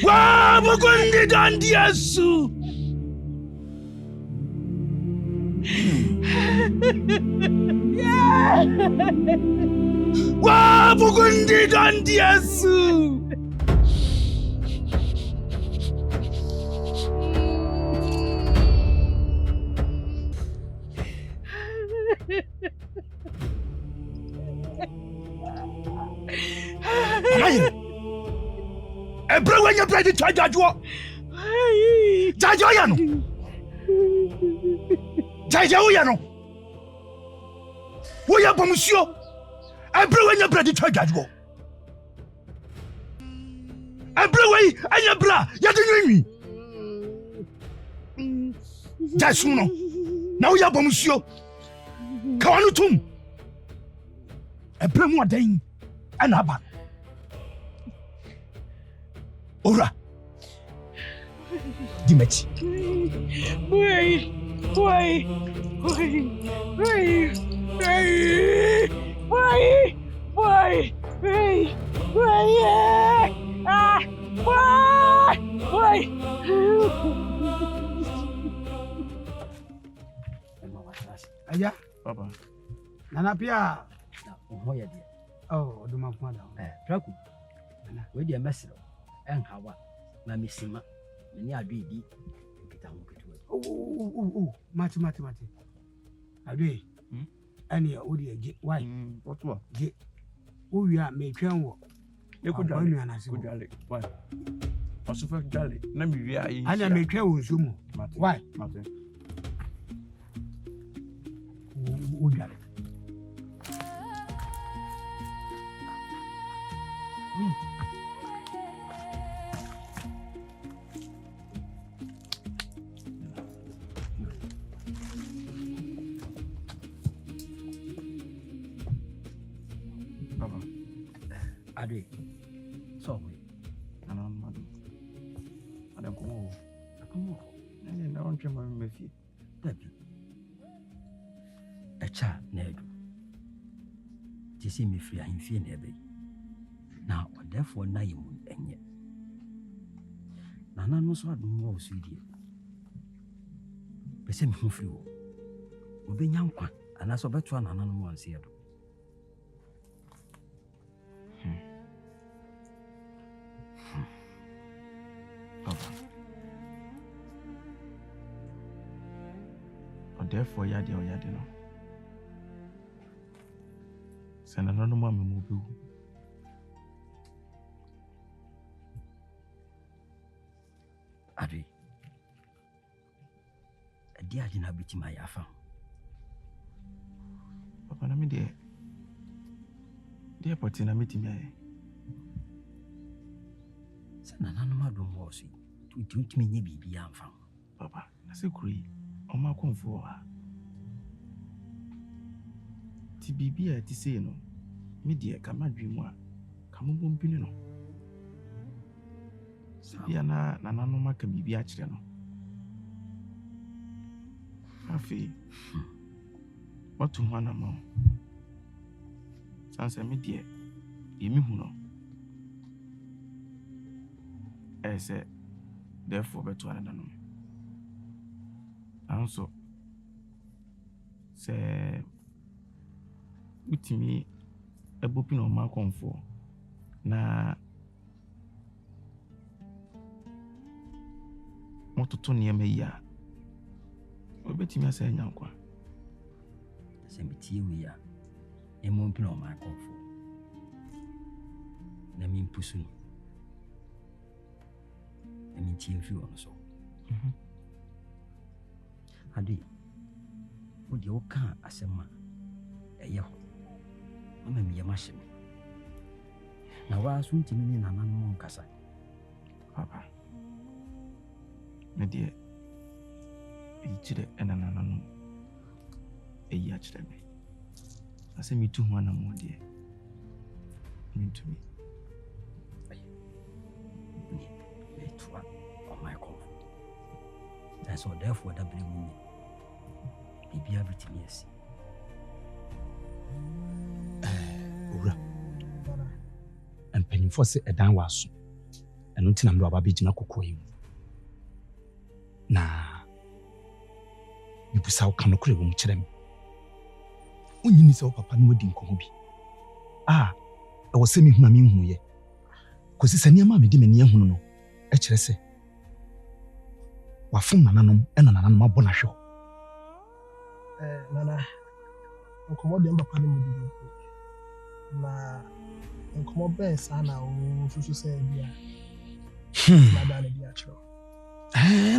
Wabukundi dandiasu. Wabukundi dandiasu. Bro, when you play the charge, Jajo Yano. Jajo Yano. We are monsieur. Bro, when you play the charge, Jajo. Bro, when you bra, you don't me. Jasuno. Now you are monsieur. Kawanutum. Bro, more than an abba. Ora. Dimechi. Wait. Aya, Papa. Nana Pia. Ohoya dia. Oh, do my father. Traku. We dia mesro. En hawa. Na misima. Meni adwidi. Kita ho ketu. Oh. Mati. Adwe. Ani ya odi eje. Why? What one? Je. O wi a me twan wo. E ko dwale anase. Ko dwale. Why? Osufa dwale. Na mi wi a yi. Ani me twan wo nso mu. Why? Mate. O dwale. Papa. Adwe. So we. Ana madu. Ada ko. Ako. Nene na onche ma mefi. Dabi. Echa na edu. Tisi me free ahemfie na ebe. Na therefore na yimu enye. Nana no so adum wo so die. Pese me hu free wo. Obenya nkwa ana so beto nana no mo anse edo. Therefore, yadi or yadi no. Send another mammy move. Adwe. Adi adi na biti ma yafa. Papa na me de. De poti na meti me. Sana nanu ma do mo so. Tu me nye bibi amfa. Papa, na se kuri. Oma konfo ha. Ti bibi a ti se no. Me de ka madwemu a ka mo bompini no. Bia na nanu maka bibi a kire no. Afi. Watu ho na ma. Sanse me de yemi hu no. Ese therefore beto ana no. Also, say, with me, a booping on my comfort. Na moto near me ya. We bet me as a yanqua. Send me tea we are. A mompin on my comfort. Namin Pusun. I mean, tea if you want so. Adi, would you can as a man? A yo, I'm a mere machine. Now, I soon to me in an unknown casa. Papa, my dear, each day and an unknown. A yacht me. I say me 2 1 more dear. listening to me. On my comfort. That's all therefore that blame me. Be everything yes. Ura. And penny for say a down was. And until I'm about beating a cocoa. Na you push out can occur when chem. When you miss our papa no wedding kobi. I was saying who I mean who ye. Cause it's a near mammy dimenia who no. Echrese. Wafum nananom ena nananom abona hwe. Nana. Nkomo de papa ne mudi. Na nkomo ben sana o susu se bia. Madale bia chro.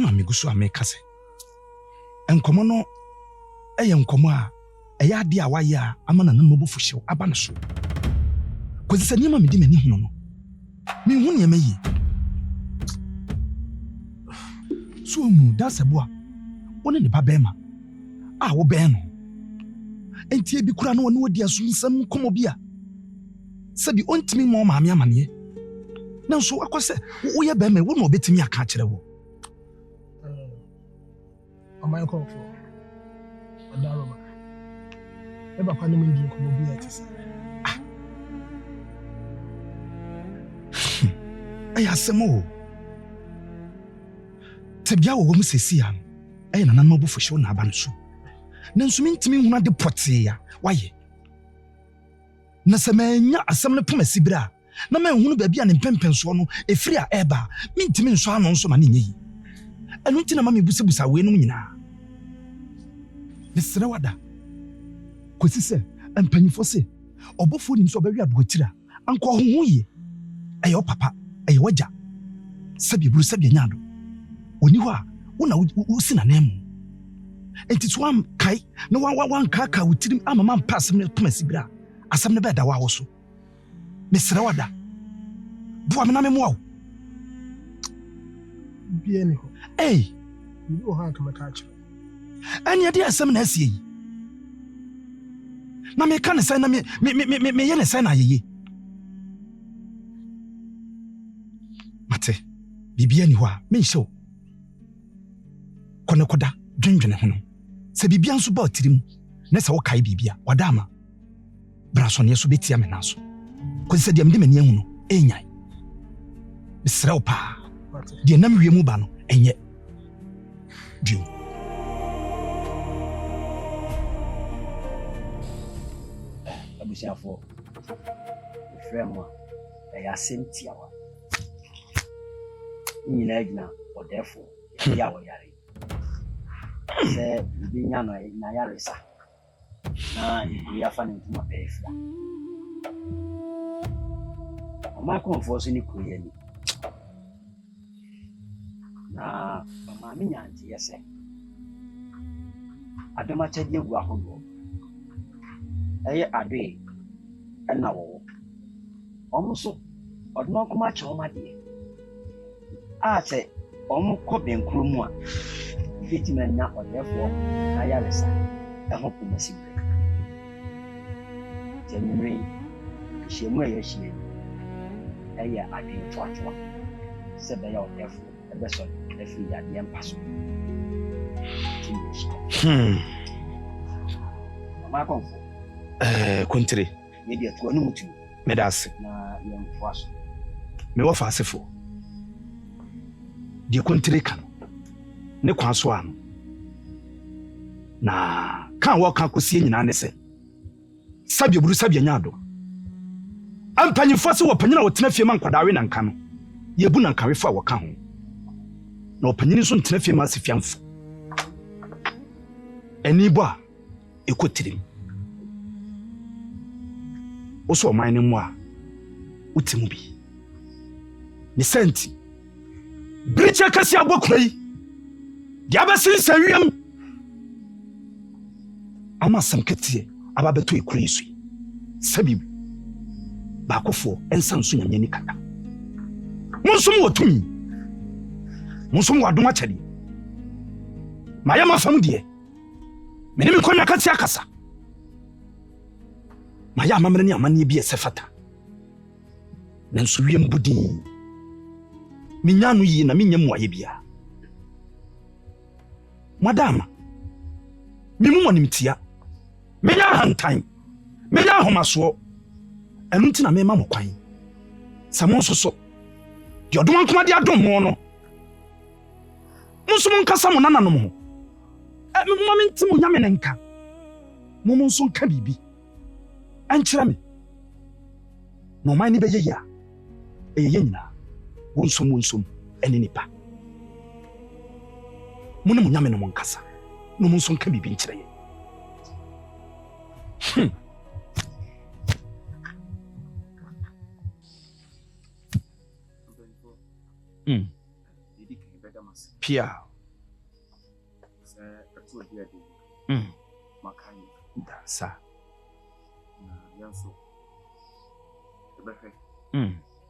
Na me gusu ameka se. Nkomo no eye nkomo a eye ade a waye a ama nananom obufuhyew aba ne so. Cause it's a near mammy dimenia hu no. Me hu ne mayi. So that's a boy. One in the babema. Ah, wo ben no. Enti bi kura no woni wodi asumsam komobia. Sabi ontimi mo maame amane. Nanso akose wo ye bema wo no obetimi aka kire wo. Amay ko fo. Adaro ba. E ba kwani mindi komobia tisa. Ay asemo. Tebia wo mu sesi an eh na nan mabufu hye na aba nso nanso mentimi huna de pote ya waye na semanya asem ne pomasi bra na ma hunu ba bia ne pempenso no efiri a eba mentimi nso ano nso ma ne nyi enu nti na ma me busebusa we no nyina nesere wada kosi se empanyifo se obofo nim so obawi adogotira anko hoho ye ayo papa ayo waja sabi buru sabi nyado oni ho a wona usi na nemu enti so am kai na wan kaka utirim amama mpasem ne pomasi bra asem ne beda wa wo so mesere wada bo amena memo awo bia ni ho ni ho ha kama ka kire ani ade asem na asie yi na me ka ne sai na me ye ne sai na yeye mate bibia ni ho a me nhyɛ kone koda dwendwene ho no se bibia nso ba otirim na se wo kai bibia wada ama braso ne so betia me naso ko se de mani hu no enyai bisrew pa de nam wiemu ba no enye dio abusiafo fremo ya sentiawa nyina gina odefo ya wo yare se binya no na yaresa na ya fa ne ntuma pefia o ma konfo so ni kuye ni na mama mi nyanti yese adoma chadi egu ahodo eye ade na wo omuso odno kuma choma de a se omko benkuru mu a vitima na odefo na yaresa eho pomasi bre temri shemu ya shie eye ade twatwa se be ya odefo ebe so efi ya de empaso mama konfo kontre ye de to anu mutu medase na ye mfaso me wo fa asefo de kontre kan ne kwaso ano na kan wo kan kosie nyina ne se sabia buru sabia nyado ampanyifo se wo panyina wo tena fie man kwadawe na nka no ye bu na nkawe fa wo ka ho na opanyini so ntena fie ma se fiamfo eni bo a ekotirim oso man ne mu a utimu bi ni senti bricha kasi abokurai dia basin sawiam ama samketie ababeto ekura isu sabi ba kofo ensanso nyanya ni kata monsum wotumi monsum wadoma chali maya mafam die mene me konya kati akasa maya mamre ni amane bi esefata nanso wiem budi minya no yi na minya mu aye bia madam mimu mo nimtia menya hantan menya homaso enu ntina mema mo kwan samo soso di odom nkoma di adom mo no musumo nkasa mo nananom ho mo menti mo nyame nenka mo nso nka bibi ankyira me no man ni beye ya eye nyina wonsom ene nipa mo ne mo nyame no mo nkasa no mo nso nka bibi nkyira ye Pia. Sa.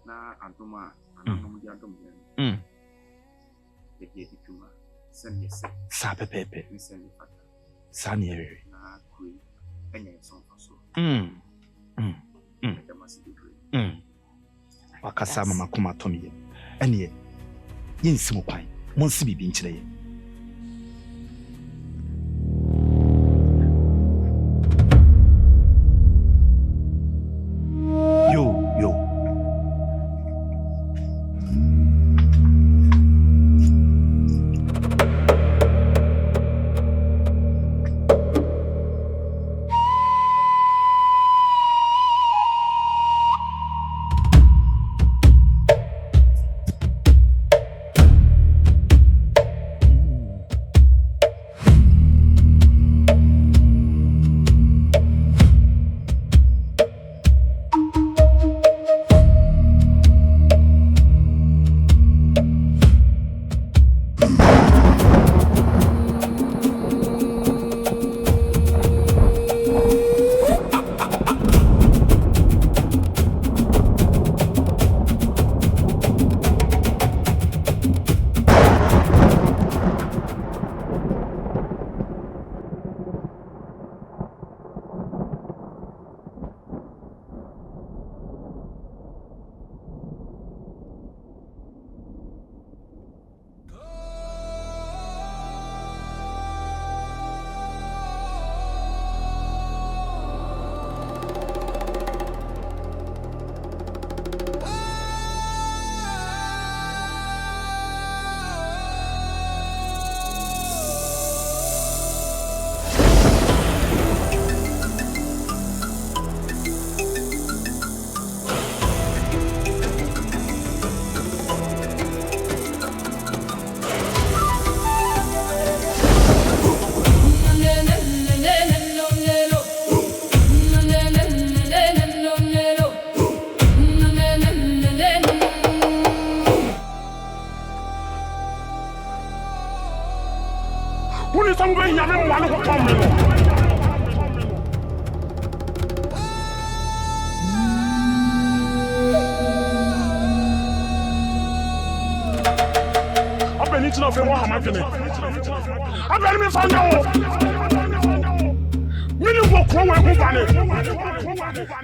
Na antoma ananom di antom Sa pepepe. Sa ni ewe. Na kui enya son faso. Wakasa mama kuma tomiye. Ene yensi mo kwan. Monsi bibi nkyere ye. Yo.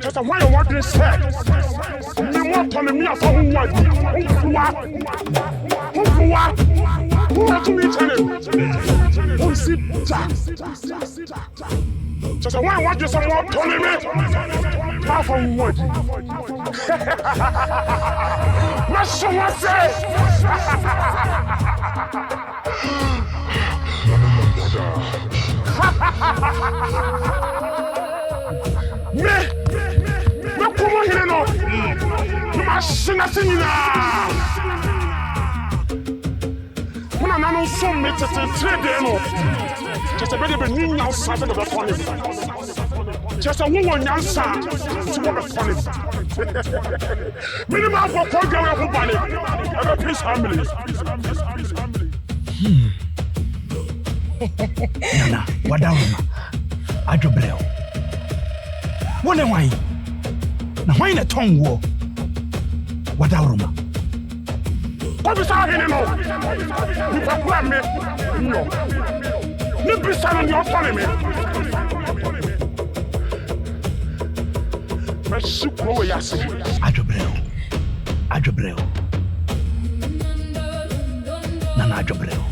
Just why you want this head? Me want to me for who want who to me tell him? Who see Jack? Just why you want this someone telling me? How for who want? What someone say? Me como here no. Ma singa sinina. Muna na no so me tete trade no. Just a bit of new nyansa for the funny. Just a woman nyansa to the funny. Minimum for program of money. And a peace family. Nana, wadauma. Adrobreo. Wone why? Na why na tongue wadauruma. What is happening now? You can me. No. You be selling your funny me. Adrobreo. adwobrɛw nana adwobrɛw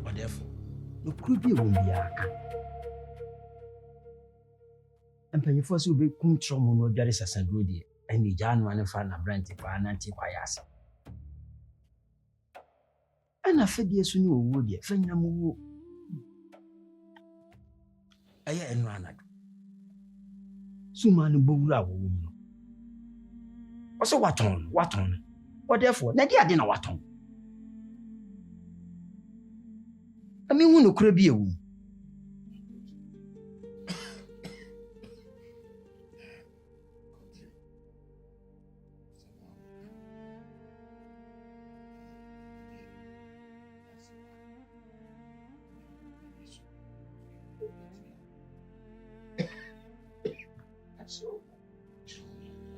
ɔdɛfo nokuro bi ɛwɔ biara ka mpanyinfoɔ sɛ wobɛkum trɔ mu no ɔdware sasaduro deɛ ɛne gyaa no ane fa nabrante paa nante kwayɛ ase ɛna fɛdeɛ so ne ɔwuo deɛ fa nyina mu wuo ɛyɛ ɛno anadwo suma no bɔwura a wɔwɔ mu no ɔsɛ watɔn no ɔdɛfoɔ na de ade na watɔn ɛmehu nokora bi ɛwɔ mu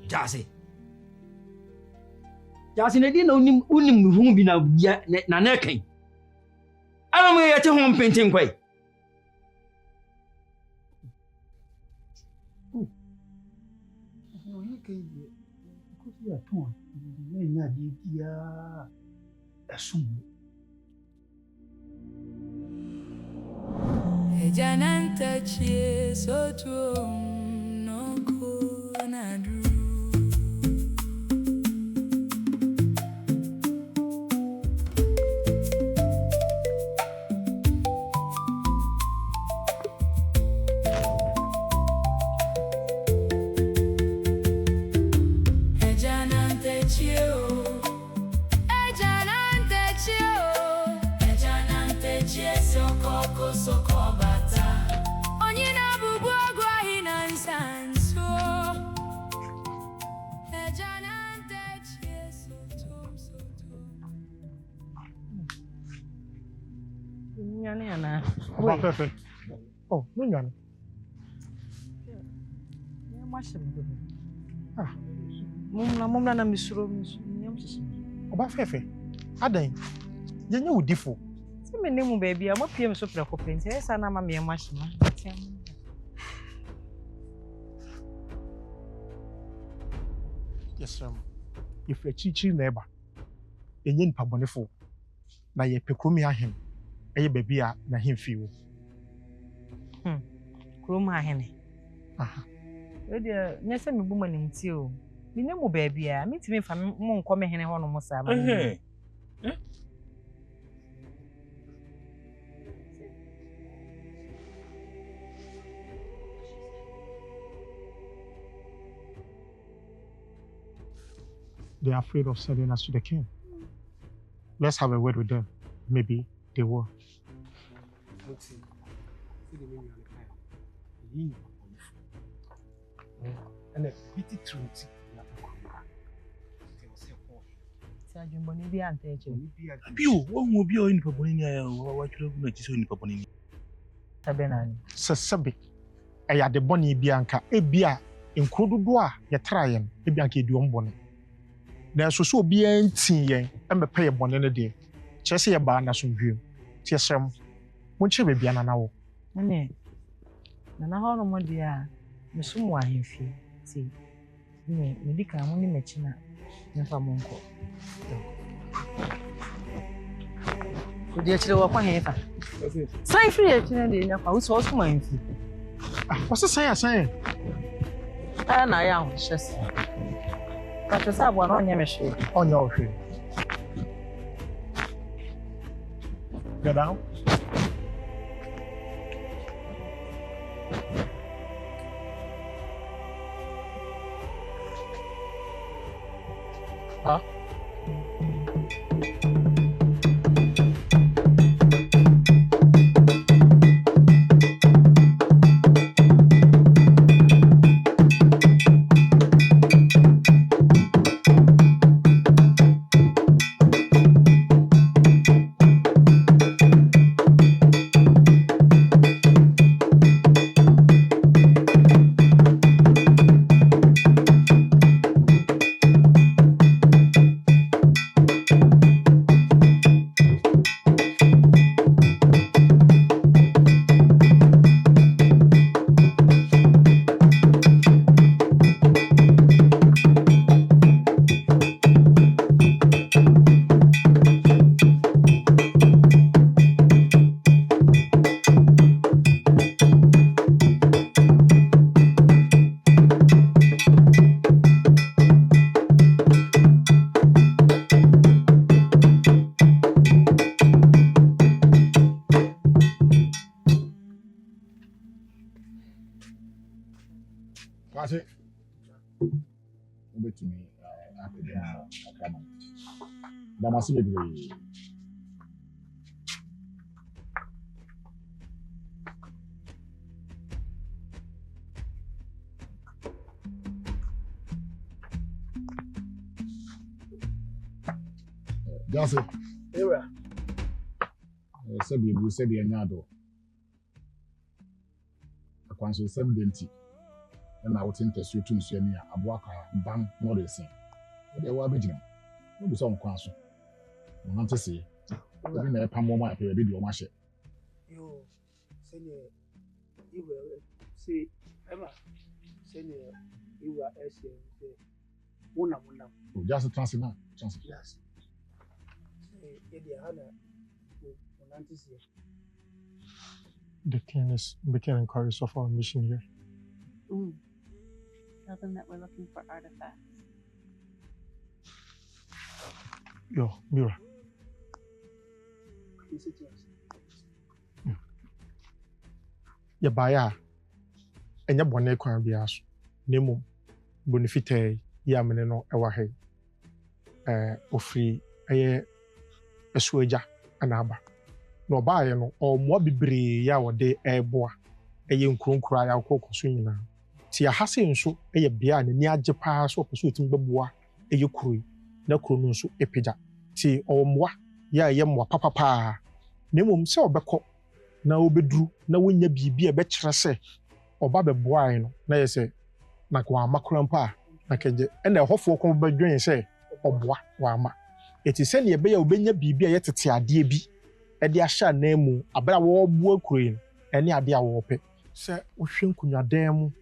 Jase na di na unim hu bi na na kan. Ana mo yete ho mpenten kwai. No he kan di. Ko ti aton. Na nya di dia. Asum. Ejananta chie sotu no ko na dru. Perfect. Oh, no, no. Mumla na misuro. Oba fefe. Adan. Yenye udifo. Se me nemu baby, am piem so prekopente. Esa na ma me machine. Yes, sir. If a chichi neighbor. Yenye npa bonefo. Na ye pekromi ahem. Eye baby a na him fiwo. Krom ahene. Aha. We dey nyese me buma nim ti o. Me nemu baby a, me timi fa mo nkɔ me hene ho no mo sa ma. They are afraid of selling us to the king. Let's have a word with them. Maybe they will. And a pity truth. Bio, one will be in Paponia, what you look at in Paponia. Tabenani. Sasabi. I had the bonny Bianca, a beer in Crudoa, your trying, a Bianca Duombon. There's so be a teen, and a pay a bonnet a day. Chessie a bar, as view. Tiasam, won't you be an hour? Nay, Nana Horn, my dear, Miss Sumwa, him fee. See, me, Medica, only Machina, never monko. Dear Chilo, what I sign free at the house, also my fee. What's the saying? And I am just. But you have one on your machine. On your tree. Go down. Huh? Kwase. Obetumi akadema akama. Damasi bebre. Jase. Era. Sebi anyado. Akwanso sem denti. Na wote ntesu tu nsu ani aboaka ban no de sen. De wa begina. No bu so nkwanso. Mo nante se. Obi na epa mo ma pe bi de o ma hye. Yo, sene iwe se ema sene iwe ese wona. O just transfer. Yes. The king is making inquiries of our mission here. Tell them that we're looking for artifacts. Yo, Mira. Yabaya. Enya bone kwan bia so. Nemu bonifite ya mene no ewa he. Ofri eye esuaja anaba. No baaye no omo bibre ya wode eboa. Eye nkronkura ya kokoso nyina. Ti ya hase nso eye bia ne ni agye paa so opeso otim beboa eye kurui. Na kuro no nso epeja. Ti omoa ya eye moa papa. Nemu se obekọ na obeduru na wonya bibia be kire se oba beboa no na yese na kwa makrampa na keje ena ehofo ko badwen se oboa wa ama eti se ne ebe ya obenya bibia yetete ade bi ede ahya na mu abra wo boa kuro no ene ade a wo pe se wohwe nkunyadan mu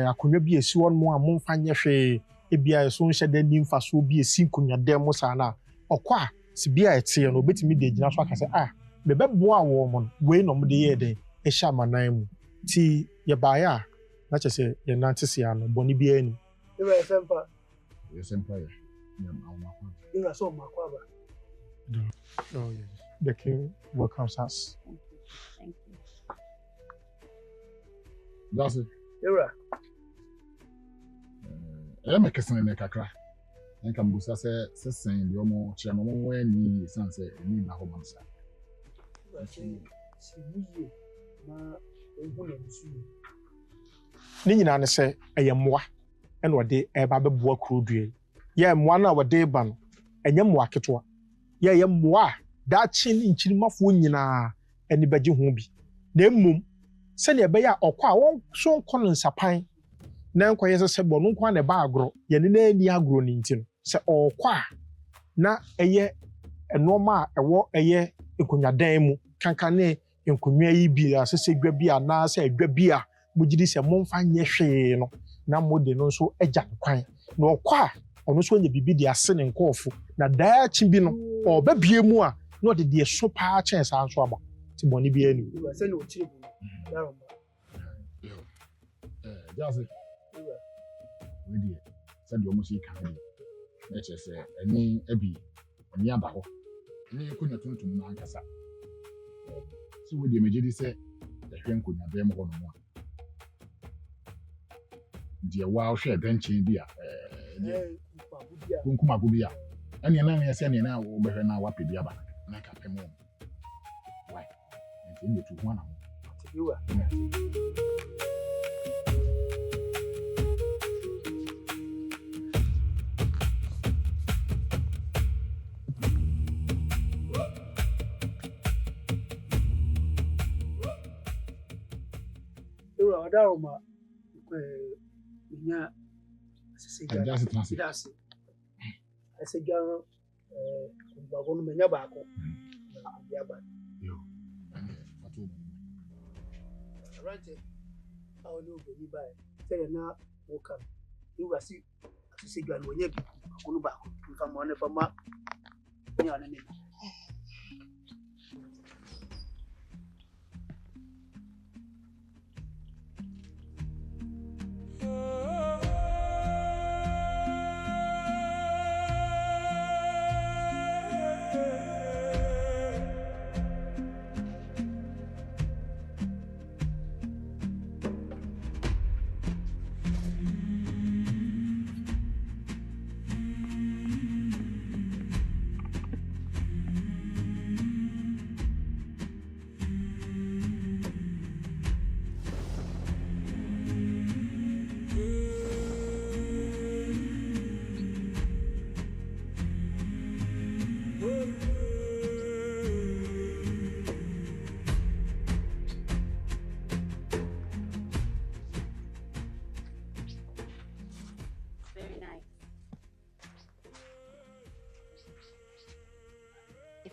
akonwa bi esi won mu a momfa nye hwe ebia so nhye da ni mfa so bi esi nkunyadan mu sa na okwa si bia ete no obetimi de gina so aka se bebe boa wo mo we no mde ye den ehya manan mu ti ye baaya na chese ye nantese ya no boni bia ani Ewe sempa ya awmakwa inga so makwa ba oh yes the king welcomes us. Thank you. That's it. Era Mekesene ne kakra nka mbusa se sen de omo kire no mo ani sanse ni na ho mansa ni nyina ne se eye moa ene ode eba beboa kurudue ye moa na wode ba no enye moa ketwa ye moa da chi ni nchirimafo nyina eni baje ho bi na emmum se ne ebe ya okwa won so nkono nsapan na nkoye se bo no nkwa ne ba agro ye ne na ani agro ni ntino se okwa na eye enoma ewo eye ekonyadan mu kankane enkonwa yi bi asese dwa bi ana se adwa bi a mugidi se momfa nye hwe no na mode no so agya kwan na okwa ono so nya bibi de ase ne nkofo na daachi bi no oba bie mu a na ode de so pa chen sa so aba ti boni bi ani se ne o chire bu daro ma just we die se de omo si kan na che se ani abi ani aba ho ni kunya tuntum na ankasa si we die megidi se ehwe nkunya be mo no mo die wa hwe benchi bi a kunkuma gubi a ani na ya se ni na wo behwe na wa pedi aba na ka pemo why nti ndi tu ho na mo iwa daro ma nya sesiga dasi sesiga bago no menya baako na ya ba yo atu right awo no go ni bae tell na woka iwa si sesiga no nya baako no baako mfa mo ne fama nya na ni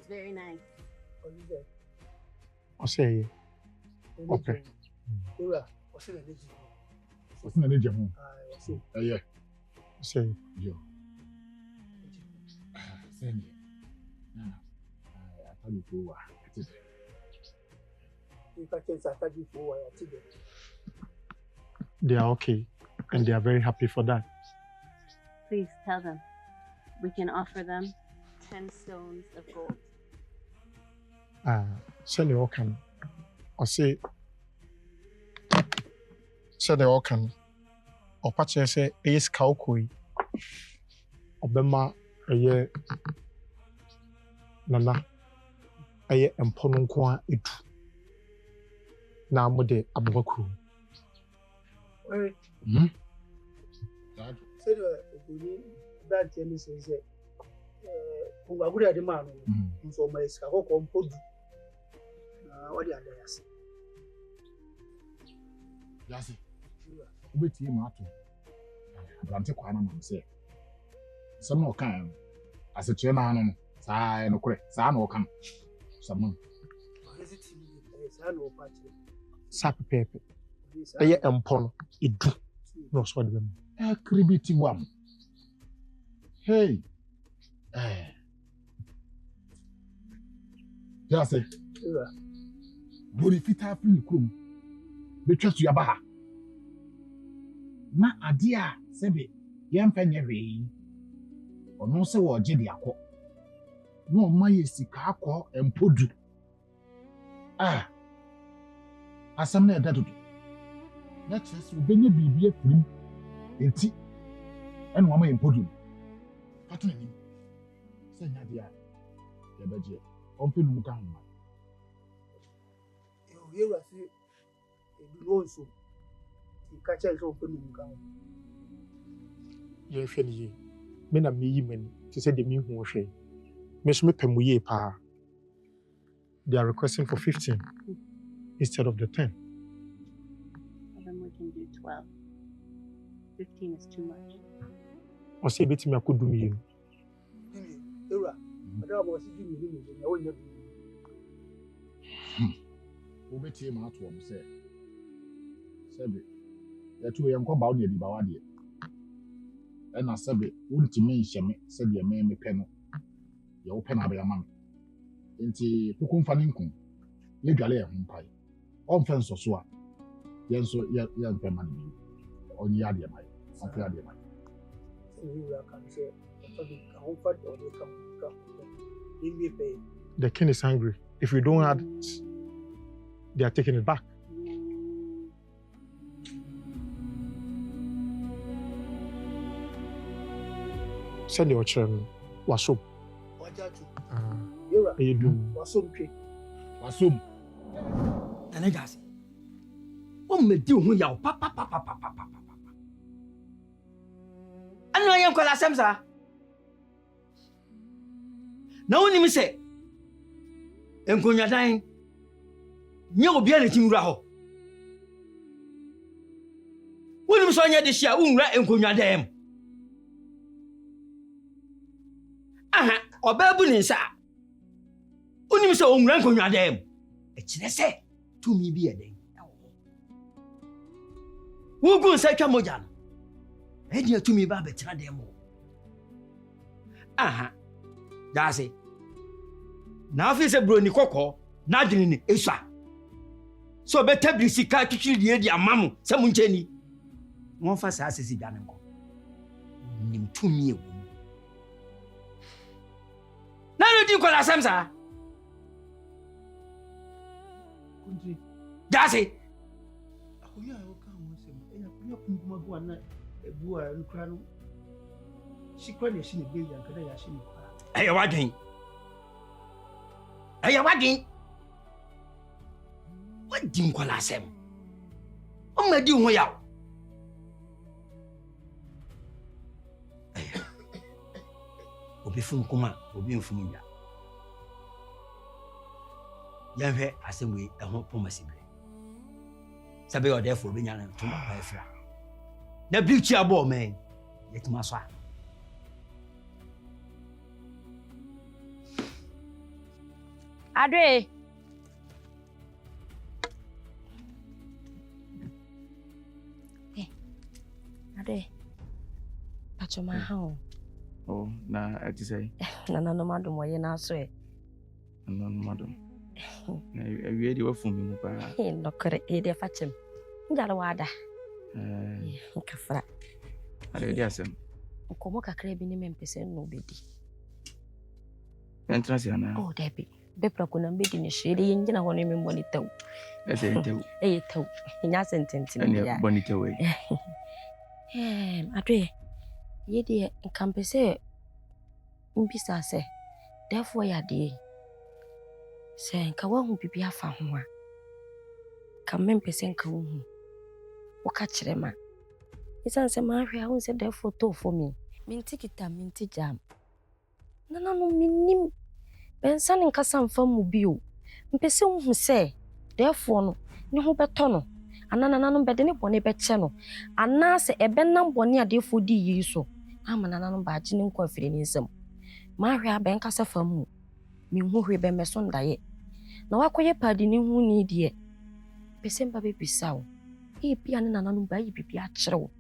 It's very nice. I say, okay. What's in the energy? What's in the energy? Yeah. Say, yo. Send it. I tell you for what. You can tell you for what. They are okay, and they are very happy for that. Please tell them. We can offer them 10 stones of gold. Send you all can. I say, they all can. Or patch say, is Kaukui. Obema, a year. Nana, a year and Ponunqua it. Now, Mode Abubaku. Said that Jenny says, who are good at the man, so my Skako composed. What do you say? Yasi, wait here, Martin. Abrante Kwana man say. Some more kind. As a chairman, sign no correct, sign or come. Someone. Sap paper. A year and pon, it do. No, so them. A cribity one. Hey. Yasi. Bori fita fini krum. Betwa su yabaha. Na adia sebe yempenye hwe. Ono se wo je de akọ. Na o ma yesika akọ empodu. Asam na edadodo. Na chese obenye bibie firim. Enti eno ama empodu. Fatu ni. Se nya dia. Ya beje. Ompenu muka homa. You are saying, you also catch us open. Ye feni me na me yimen to say the me hu hwe me so me pamuye pa. They are requesting for 15 instead of the 10. Well, then we can do 12. 15 is too much. O say beti me akodu me yin. Era, ada bo si dumi ni me na wonya. Ubeti ma ato am say. Sebe. Ya tu ye nkọ ba o ne bi ba wa de. E na sebe, untimi nhyeme sebe me me pɛ no. Ye wo pɛ na ba ya ma me. Enti kuku mfa ninku. Ye dwale ye ho mpai. O mfa nso so a. Ye nso ye mfa ma ni. Onyi ade mai. Afi ade mai. The king is angry. If we don't add, they are taking it back. Send your children. Wasum. You do. Wasum. And I guess, what me do when you papa. I know I am called Asemsa. Now, when you say, I'm going to die, you will be anything raho. When you saw this year, I'm going to die. Aha, or baboon inside. When you saw I'm going to die, it's say to me be a day. Who go say Camojan? And you to me, Babby, Trademo. Aha, that's it. Now, if it's a brony coco, nothing is so. So better be sick to kill the idea, mamma, some Jenny. One fast as is done. Nim to me. Now, you do call us, Samsa. That's it. Hey, what game? Hey, what game? What do you call us? What may do we out? Obi fun kuma, obi fun ya. Yanhwe asem e ho pomasi bre. Sabe o therefore be nyana to ba efra. Na beauty abo man. Yetima so. Adre. Adre. Pachoma how? Oh, na ati say. Na no madum wo ye na so e. No madum. Na ewie de wafu mi mu pa. No kore e de fachem. Njala wada. Nkafra. Ade de asem. Nkomo kakra bi ni mempese no bedi. Entrance ana. Oh, Debbie. Bepra ko na mbedi ni hwede ye ngina ho no me monitaw. Ese taw. Taw. Nya sententi ni ya. Bonitaw we. Adre. Ye de nkampese mbisa se. Therefore ya de. Se nka wa hu bibi afa ho a. Ka mempese nka wo hu. Wo ka kire ma. Isan se ma hwe a hu se therefore to for me. Minti kita minti jam. Nana no minim bensa ne nkasa mfa mu bio mpese hu se therefore no ne ho beto no anana no bede ne bone beche no ana se ebenam bone adefo di yi so amana no ba agi ne nkwa afire ne nsam ma hwe aben kasa fa mu mi hu hwe be meso ndaye na wakoye padi ne hu ni die pese mba be bisawo bia ne nana no ba yi bibi a kirewo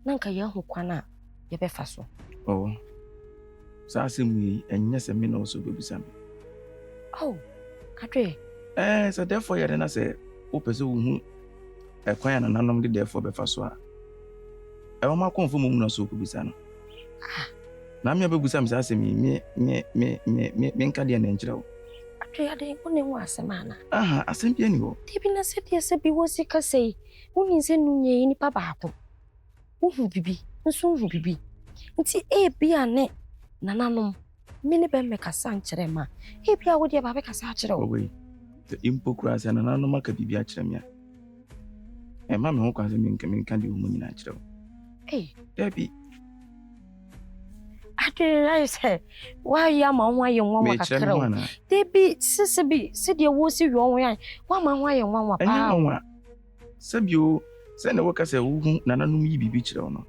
nanka ye hu kwana ye be fa so oh Sasa mwi enya se me no so bebisa me. Oh, Adre. So therefore ya na se wo pese wo hu kwan ya nanom de therefore be fa so a. E wo ma konfo mo mu na so bebisa no. Na me bebisa me sasa me nka de na nkyira wo. Adre ade wo ne wo asema na. Asem bia ni wo. Tibi na se de se bi wo sika sei. Wo ni se nunye ni pa baako. Wo hu bibi, nso hu bibi. Nti bia ne nananom mini be mekasa nkyere ma bia wo de ba be kasa akere wo we the impokura se nananom aka bibia akere me a ma me ho kwa se me nka de wo nyina akere wo Debbie I say why ya ma ho aye nwa kakere wo Debbie sisi bi se de wo si wo ho yan wa ma ho aye nwa pa nwa sabio se na wo kasa wo hu nananom yi bibi kire wo no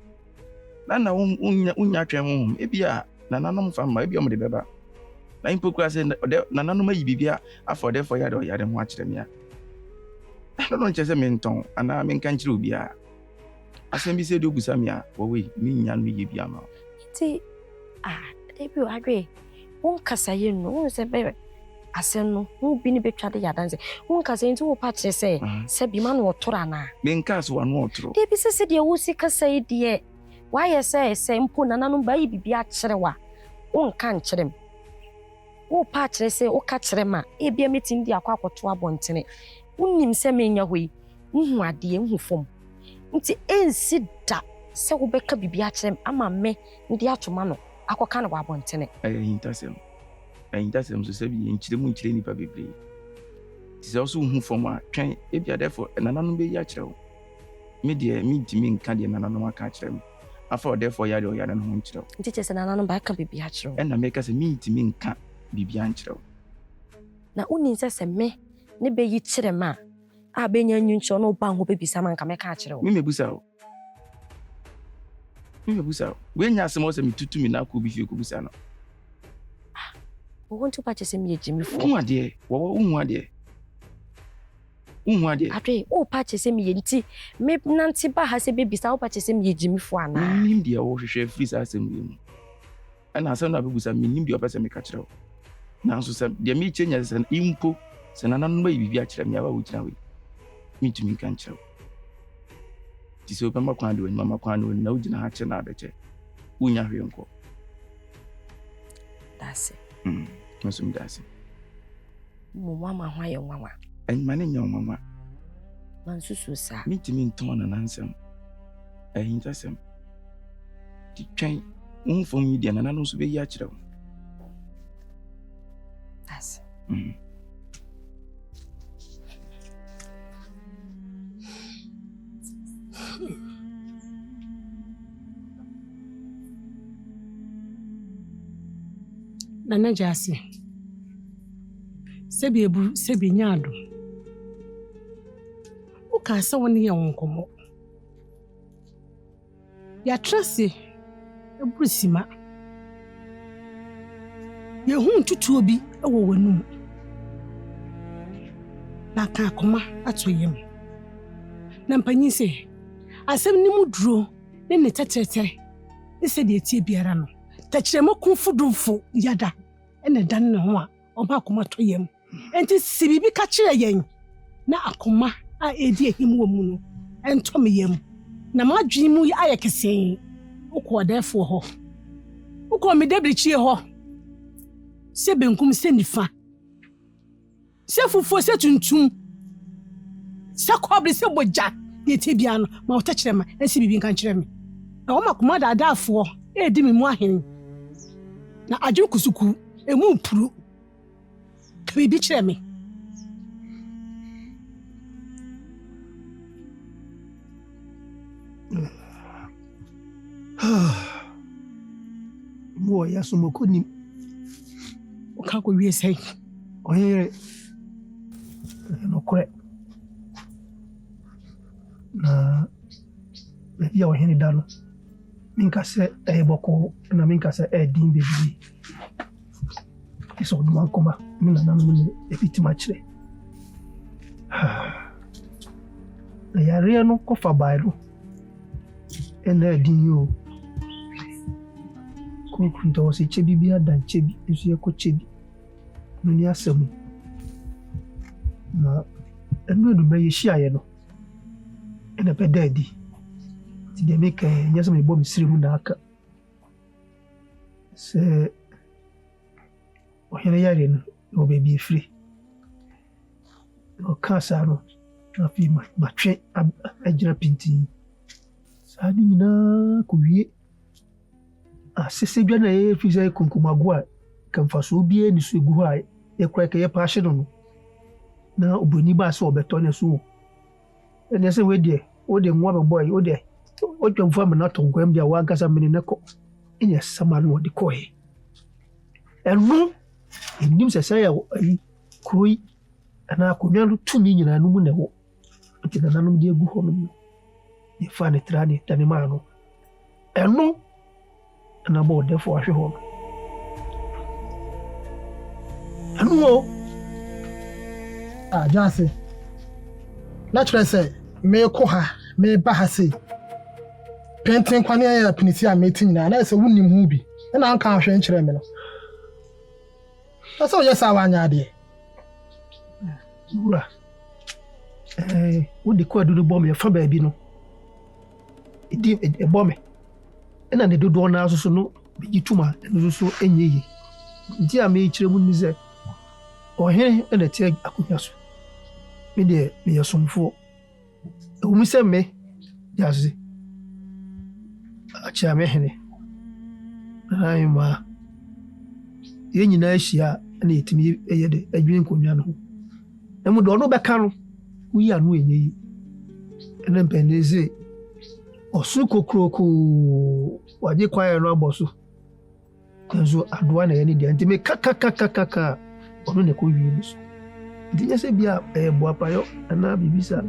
na unya twem ho bia nananom fa ma bia mo de beba na impokura se nananom ayi bibia afode for ya de ya de ho akire me a no nche se me nton ana me nka nkire obi a asem bi se de ogusa me a wo we mi nya no yi bia ma ti Debbie Adre won kasa ye no won se be asem no won bi ni betwa de yadanse won kasa nti wo pa kire se bi ma no otora na me nka so wa no otoro Debbie se de wo si kasa yi de why say mpo nananom ba yi bibi a kire wa won kan kire wo pa kire se wo ka kire ma bia metin di akwa akoto abontene unnim se menya hoi hu ade hu fom nti ensi da se wo beka bibi a kire ama me ndi atoma no akoka no abontene ahintasem so se bi nkire mu nkire nipa bebre ti se so hu fom a twen bia therefore nananom be yi a kire wo me de mi dimi nka de nananom aka kire me afa therefore ya de o ya na ho nkire nti chese nananom ba ka bibi a kire na me ka se mi ntimi nka bibi a nkire na unin se me ne be yi kire ma a be nya nyuncho no ba ho be bisa man ka me ka kire wo me mebusa we nya asem o se mi tutu mi na ko bi fi ko busa no wo ntu pa chese mi ejimi fo hu ade wo hu ade Adre o pa chese mi yenti me nanti ba ha se be bisa o pa chese mi ejimi fo ana nim dia wo hwehwe free sa asem mu ana asem na be busa mi nim dia o pa se me ka kire wo na so se dia mi chenya se impo se na nanu ba bibi a kire mi aba wo kira we mi tumi kan kire wo ti se o pa makwan de wani makwan de na wo gina ha kire na abeche unya hwe nko that's Masum dasi. Mama ho aye nwanwa. Mane nya mama. Mansusu sa. Mitimi nton na nansam. Ahintasem. Ti twen unfom yi de na no so be yi a kire wo. That's. Nana Jasi. Sebi ebu sebi nyado. Uka sa woni ye wonkomo. Ya trase ebu sima. Ye hu tutu obi ɛwɔ w'anum na ka akoma ato yam na mpanyin sɛ asɛm ne mu duro ne ne tɛtɛtɛ ne sɛ deɛ tie biara no tɛkyerɛma kumfodumfo yada ɛna dan ne ho a ɔma akoma to yam enti si biribi ka kyerɛ yɛn na akoma a ɛdi ahim wɔ mu no ɛntɔ me yam na madwene mu ayɛ kesee wokɔ ɔdɛfoɔ hɔ wokɔ me dabrikyie hɔ sɛ benkum sɛ nifa sɛ fufuo sɛ tuntum sɛ kɔbre sɛ bogya deɛ tie bia no ma wotɛ kyerɛ ma ɛsi biribi nka kyerɛ me na wɔma koma daadaafoɔ ɛdi me mu ahene na adwene kusuku ɛmu mpuru ka biribi kyerɛ me Mo ya sumo koni o ka ko wie sei o yere no kore na ya o hini dalo minka se boko na minka se din bebi iso duma koma mina na no epitima kire na ya re no kofa bairo ena din yo kunta wasi chebi bi adan chebi esu yeko chebi no ni asem na enu no me yeshi aye no ena pedadi ti de make nyasa me bom sire mu na aka se o hele yare no o bebi free o kasa no trafi ma twe agira pinti sa ni na ko wie asese dwa na e fi sai kunkumago a kamfaso bie ni so egu ho a e kura ke ye paahye no na oboni ba so obeto ne so ene se we de o de nwa be boy o de o twamfo am na tonkwam dia wa gasa mene ne ko enye sama no de ko he enu enim se sai ayi kroi ana akonwa lu tumi nyina no mu ne wo nti na nanom de egu ho no e fa ne trade tani ma no enu na bo defo ahwe ho anu jase na kyerɛ sɛ me ko ha me ba ha sei penten kwane ya pinisi a meti nyina na sɛ wonim hu bi na anka ahwe nkyerɛ me no sɛ woyɛ sa wanya ade wura wo de ko adu bɔ me fa baabi no edi bɔ me ena ne dodo na asoso no bigituma no so enyeyi nti a me kyerɛ mu ni sɛ ɔhe ena tie akonya so me de me yasomfo ewumi sɛ me yase akyia me hene ai ma ye nyina ahia na yetimi eye de adwen konwa no emu do no bɛka no wuyi anu enyeyi ena mpendeze osu kokroko waje kwaye no aboso kanzo adoa na yani dia ntime kaka ono ne ko wi ni so ndinya se bia bo apayo ana bibisa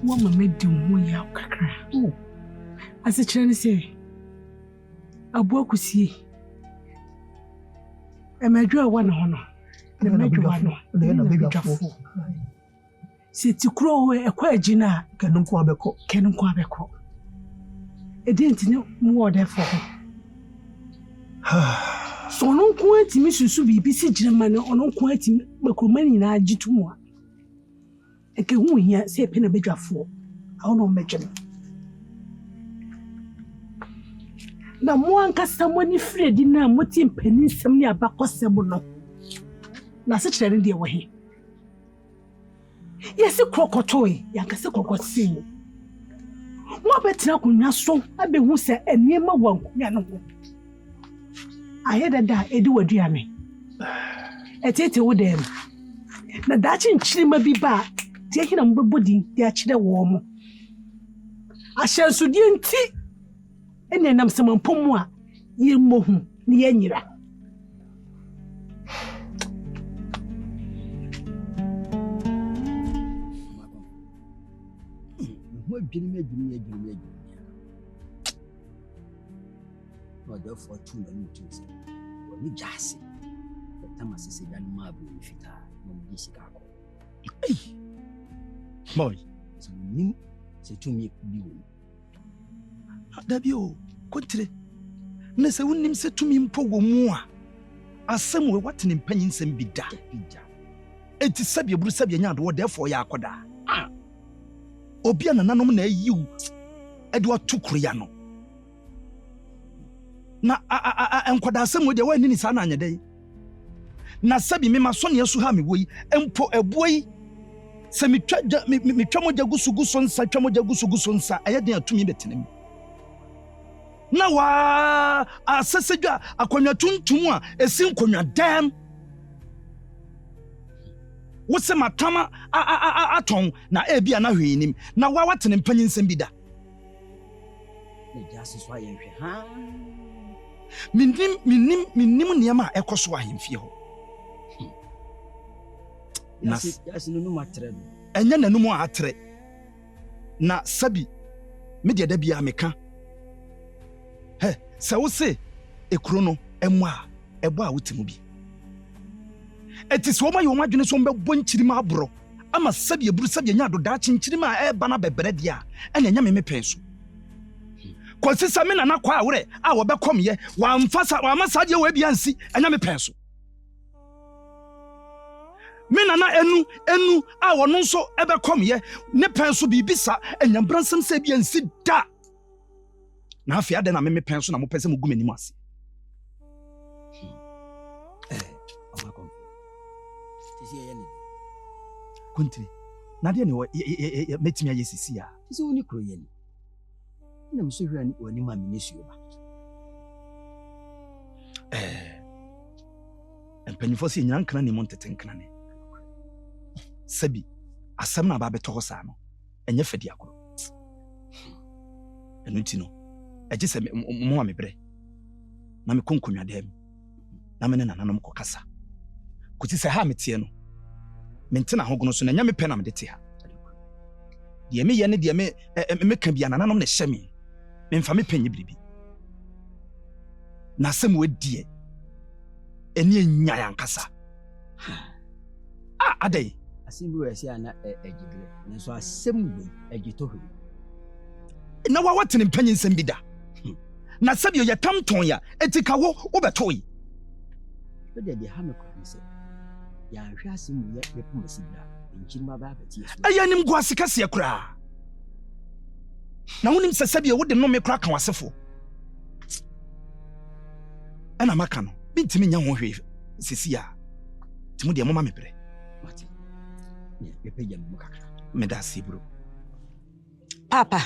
wo mama di wo ya kakra ase kyerɛ ne se abo akusie emadwa wa na hono na madwa no na bedwafo se tikuro ho ekwa agina kenunko abekɔ edenti ne mu odefo so no nko atimi susu bibi si gyirema ne ono nko atimi makroma nyina agitum a eke hu hia se pe na bedwafo awo no medwem na mo ankasa mo ni fredi na mo ti mpani nsem ne abakɔsɛm no na se kyerɛ ne de wo he yesi krokotoi yankase krokotsin mo betina kunwa so abehu se eniema wankunya no ho ayedada edi waduane etete wo dem na dachi nkyirima bi ba de hina mbobodin de akyere wo mo ahyensudie nti ene nam semampom a yemohu ne yanyira adwene no therefore two na you choose woni jase tama sisi gani mabu mfita na mjisi kako. Boy, so nim se tumi biwo. Dabio, kontire. Na se wonim se tumi mpo wo mu a. Asem we watene mpanyin nsem bida. Enti sabia buru sabia nya do therefore ya akoda. Obi anananom na ayiw. Ede watukuru ya no. Na enkoda asem we de wa ni sa na anyede. Na sabi me masone yesu ha me woyi empo ebuoyi se mitwa moja gusuguso nsa twa moja gusuguso nsa ayede atumi betenem. Na wa asesejwa akonwa tuntum a esi nkonwa dam wose matama aton na ebia na hwenim na wa watene mpanyin nsem bi da na jase so ayenhwe ha minim niam a ekoso ahemfie ho na yasi no matre enya nanum a atre na sabi me de da bia meka se wo se ekuro no emu a ebo a wotemu bi etis wo ma yo ma dwene so mbebo nchiri ma abro ama sabi eburu sabi nya do da chinchiri ma eba na bebre dia ena nya me penso kwasi same na kwa awre a wo bekom ye wa mfasa wa masa de we bia nsi enya me penso me na enu a wo no so ebekom ye ne penso bibisa enya bransem se bia nsi da na afia de na me penso na mo pese mo gumeni mu ase Kuntri na de ne metimi ayesisi a tisi woni kro ye ni na mso hwa ni woni ma minesuo ba empanifo si nyina nkana ne mo ntete nkana ne sabi asam na ba beto sa no enye fadi akoro enu ti no eje se mo ma mebre na me konkonwa dem na me ne nananom kokasa kuti se ha metie no mentena hogono so na nya me pe na me dete ha de me ye ne de me ka bia nananom ne hye me mfa me penye biribi na sem we die eni enya yankasa adai asimbi we sia na ejidre nso asem we ejito hwe na wa watene mpanyi nsem bida na sabio ye tamton ya etika wo obetoi de ha me ko nse ya hwe asem ye lepumasi bra nchiri ma ba beti yesu ayanim guase kase kura na wonim se sabio wo de no me kura kan wasefo ana maka no bintimi nya ho hwe sisi a timu de mama mebre mati ne peja mu kakra me da si bro papa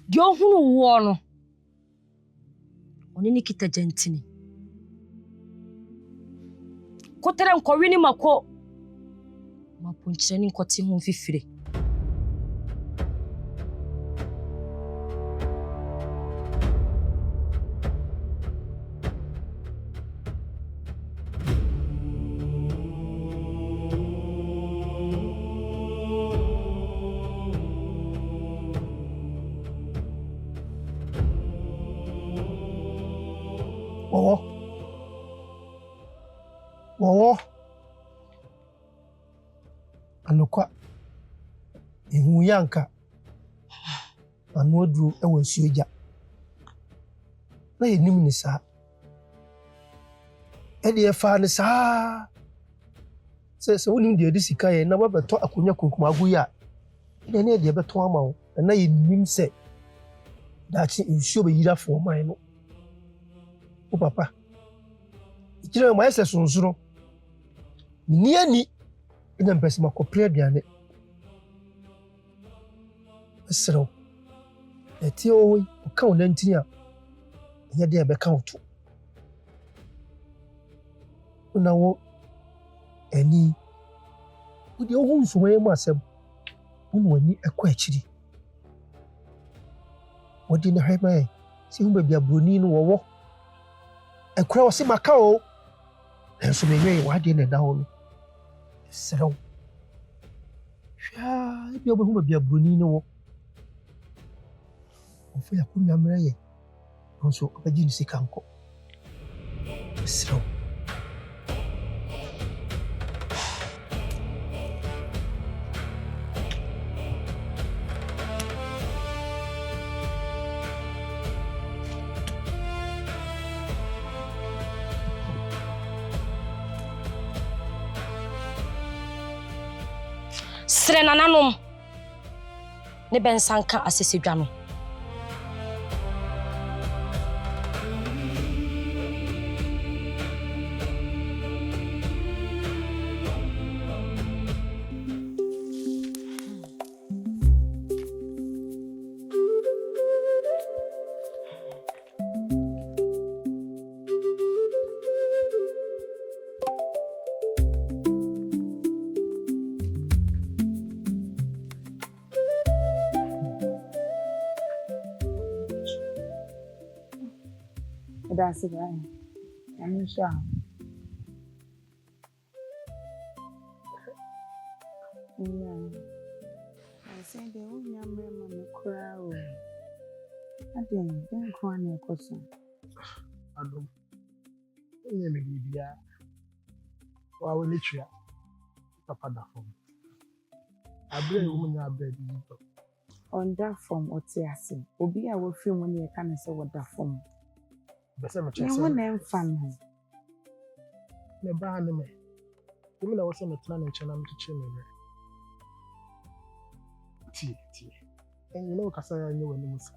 Dio hunu wo no oni ni kita gentini kotere nkowi ni mako mapunchire ni nkoti hu fifire Wowo anokwa ehu yanka anu aduru ewo nsuoja na yenim ni sa ede efa ni sa se wonim de sika ye na babeto akonya kunkum aguya ede ne de beto ama wo na yenim se dachi nsuo be yira fo man no o papa ikire mo ese sunsuro ni ina mpesi makopre aduane esero eti oyi ka wona ntini a nya de be ka woto una wo eni udi ohun nsuwe mu asem unu wani ekwa akiri wodi na hwema si hu bia broni no wo ekura wo se maka o enso menwe wa de na da ho no serão já e bia broni no wo o foi a kunwa mra ye nso ɔbɛgye ne sika nkɔ serew sere nananom ne bɛnsanka asesedwa no That's it, right? I'm sure. Yeah. I said the only number on the crowd. I think don't cry me a question. I don't. You may be there. Or I will let you. Papa, that form. I bring woman your bed. On that form, what's the assay? Obi, I will feel when you can say what that form. You want them fun. Me ba ne me. You mean I was on the plan and channel to change me. T. And you know, Casaya knew when you was.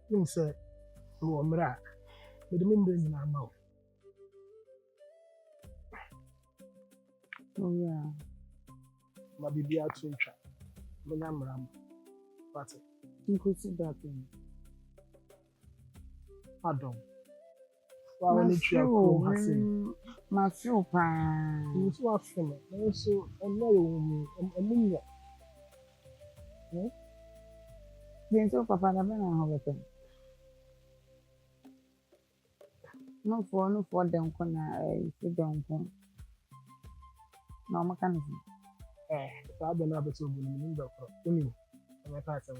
You say, oh, Mra, with the membrane in our mouth. Oh, yeah. My baby out to each other. My name What's it? You could see that thing. Pardon. My feel, you so afraid. So, I'm not then so Papa, I'm not have no for them, sit down. No mechanism. I don't know about so many doctor. Only, I'm a person.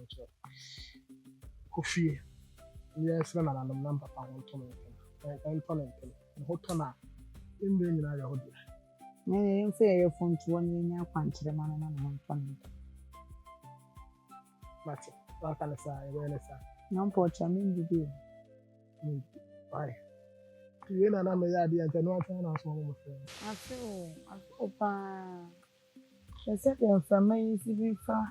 Coffee. Yes, I'm a number I'm calling him. Hotona. In the United States. I say your phone to 1 year punch the man and one. That's it. What can I say? Where is that? No porch, I mean, the deal. Why? You know, I'm a yard and no one else. I feel, I said, your family is to be far.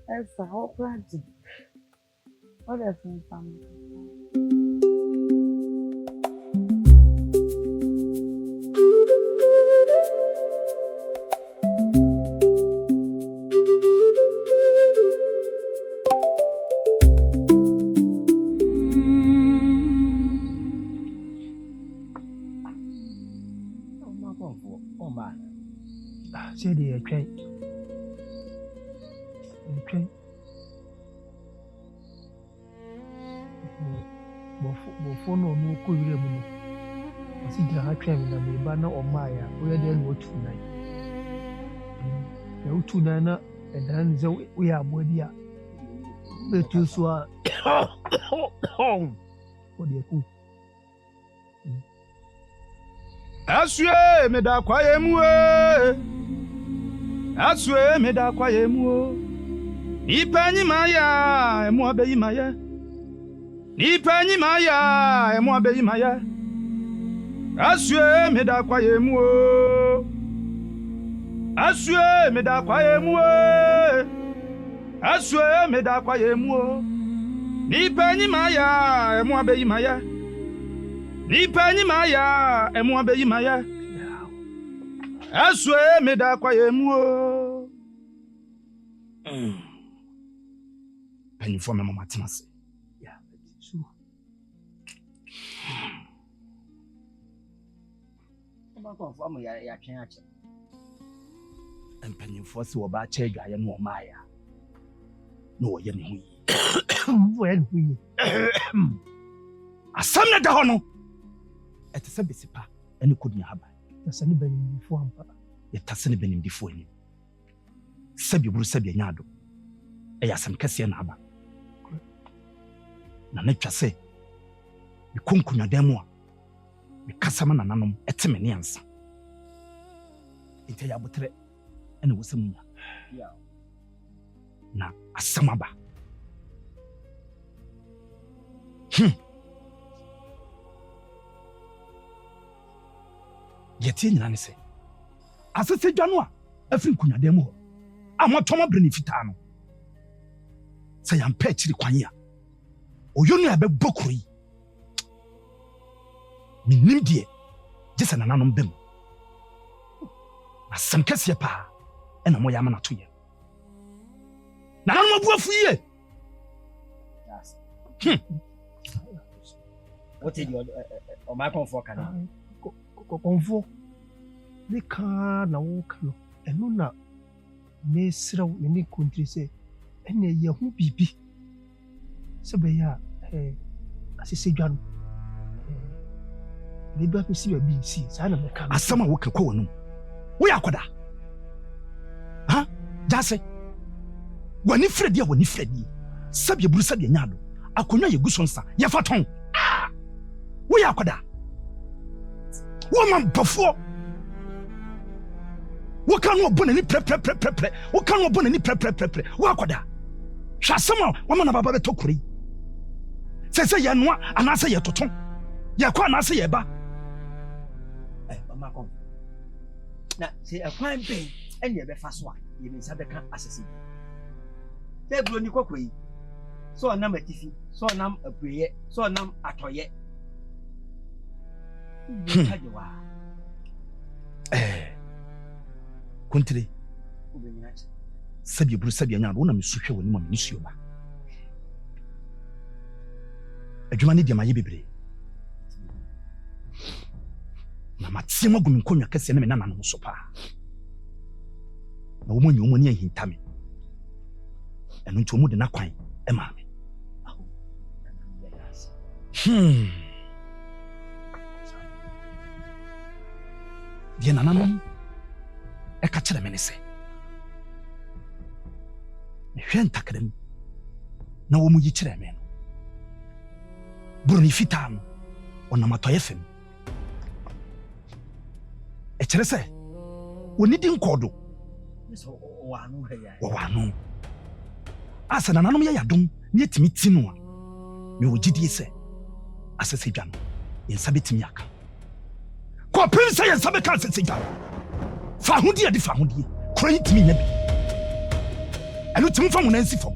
As a whole project. What a family. Say the train. Before no could you remove? I see the train in the banner or Maya, where they were tonight. The two nana, and then we are Bodia. But you saw home for the cook. Asue me da kwaye muwe. Asue me da kwaye muo. Ipanyi maya emu abeyi maya. Ipanyi maya emu abeyi maya. Asue me da kwaye muo. Asue me da kwaye muwe. Asue me da kwaye muo. Ipanyi maya emu abeyi maya. Nipanyi maya emu abeyi maya. Asue me da kwaye muo. Penny for me mama timase. Yeah, so. Mama confirm ya twen ache. Penny for se wo ba che dwaye no maya. No wo ye ne hu yi. Wo ye ne hu yi. Asam na da ho no. Ete se besipa ene kodi haba. Yasani benim difo ampa. Yetasene benim difo ni. Sabi buru sabi anyado. Yasam kase na haba. Na netwa se me konkunya dan mu a me kasa ma nananom ete me ne ansa ite ya botre ene wosamunya na asamaba yɛtie nyina ne sɛ asese dwa no a afiri nkonyadan mu hɔ a mɔtɔma bere ne fitaa no sɛ yɛmpɛ akyiri kwan a ɔyɛ no a bɛbɔ kuro yi mennim deɛ gye sɛ nananom bɛm na sɛm kɛseɛ paa ɛna moyɛ ama nato yɛ nananom abuafo yie What did you or my comfort can convo ne ka na wo ka no eno na me srew ne country say ene ye hu bibi se be ya asese dwa no ne ba pe si ba bi si sa na me ka asama wo kekwa wonum wo ya koda ha jase wani fredi a wani fredi sabye buru sabye nyado akonwa ye gusonsa ye faton wo ya koda wo man bafo wo kan wo bona ni pre wo kan wo bona ni pre wo akoda hwa sama wo man baba beto kuri sese ye noa anase ye toton ye kwa anase ye ba mama kom na se akwan ben ene ye be fa so a ye be nsa be kan asese te bro ni kokoi so nam atifi so nam abuye so nam atoye Kuntire sabye buru sabye nya do na mesuhwe woni ma menisuo ba adwuma ne de ma ye bebre na matie magum nkonwa kase ne me nananom so pa na wo monye wo ni ahintame eno nti wo mu de na kwan e ma me Deɛ nananom ɛka kyerɛ me ne sɛ mehwɛ ntakram na wɔ mu yi kyerɛ me no buroni fitaa no ɔnam atɔyɛ fam ɛkyerɛ sɛ wɔni di nkɔɔdo wɔwɔ ano a sɛ nananom yɛ yadom ne yɛtumi ti no a mewɔ gyidie sɛ asɛsɛ dwa no yɛnsa bɛtumi aka Kopin say and sabe can say that. Fahudi adi fahudi. Crying to me nebi. And you from an NC form.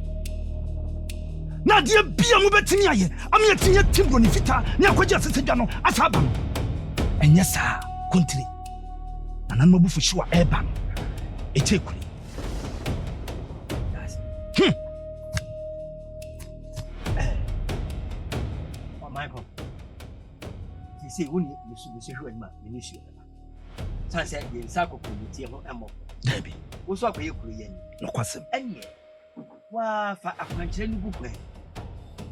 Now dear be a mubetini aye. I'm yet in your team bonifita. Near Quaja Sejano Asabam. And yes, sir, country. And I'm mobile for sure airban. A take. Michael. Say when you see who ma ministry san say the sako committee ho emo dabi wo so akoye kuroye no kwasem enye wa fa akwankyere ni bukwe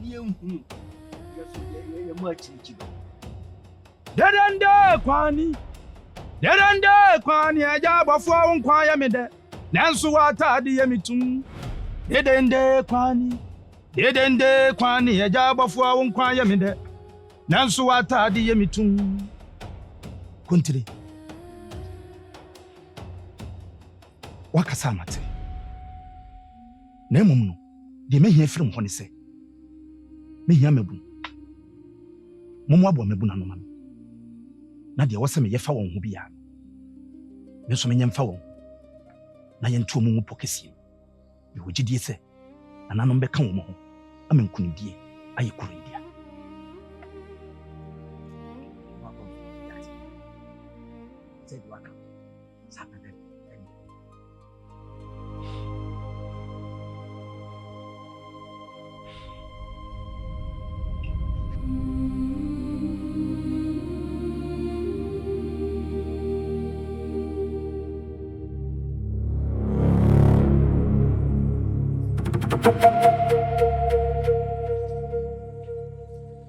ni ehunu ye mo achichi derende kwani aja bofo wo nkwa ya mede nanso wa taade ye mitum derende kwani aja bofo wo nkwa ya mede nanso wa taade ye mitum Kuntire wakasa mate na emom no de mehia firim ho ne se mehia mabu momo abo mabu na no ma na de wose me yefa won ho bia me so menyem fa won na ye ntu omo pokesie me wogidie se nananom beka wo mo ho amenkunidie aye kurindia said waka sapede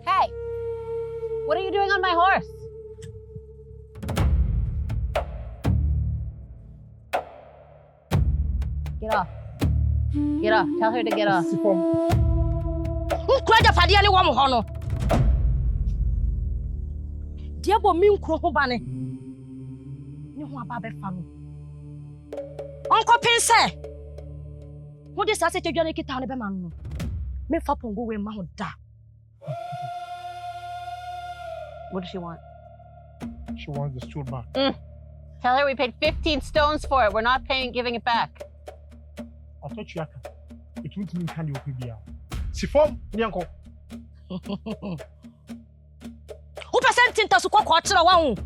Hey, what are you doing on my horse? Get off. Get off. Tell her to get off. deɛ bɔ me nkuro ho ba ne ho aba bɛfa no ɔnkɔpen sɛ wode saa sɛ tadwa no kita no bɛma no memfa pongo wei ma ho da. What does she want? She wants the stool back. Tell her we paid 15 stones for it. We're not giving it back. I thought you had it wouldn't mean candy open beer. Sifom, Nyanko. Who percent in Tasuko Quatra one?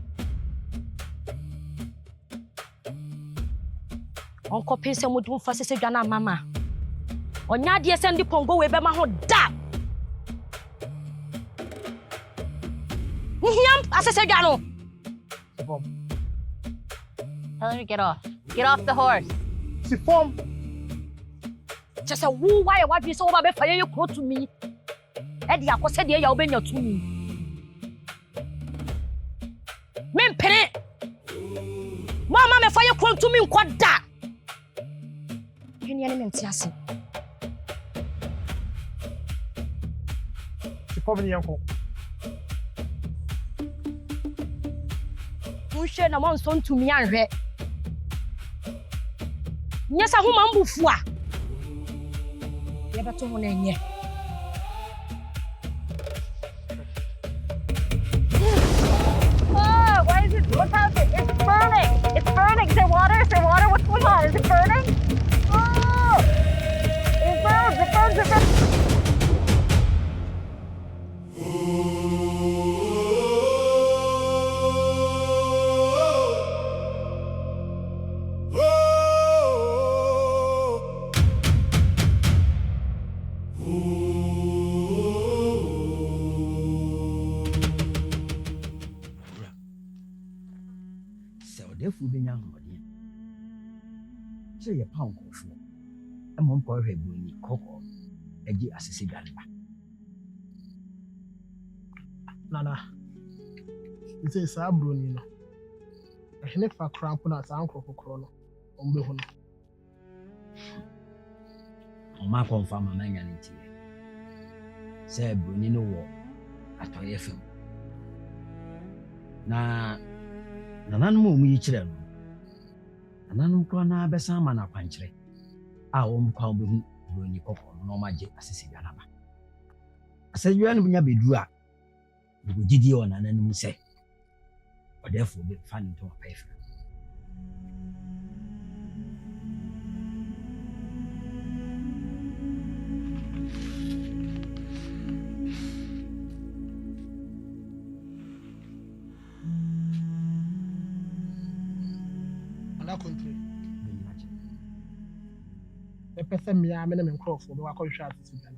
Uncle Pinson would do for Siciliana Mama. On Yadia send the Pongo with Bema da. As I said, Gano. Tell her to get off. Get off the horse. Sifom. Just a woo, why you so about fire you quote to me? Eddie, I was said, you'll be your to me. Men penny. Mamma, fire quote to me, quad that. Can you name Tiasi? Sifom, Nyanko. Share na mon son to me anhwe nyesa ho mambufu a ye beto ho na enye Why is it? What's happening? It's burning. It's burning. Is there water? Is there water? What's going on? Is it burning? Oh! It burns. It burns. It burns. Therefore, be young. Say a pound of food. A monk or a bunny cocoa, a dear assistant. Nana, it is a brunino. A henek for crampon as uncle for chrono. On the home. On my confirm a man and tea. Say brunino war at our FM. Na nananom mu yikyerɛ no nananom kɔ na bɛsan ma na kwankyerɛ a wɔn kwa obehu broni kɔkɔ no na ɔmagye asese bia naba asese bia no nya bedu a bugo gidie wɔ nananom sɛ ɔdɛfo be fa ne to ɔpɛfɛ country. The person me a me na me nkrofo me wakɔ hwɛ asese dan.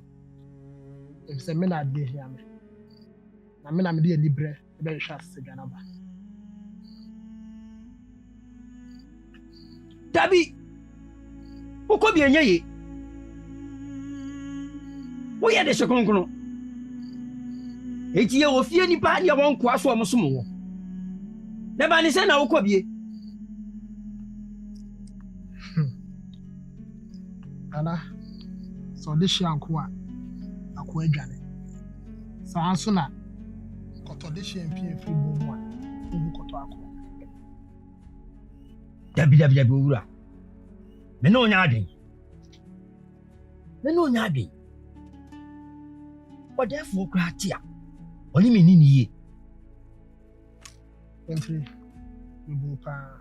If say me na de hia me. Na me na me de libre e be hwɛ asese dan aba. Dabi. Ukɔ bi enye ye. Wo ye de hyekonkono. Eti ye wo fie nipa de wɔn koa so ɔmo so mo. Na ba ni sɛ na ukɔ bi. Ana so de hye anko a akɔ adwane saa nso na kɔtɔ de hye mpie firi bɔ mu a ohu kɔtɔ akɔ dabi owura me no nya adwen ɔdɛfo kra te a ɔne me ni ye entry me bu pa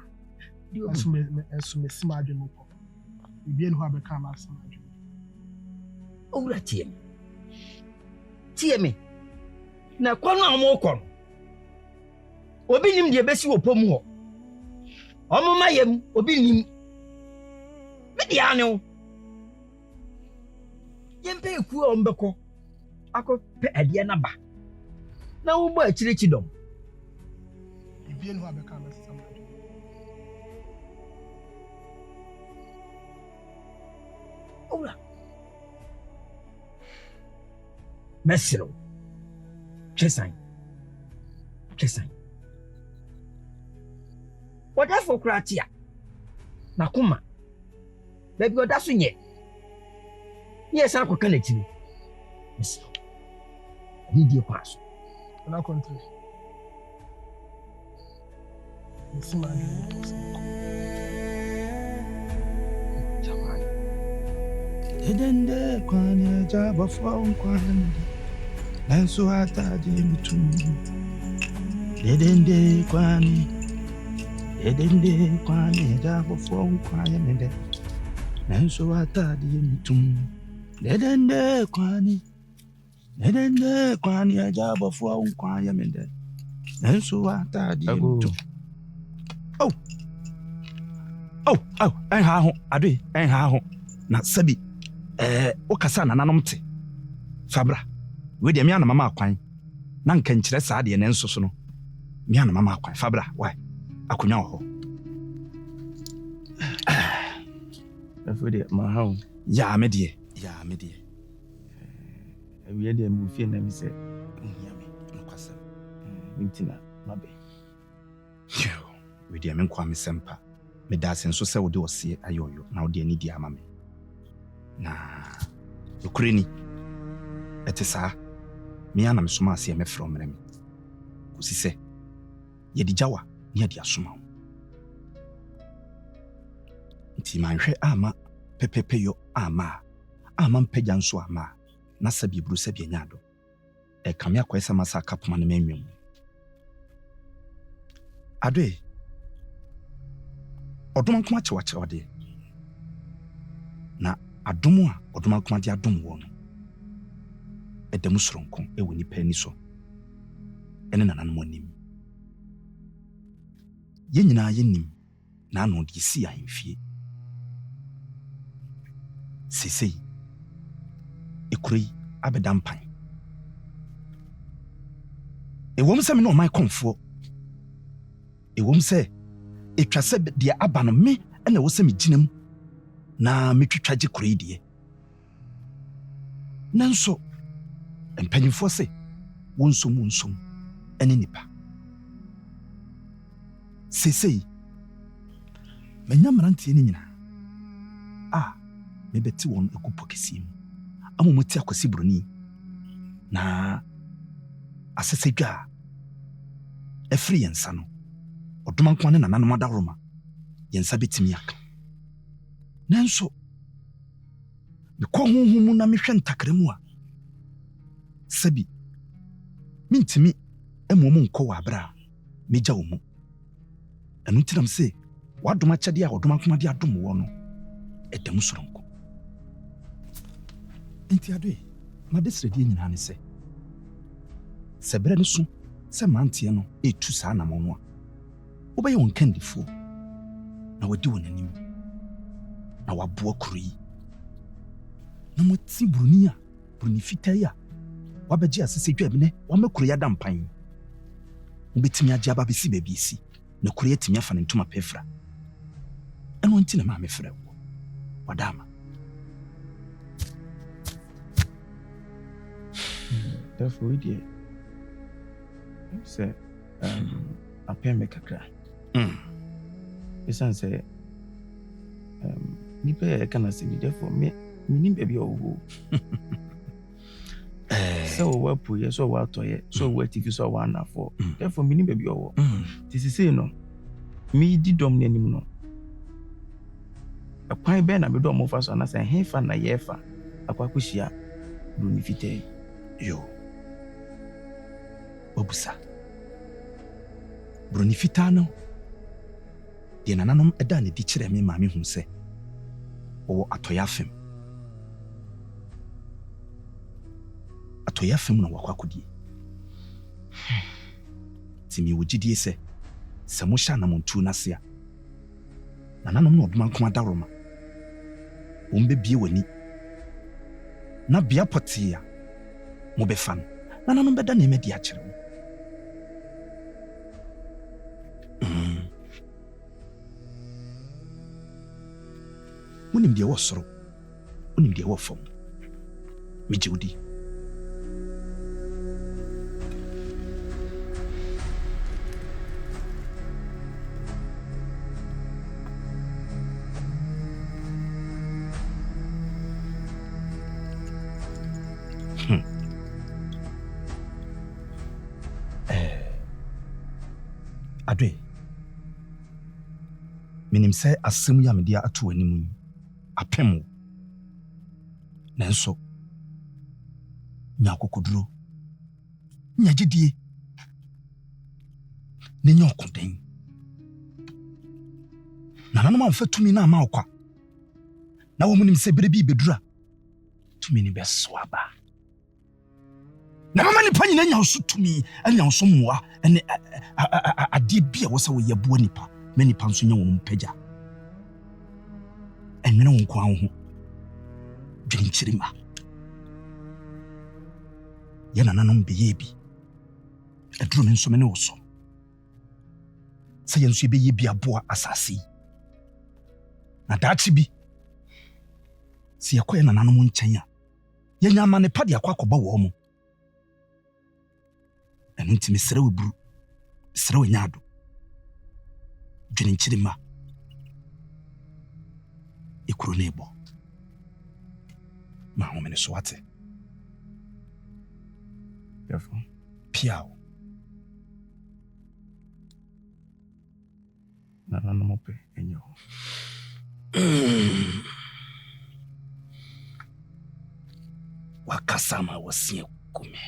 asu me sima adwen mu Ibi enu habe kama asama adwo. Owura tie me. Na kwa no amo kɔ no. Obi nim de besi wo pom hɔ. Ɔmo mayem obi nim. Me de ane wo. Yempe eku a ombekɔ. Akɔ pe ade na ba. Na wo ba akyirichi dom. Ibi enu habe kama asama adwo. Owura. Mesiro. Chesan. Whatever kratia. Nakuma. Baby oda so nye. Yes, I can let you. Mesiro. Need your pass. Na country. nsi ma adwene Jamani. Dedende kwani ajaba fwa kwani. Nanso ataje mutum. Dedende kwani ajaba fwa kwani nende. Nanso ataje mutum. Dedende kwani ajaba fwa kwani nende. Nanso ataje mutum. Enha ho ade enha ho na sabi okasa nananom te fabra we de me ana mama akwan na nka nkyere saa de ne nso so no me ana mama akwan fabra why akonya ho afode ma ha ya me de awie de mu fie na mi se ya me nokwasa mintina mabe we de me nkwa me sempa me da senso se wo de ose ayoyo na wo de ani di ama me na yokureni etisa me ana me soma ase me from me kusi se ye di jawa ne di asoma nti manhwe ama pepepe yo ama mpagya nso ama na sabi buru sabi nyado e kame akwesa masa kapoma ne menwem ade odoma nkoma chewache ode na adomu a odoma nkoma de adom wo no edem soronko ewo nipa ani so ene nananom anim ye nyina ye nim na ano de si ahemfie sesei ekurei abedampan ewom se me no my komfo ewom se etwa se de aba no me na wo se me ginam na metwitwa gye kurei de nanso empanyimfo se wonsom ene nipa sesei menya mrantie ni nyina mebeti won ekupo kesim amomoti akosi broni na asesedwa efri yensa no odoma nkwane na nanom adaroma yensa betimi aka nanso mekɔ honhom na mehwɛ ntakremu a sabi mintimi emom nkɔ wa abra megya wo mu anu tiram se wadoma kyade a odoma nkoma de adom wo no edam soronko enti adoe madesredi nyina ne se sebere ne so se mantie no etu saa na monwa wobɛyɛ won kandifo na wadi won anim na waboa kurui na moti bruni fitai a wabɛgye asese dwamne wamakuru ya dampan wobɛtimi agye aba besi baabi esi na kuru yɛtimi afa ne ntoma pefra ɛno nti na ma mefrɛ wo wadama therefore idea say apem me kakra esan say nipa ya kana se mi therefore me nim baby owo so we pu ye so wa to ye so we tiki so wa na for therefore me nim baby owo this is say no me di dom nanim no akwan be na me dom mo fa so na say hefa na ye fa akwa koshia do ni fitai yo obusa broni fita no de nananom eda ne di kire me ma me hu se o atoya fem na wakwakodi timi wogidie se mo sha na montu na se a nananom no oduma nkoma daroma ombe bie wani na bia potia mo be fan nananom beda na emedi a kire mo unim dia wo soro unim dia wo fom mijudi adwe sɛ asɛm yi a mede ato anim yi apem wo nanso nya akokoduro nya gyidie ne nya ɔkoden nananom amfa tumi na ama wokwa na wɔn nim sɛ bere bi bedura tumi ni bɛso aba na mama nipa nyina nya so tumi anya so mmoa ne adeɛ bi a wɔsɛ wɔyɛ boa nipa ma nipa nso nya wɔn mpagya ɛnwene wɔn kwa ho dwene nkyirima yɛ nananom bɛyɛ bi aduro me nso me ne wo so sɛ yɛn nso yɛbɛyɛ bi aboa asase na daakye bi sɛ yɛkɔ yɛ nananom nkyɛn a yɛnya ama ne pa de akɔ akɔba wɔ mo ɛno nti mesrɛ wo buru mesrɛ wo nyaado dwene nkyirima ɛkuro ne ɛbɔ ma homene so wate piao nananom pɛ ɛnyɛ hɔ wakasa ma wɔseɛ kume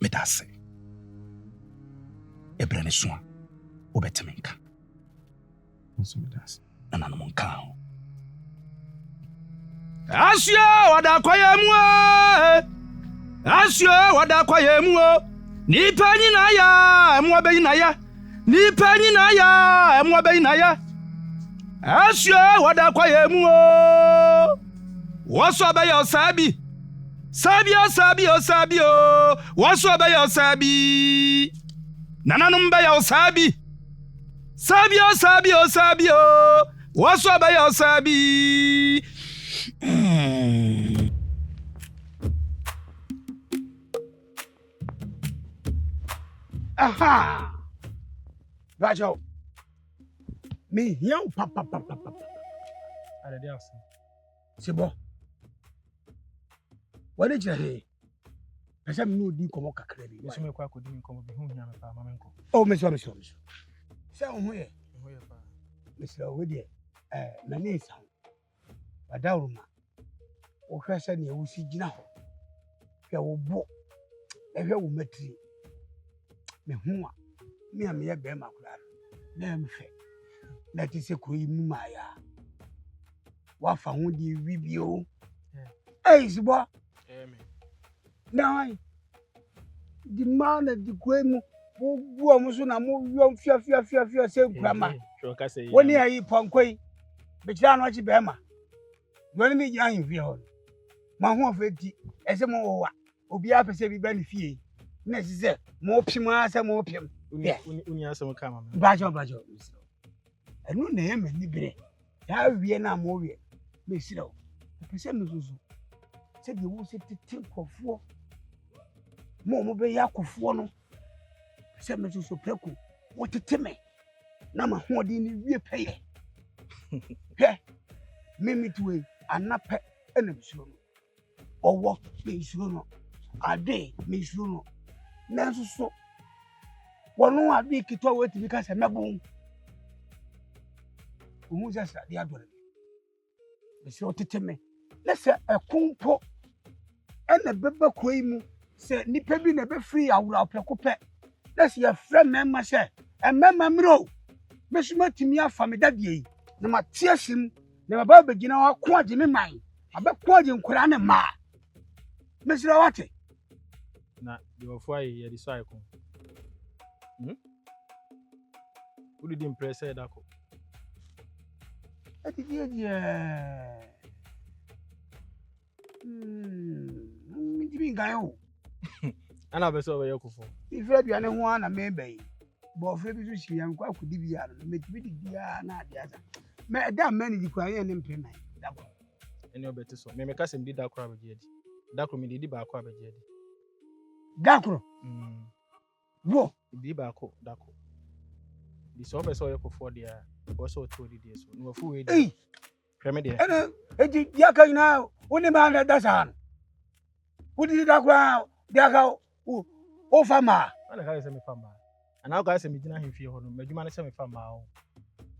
medase ɛbrɛ ne so a wobɛteme nka nso medase nananom nka ho Asio wada kwaya mu Asio wada kwaya mu nipa nyina ya mu obeyina ya nipa nyina ya mu obeyina ya Asio wada kwaya mu Woso abeya osabi Sabi Woso abeya osabi Nananum beya osabi Sabi Woso abeya osabi Aha! Bajo. Me hião papa. Ara de asa. Sebo. Wale jare. Asa me no di komo kakra bi. Yesu me kwa akodi mi komo bi hu hia me pa ma menko. Oh, me so. Say wo ye. Ho ye pa. Me so we de na ne sa. Badawruma. Wo hwese ne wo si gina ho. Hwe wo bo. Ehwe wo matiri. Me hu a me ye be ma kura na me fe na ti se kuro yi mu ma ya wa fa ho di wi bi o sibo na di man di kuro mu bu o mu so na mu wi fia se kura ma woni ayi ponkoi be kira no chi be ma woni mi jan wi ho ma ho fa ti ese mo wo wa obi a pese bi ba ni fie na sise mo pim asa mo pim uni asa mo kama bajo enu na ye mani bere ya wie na mo wie me sira o pese me susu se de wo se tete kofo mo be ya kofo no pese me susu preku wo tete me na ma ho de ni wie peye he me tuwe anape ena bisuro no owo me bisuro no ade me bisuro no nanso so wono ade kitwa wetimi ka se mebon omu se sa de adore me se oteteme na se ekumpo ena beba koi mu se nipa bi na be free awura opeko pe na se ya frɛ mema se emema mro me suma timi afa me dadie na matia sim na baba begina wa ko age me man abeko age nkura ne ma me sira wate na de ofo ayi ye di so ayi ko udi di impressed dako ati die mi di binga yo ana be so be yakufo ifra duane ho ana me bai bo fre bi so hia kwa akudi bi ya no me tibi di bia na ade asa me da man di kwa ye ne mpena dako eni obeti so me ka sem di dako abeje di dako mi di ba ko abeje di dako wo di ba ko dako di so be so yakufo dia bo so to di so no fu we di hweme dia ene edi ya ka ina woni ma na dasa wodi dako dia ka o fama ana ka se me fama ana go ase me gina hemfie ho no madwuma ne se me fa ma wo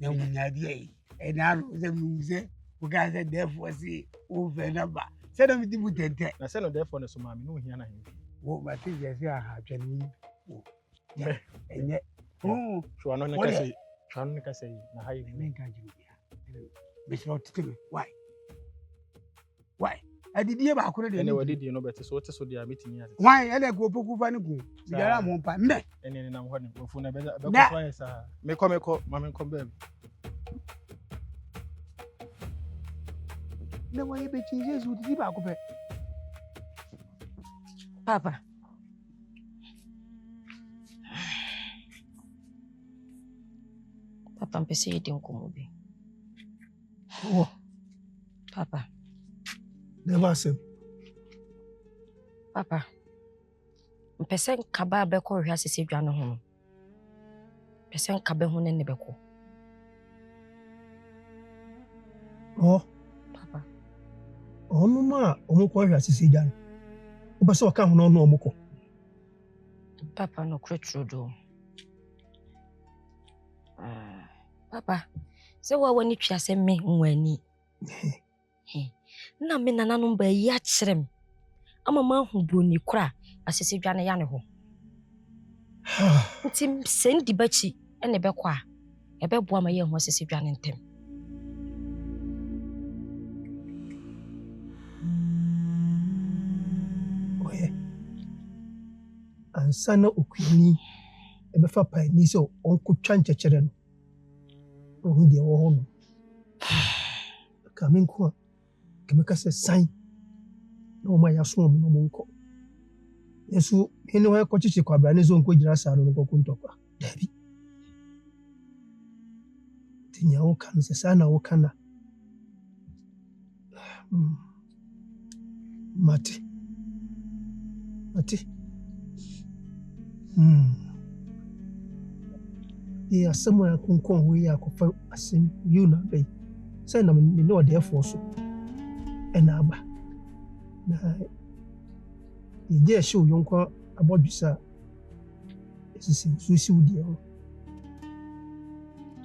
na munyade ai ena ro se mu se wo ga se therefore see over number se na mi di mutente na se no therefore ne so ma me no hia na hemfie wo ba ti je se aha twani wo enye so ano ne ka se na hayi me ka ji me se no tike why adidie ba akure de ne wadidi no bete so wote so dia metimi ase why ele go poku fa ne ku bigara mo mpa mbe ene na ho ne ofu na be ko fa esa me ko ma me ko be na wa be chi Jesus di ba ko pe Papa. Papa mpese yedi nkomo bi. Oh. Papa. Never say. Papa. Mpese nkaba be ko hwe asese dwa no ho. Mpese nkabe ho ne be ko. Oh. Papa. Onu ma omo ko hwe asese dwa no. Obaso ka ho no no omo ko. Papa no kretrudo. Papa, se wa wani twa se me nwani. Na me nana no ba yi a kyerem. Ama ma hu broni kura asese dwa ne ya ne ho. Ntim sendi bachi ene be kwa. Ebe boa ma ye ho asese dwa ne ntem. Oye. Ansana okwini ebe fa pa ni so onko twa nkyekere no. Ohu de wo ho no. Kamenko kemeka se san na o ma ya so mo no nko. Yesu ene wa ko chichi kwa bra ne zo nko gira sa no nko kuntokwa. Dabi. Tinya wo kan se sana wo kana. Mate. Ya asɛm a konkɔn ho yi akɔfa asɛm yi na bɛyi sɛ na me ne ɔdeɛfoɔ so ɛna aba na yɛgye ɛhyɛ wo yɔnko abɔdwesa ɛsisi nsuo si wo deɛ ho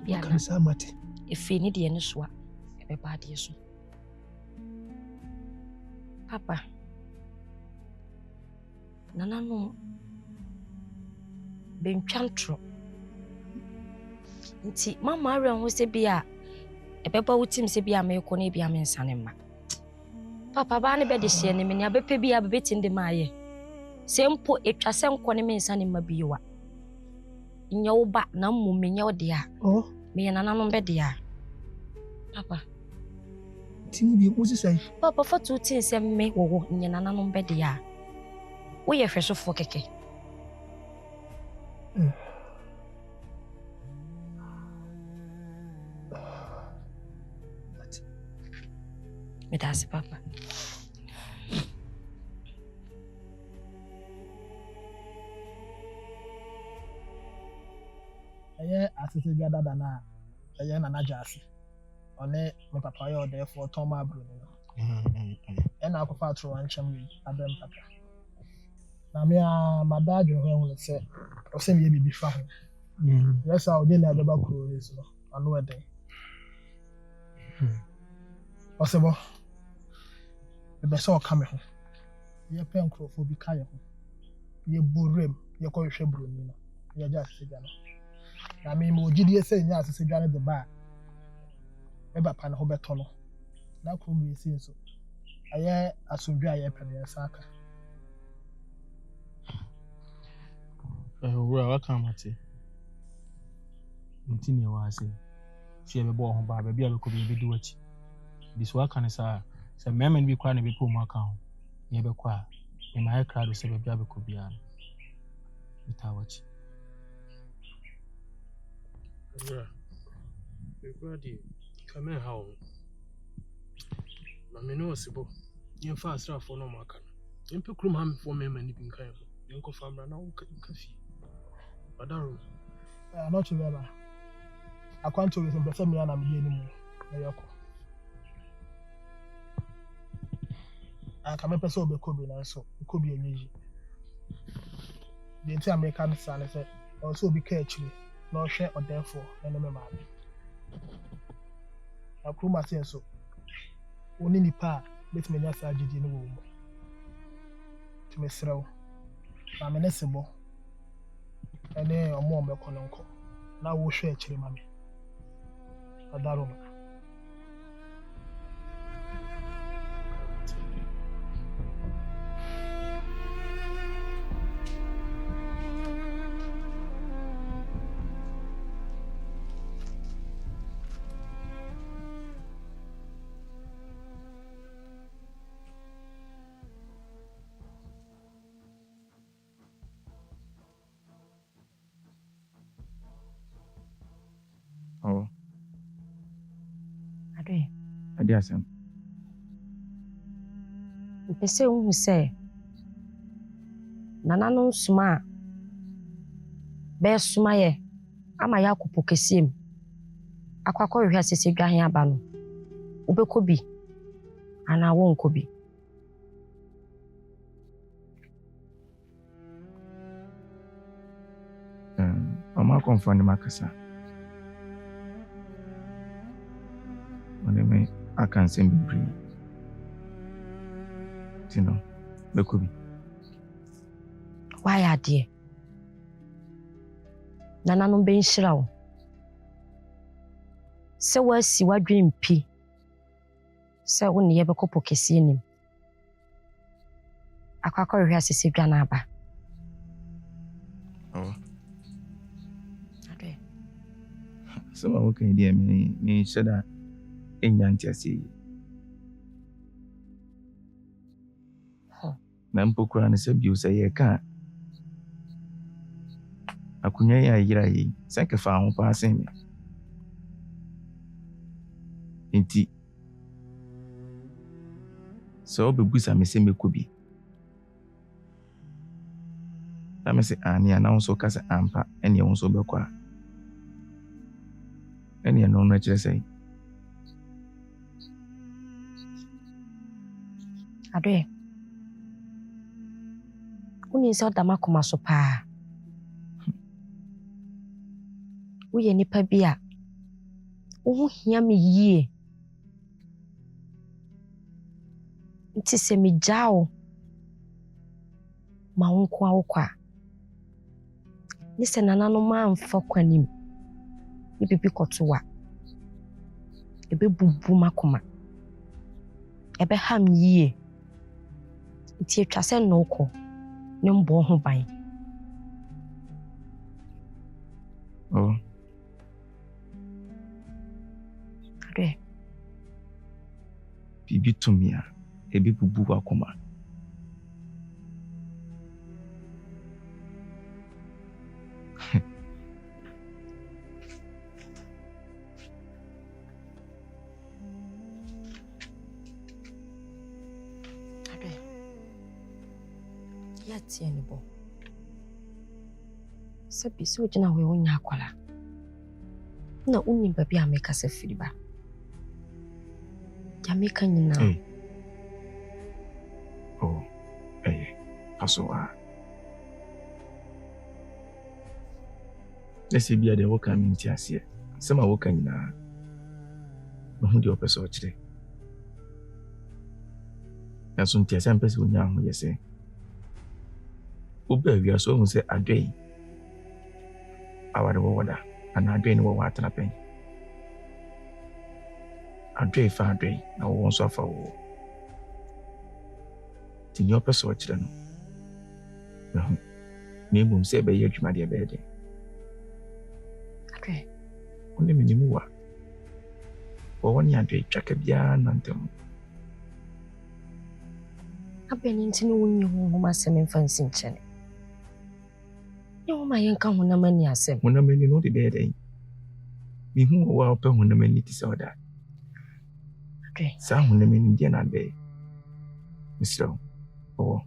Biana saa mate efi ni deɛ ne so a ɛbɛba adeɛ so. Papa nana no bentwantro nti mama awe ho se bia ebeba wutim se bia me ko na bia me nsane ma. Papa ba ne be de hye ne me ne abepe bia bebetim de maaye se mpo etwa se nko ne me nsane ma biwa nya wo ba na mmo me nya wo de a me nana no be de a papa timi bi mo sisai papa fatu tin se me wo nya nana no be de a wo ye hwesofo keke. Medasi papa. Aye asese gada dana aye nana jasi. One me papa yo there for Toma Bruno. Na akọfa atro anchem abem papa. Na me a madadwe ho hu se o se me bibi fa ho. Yes a o de na beba kuro is no. Anu e den. Osebo. Ebe se o ka me ho. Ye pe nkrofo bi ka ye ho. Ye borem, ye ko hwe Bruno no. Ye ja asese gana. Na me mo gidie se nya asese gana de ba. Eba pa na ho beto no. Na kuro mi esi nso. Aye asundwa aye pele saka. Wura waka mate. Ntini wa say. Fi ebe bo ho ba ba bia be ko bi di wachi. This waka ne sa meme bi kwa ne be po mu aka ho. Ye be kwa. E ma kra do se be bia be ko bia. Ita wachi. Wura. Everybody come in how. Na me no sibo. Yen fa asra for no maka. Yen pe krum ham for meme ni bin kan ho. Yen ko famra na wo ka fi. Badaro. Not to remember. I can't tell you some person me and I'm here anymore. Ayoko. I can make person be Kobe na so. Kobe enyeji. The entire American son say Also be careful. No share or therefore, and no matter. A crew must say so. Only the pa, let me just add in the room. To Miss Row, I'm an essable. And then a more mecononco. Now we'll share chili, mammy. A daruma. Oh. Adwe. Ade asem. Mpese hu se. Nana no suma. Be suma ye. Ama ya kupo kesim. Akwakọ hwe asese dwahen aba no. Ubekọ bi. Ana wo nkọ bi. Mama confirm makasa. Only I can send be free. You know, Bekobi. Why are dear? Nana no be nhyira wo. Se wasi wadwen pi. Se wo ne yebekọ pokesi anim. Akwakọ hwe asese dwa na aba. Oh. Okay. So okay dear me shada enyanti asi. Na mpokura ne se biu se ye ka. Akunya ya yira yi, sanke fa ho pa asen me. Enti. So bebusa me se mekobi. Na me se ani ana won so kasa ampa ene won so bekwa. Ene no no kire sei. Adwe. Uni se odama koma so pa. Uye nipa bia. Wo hia me yie. Nti se me jao. Ma wonko awokwa. Ni se nana no ma amfa kwanim. Ni bibi kotowa. Ebe bubu makoma. Ebe ham yie. Nti etwa se no ko. Ne mbo ho ban. Oh. Adwe. Bibi tumia. Ebe bubu akoma. Tienibo. Sabi so jina we wonya akwala. Na unni babi ameka se firiba. Jamaica nyina. Oh. Pasoa. Nese bia de woka minti ase. Sema woka nyina. No de opeso chire. Na so ntia se mpese wonya ho yese. Oba wi aso hu se adwen awade wo wada ana adwen wo watana pen adwen fa adwen na wo nso afa wo tinyo opeso chire no me mum se be yadwuma de be de adwen onde minimu wa wo woni adwen twaka bia nantem abeni ntini wonyi ho ma se memfa nsinchene. Yo ma yenka honamani asem. Honamani no de dey. Mi hu wa ope honamani ti soda. Okay. Sa honamani dia na be. Mr. Oh.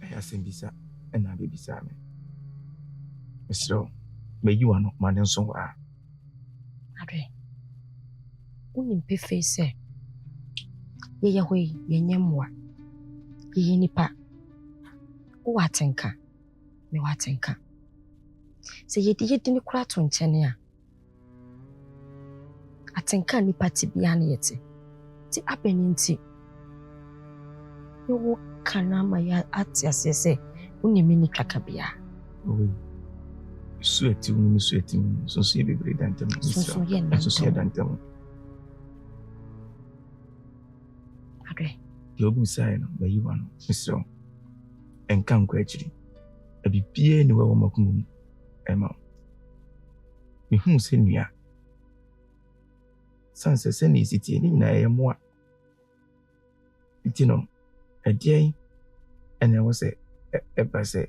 I asem bisa na be bisa me. Mr. Me you ano man so wa. Ade. Uni mpefe se. Ye hoi ye nyemwa. Ye nipa. O watenka. Me watenka. sɛ yɛde ne kora to nkyɛne a atenka nipa te bia ne yɛte ti abɛni nti wo kana ma ya ate ase sɛ wonimi ni twaka bia sueti mu so ye bebre dantem so ye dantem ade yobu sai no bayi wa no misro enka nkwa akiri abibie ni wa makum ema mehu sɛ nua sanse sɛ ne sitie ni na ye moa itino ɛdeɛn ɛna ɛwɔ sɛ ɛba sɛ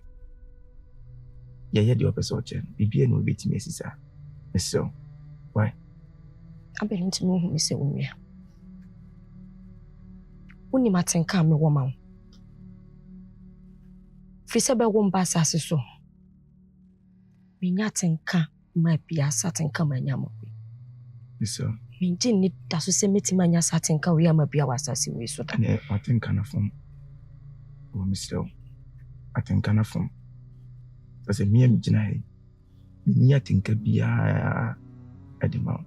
yɛyɛ deɛ ɔpɛ sɛ ɔkyɛ no bibia na obɛtumi asisa mesɛ why abɛne nti no hu me sɛ wonua wonim atenka a mewɔ ma wo firi sɛ bɛwo mba asase so menya atenka ma bia sa atenka ma anya mɔkwe mesɛ mengye nni da so sɛ mɛtumi anya sa atenka wei ama bia wɔ asase wei so da ɛnɛ atenka na fam wɔ mesɛ wo atenka na fam sɛ mia me gyina hɛ menni atenka biara ɛde ma wo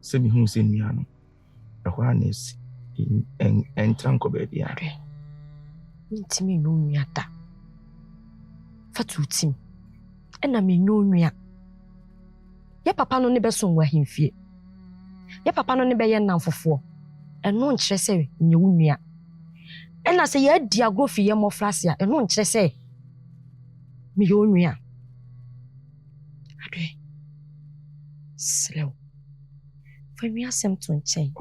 sɛ mehu sɛ nnua no ɛhɔ a na ɛsi ɛntra nkɔ baabi a mentimi nyɛ onua da fa to tim ɛna menyɛ onua yɛ papa no ne bɛso wɔ ahemfie yɛ papa no ne bɛyɛ nnam fofoɔ ɛno nkyerɛ sɛ nyɛ wo nua ɛna sɛ yɛadi agorɔ fi yɛ mmɔfra ase a ɛno nkyerɛ sɛ meyɛ onua adwe serɛ wo fa nua asɛm to nkyɛn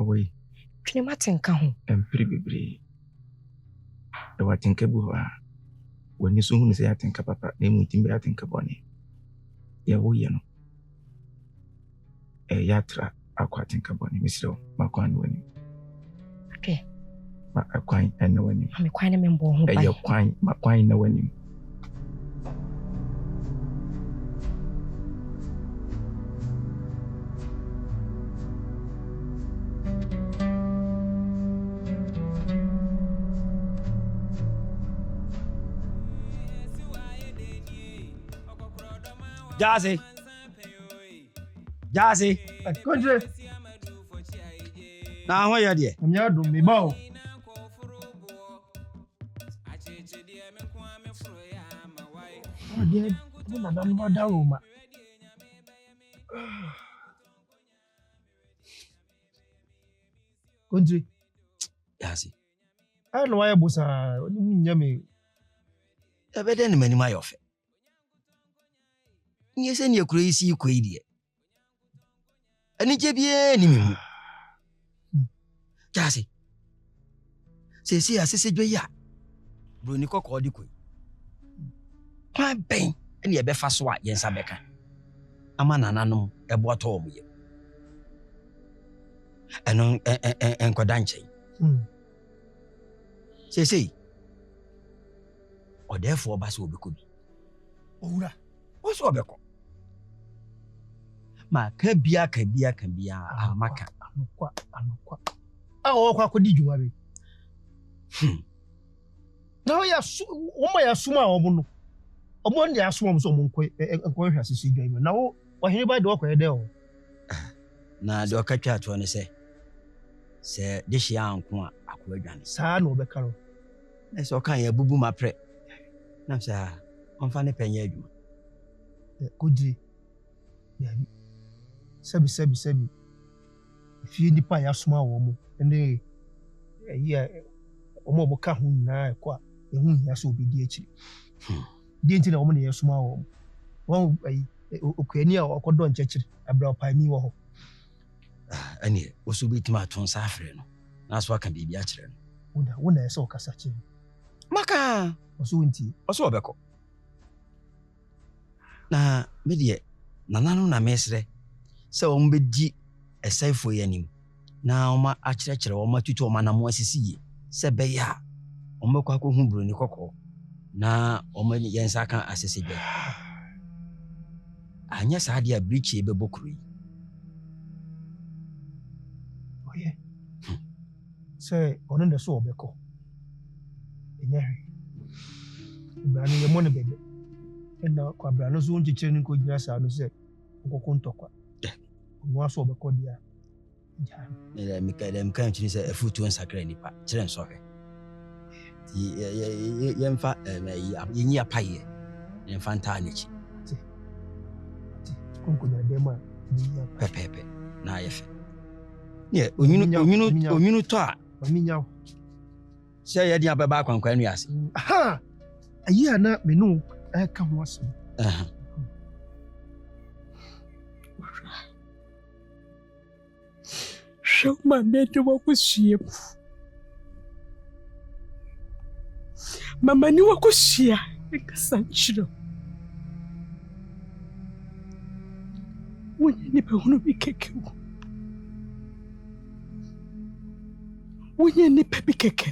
twene matenka ho ɛmpere bebree ɛwɔ atenka bi hɔ a w'ani so hu ne sɛ yɛatenka papa na ɛmu ntim bɛyɛ atenka bɔne yɛwoyɛ no ɛyɛ atra akɔ atenka bɔne mesrɛ wo makwan ne w'anim adwe ma akwan ɛna w'anim me kwan ne membɔ ho ban ɛyɛ kwan makwan na w'anim Jazzy. Konje. Na ho ye de. Nya do me ba o. Ade ni na dan ba da Roma. Konje. Jazzy. I know why bosa oni munya me. Ebe de ni mani ma yofe. Nye se ni ekuro isi ko idie. Ani je bie ni mimu. Jazzy. Se asese dwe ya. Bro ni kokko di ko. Kwa ben eni ebe fa so a yensa beka. Ama nananom ebo to omo ye. Eno enkoda nchen. Se o therefore ba so obeko bi. Owura. O so obeko. Ma ka bia amaka anokwa awo kwa kodi dwuma be na o ya wo ma ya suma wo no omo ndi asuma mo so mo nkɔ hwɛ asisi dwa na wo ɔhene ba de ɔkɔ de o na de ɔka twa to ne sɛ de hye anko a akɔ adwane saa na obɛka ro na sɛ ɔka ya bubu ma prɛ na sɛ ɔmfa ne pɛnyɛ adwuma kodi ya bi sabi fie nipa ya soma wo mo ene eyi omo ka ho na ekwa ehu hia so obedi akiri di nti na omo ne ya soma wo won ayi okuani a okodo nkyekiri abra opani wo ho ane oso betima aton sa afre no na so aka bibi akire no wona ese okasa kire maka oso nti oso obeko na medie nananu na mesre sɛ wɔn bɛdi ɛsɛfo yɛ anim na wɔn akyerɛkyerɛ wɔn atutu wɔn anam asisi yie sɛ bɛyɛ a wɔn bɛkɔ akɔhu buroni kɔkɔɔ na wɔn yɛn nsa ka asese bɛ anyɛ saa deɛ a birikyie bɛbɔ kuro yi ɔyɛ sɛ ɔno na so ɔbɛkɔ ɛnyɛ hwɛ ibra no yɛmmɔ no bɛbɛ ɛna kwabra no so wonkyekye no nkɔgyina saa no sɛ nkɔkɔ ntɔkwa ɔno aso ɔbɛkɔ deɛ a meka nkyiri sɛ afutuo nsakra nipa kyerɛ nsɔhwɛ yɛmfa yɛnyi apayɛ yɛmfa ntaa n'akyi nkɔnya dɛm a pɛpɛɛpɛ na ayɛ fɛ onwunu tɔ a sɛ yɛde abɛba akwankwan no ase ayi a na me no ɛka ho asɛm hwɛ ma mɛde wakɔhyia mu mama ni wakɔhyia nkasa nkyerɛ wonyɛ nipa hunu bi kɛkɛ wo wonyɛ nipa bi kɛkɛ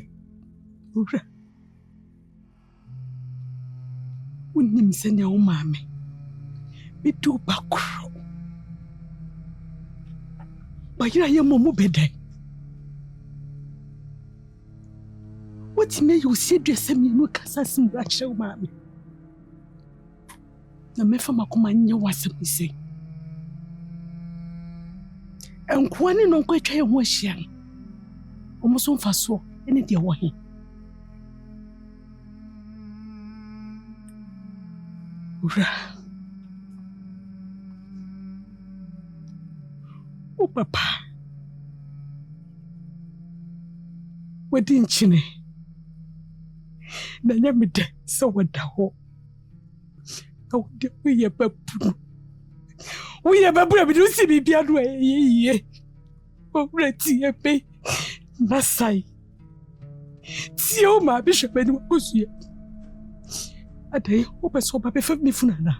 wura wonim sɛnea wo maame mede wo ba korɔ bayera yɛ mmɔ mu bɛdɛn wotumi ayɛ osie aduasa mmienu kasa se mmara kyerɛ wo maame na mɛfa makoma nyɛ w'asɛm sɛ nkoa ne no nkɔ atwa yɛ ho ahyia no ɔmo so mfa soɔ ne deɛ wɔ he wura wo papa wadi nkyene na nyɛ medɛ sɛ wɔda hɔ na wode woyɛ babunu woyɛ babunu a mede wosi biribia no a ɛyɛ yie wɔwura tie me na sae tie wo maa bi hwɛ m'ani wakɔsua adɛn wopɛ sɛ ɔba bɛfa me funu anaa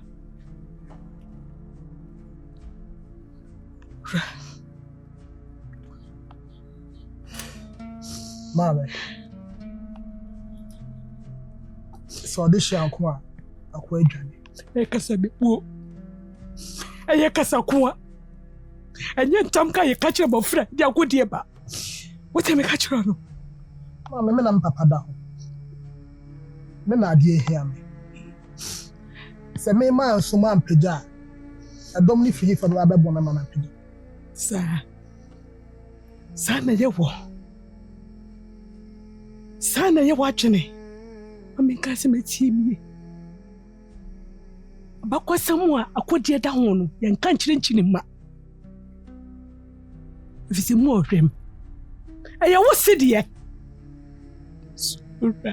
maame sɛ ɔde hyia nko a akɔ adwane ɛyɛ kasa bɛbuo ɛyɛ kasa ko a ɛnyɛ ntam ka yɛka kyerɛ bɔfra de agodeɛ ba wote meka kyerɛ no maame me na mpapa da ho me na adeɛ hia me sɛ mema nsom ampagya a ɛdɔm ne firi fa no abɛbɔ na mama pagya saa na yɛwɔ saa na yɛwɔ adwene amenka sɛ matie mie abakɔsɛm a akɔdeɛ da ho no yɛnka nkyerɛnkyene mma ɛfiri sɛ mu ɔhwɛm ɛyɛ wo sedeɛ sora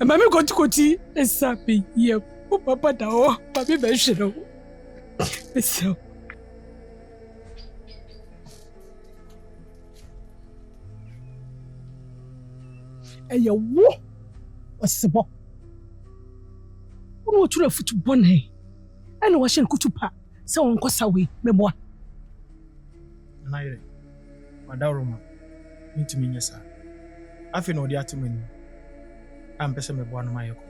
ɛma me kɔtikɔti ɛsa bɛyie wo papa da hɔ ma me bɛhwerɛ wo ɛsɛ wo ɛyɛ wo ɔsebɔ wo turu afutu bɔne ɛna wɔhyɛ kutu pa sɛ wɔnkɔ sawe mɛboa anayere madawro ma ntumi nyɛ saa afei na ɔde ato m'anim ampɛ sɛ mɛboa no mayɛ kɔ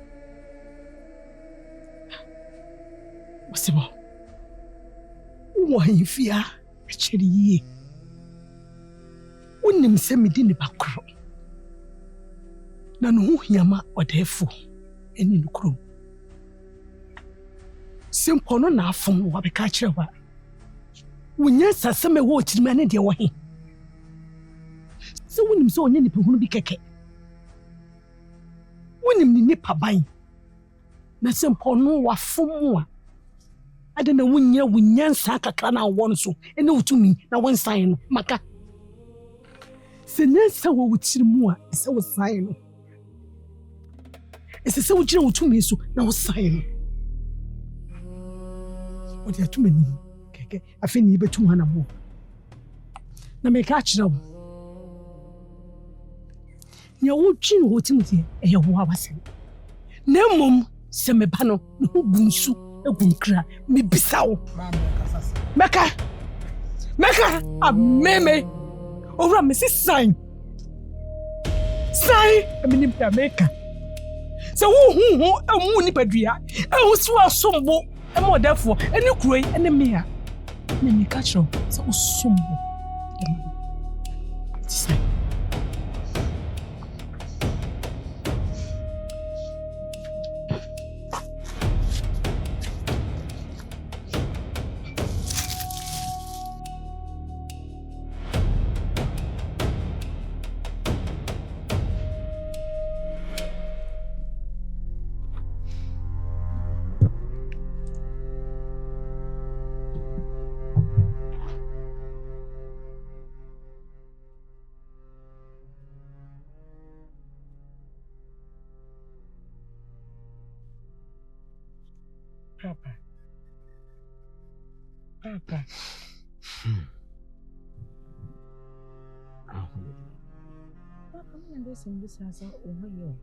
ɔsebɔ wowɔ ahemfia akyɛre yie wonim sɛ medi nipa korɔ na no ho hiama ɔdɛɛfo ɛne no kurom sɛ mpɔ no na afom wabɛka kyerɛ hɔ a wonya nsasɛm ɛwɔ ɔkyirima ne deɛ wɔ he sɛ wonim sɛ ɔnyɛ nipa hunu bi kɛkɛ wonim ne nipa ban na sɛ mpɔ no wafom a ade na wonya nsa kakra na awɔ no so ɛne wotumi na wonsae no maka sɛ nyansa wɔ wo kyiri mu a ɛsɛ wo sae no ɛsɛ sɛ wogyina wo tumi so na wosae no wɔde atom anim kɛkɛ afei ne yɛbɛtum hanabɔ na meka akyerɛ wo nea wotwi no wɔtim deɛ ɛyɛ wo a wasɛm na mmom sɛ meba no ne ho gu nsu agu nkra mebisa wo mɛka ameme owura mesi sign ɛmenim da meka sɛ wohuhu amu nipadua ɛho si wasombo ɛma ɔdafoɔ ɛne kuroi ɛne mmea na meka kyerɛ sɛ wosombo sɛ Papa. Papa. Papa, I'm not saying this as a over you.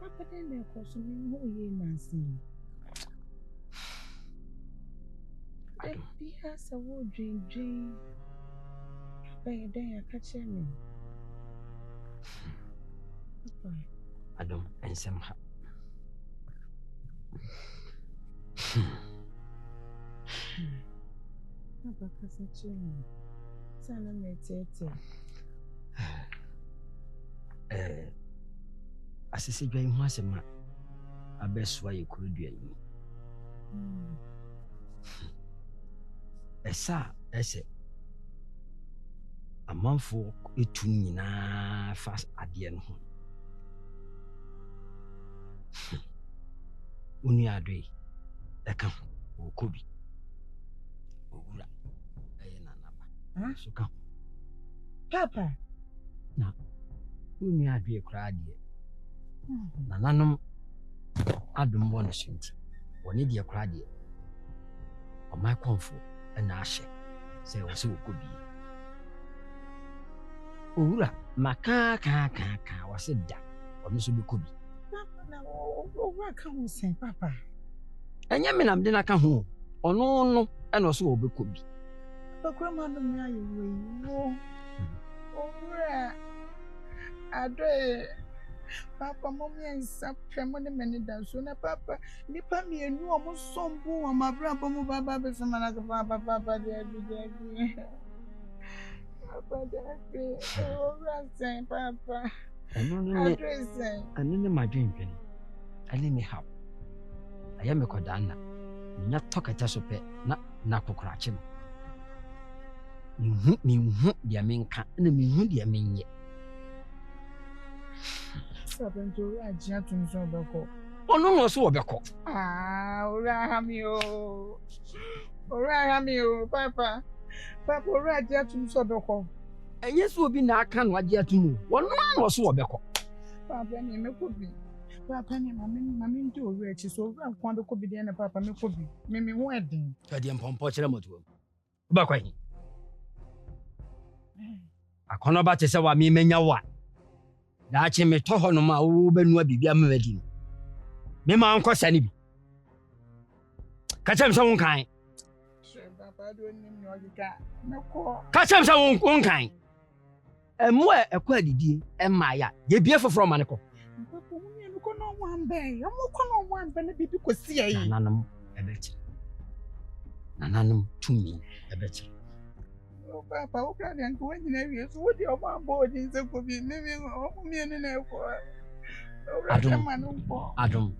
Papa, then they're questioning who you Nancy. Be as a wood dream. Papa, you're there, catch me. Papa. Adam and somehow. Papa, catch me. Sana me tete. Asese dwan ho asema abeswa ye kurudua yi. Esa ese amanfo etu nyina fa ade no ho. Uni adwe eka okobi. Ogura nanaba. Suka. Papa. Na. Uni adwe kura ade. Nananom adum won shinti. Woni de kura ade. O my comfort na ahye. Say wo se okobi. Ogura maka ka wase da. Ono so bi kobi. Na ogura ka ho sen papa. Enya me nam de na ka ho. Ono no na so wo be kobi. Pakrama no me aye wo. Ogura adwe Papa mommy and sap tremone many dance so na papa nipa mi enu omo sombu o mabra bomu baba be so mana papa de papa de o ransen papa anu ne madwendwen ale me ha aya me kodana nya tokata so pe na kokurache mi hu dia menka na mi hu dia menye Sabenjo ajia tunso beko. Ono no so obeko. Ora hamio. Ora hamio papa. Papa ora ajia tunso beko. Enye so obi na aka no ajia tumu. Ono no so obeko. Papa ni mekobi. Papa ni mami ndi ori echi so ora nkwan beko bi de na papa mekobi. Mimi ho edin. Kadi mpompo kire moto. Ba kwai. Akono ba tese wa mi menya wa. Dachi me toho no ma wo benua bibia mabadi. Me ma anko sane bi. Ka chem se won kan. Papa do nim no gika. Meko. Ka chem se won kan. Emu ekwa didie e ma ya. Ye bie foforo ma ne ko. Papa mu ni ko no wambe. Amu ko no wambe na bibi ko sia yi. Nananum ebechi. Nananum tumi ebechi. Papa, what can you go in there? What your mom board is a copy, maybe me and Adam,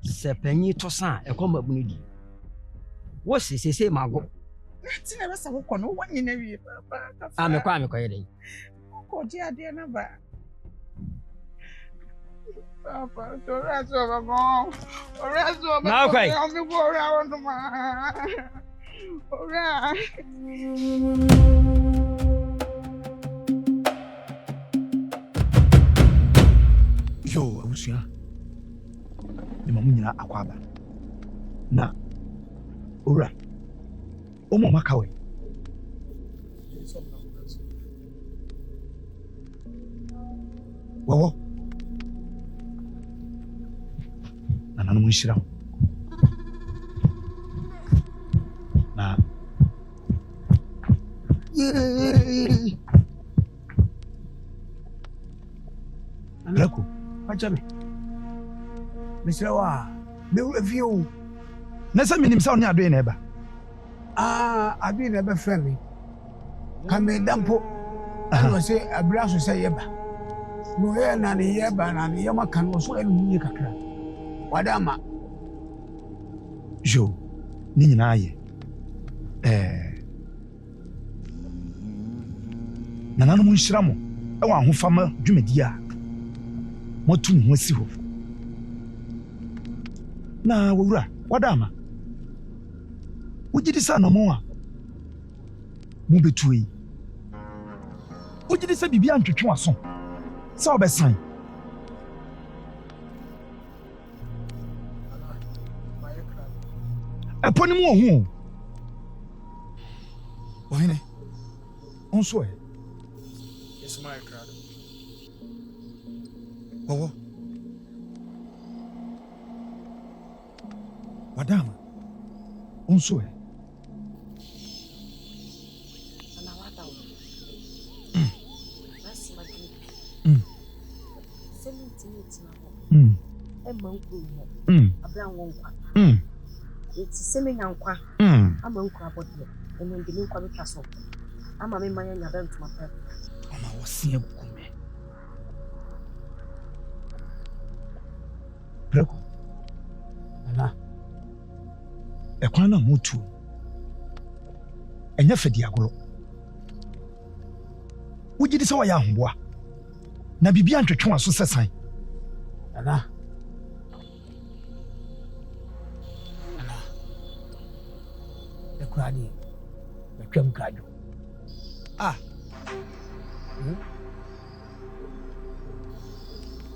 Sepeni Tosan, a combat bunidi. What's this? Say, Margot. That's never so one in a papa. I'm a crime according. Oh, dear, dear number. Papa, the rest of a gone. Or rest of a go around my. Alright. Yo, Abusia. Ni mamu nyina akwaba. Na. Ora. Omo makawe. Wawo. Nana no munshira. Na. Yay! Alako, Pachame. Mr. Wa, me review. Nessa minim sa oni ado na eba. Abi na be friend me. Kame dampo. Ano se abra so say yeba. No ye na ne yeba na ne yema kan so enu ni kakra. Wadama. Jo, ni nyina ye. Nanano mu nhyira mo e wa ahofama dwumadi a motu ne ho asi ho na wowura wadama wogidi sa namo a mu betu yi wogidi sa bibia ntwetwe aso sa obesan ɛpɔ ne mu ɔho ɔhene ɔnso ɛ Yes, my crowd. wɔwɔ wadama ɔnso ɛ It's semi yankwa. I'm uncle about it. And then the new quality castle. I'm a man and to my pet. I was seeing Preko. Nana. Ekwana mutu. Enya fedi agoro. Wogidi se waya homboa. Na bibia antwetwe aso sesan. Nana. Ekwani. Betwem krajo. Ah.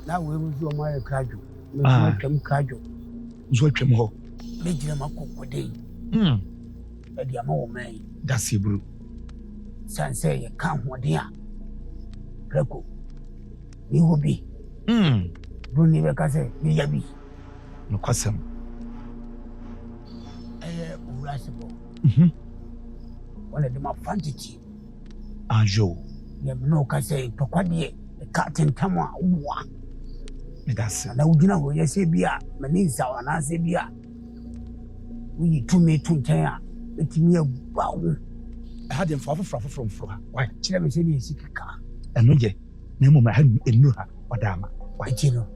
Na we muzu o ma krajo. Ah. Betwem krajo. Zo twem ho. Mejira makokode. Edi ama wo mai. Dase buru. Sanse ye kan hode a. Preko. Ni hobi. Bruni be ka se ni yabi. No kwasem. Urasibo. Wala de ma fantiti. Anjo. Ye no ka se tokwade ka tentamwa uwa. Medase. Na ugina ho ye se bia mani zawa na se bia. Wi tumi tuntan a etimi abawo. Ha de mfafo frafo ha. Why? Chira me se ni sikika. Eno ye. Na mo ma ha enu ha wadama. Why chino?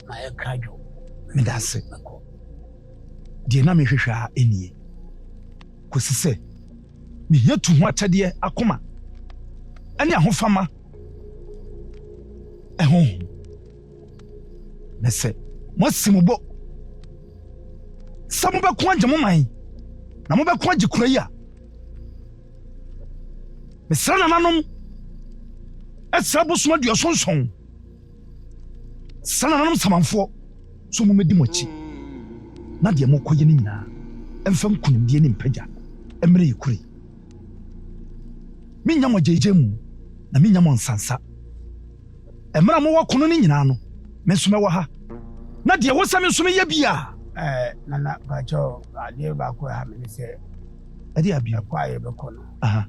Ma e krajo. Medase. Die na mehwehwe a enie. Kosi se me yetu ho atade akoma. Ani ahofama. Ehon. Nese. Mo simubo. Samu be ko anje mo man. Na mo be ko anje kura yi a. Me sra nanom. Esra bosoma du osonson. Sra nanom samanfo. So mo medi mochi. Na de mo koye ni nyina. Emfam kunimdie ni mpaja. Emre yikuri. Minya mo jeje mu. Na minya mo nsansa. Emra mo wakono ni nyina no. Me nso me wa ha. Na de wo same nso me ya bia. Nana bacho ade ba ko ha me se. Ade abia kwa ye be kono. Aha.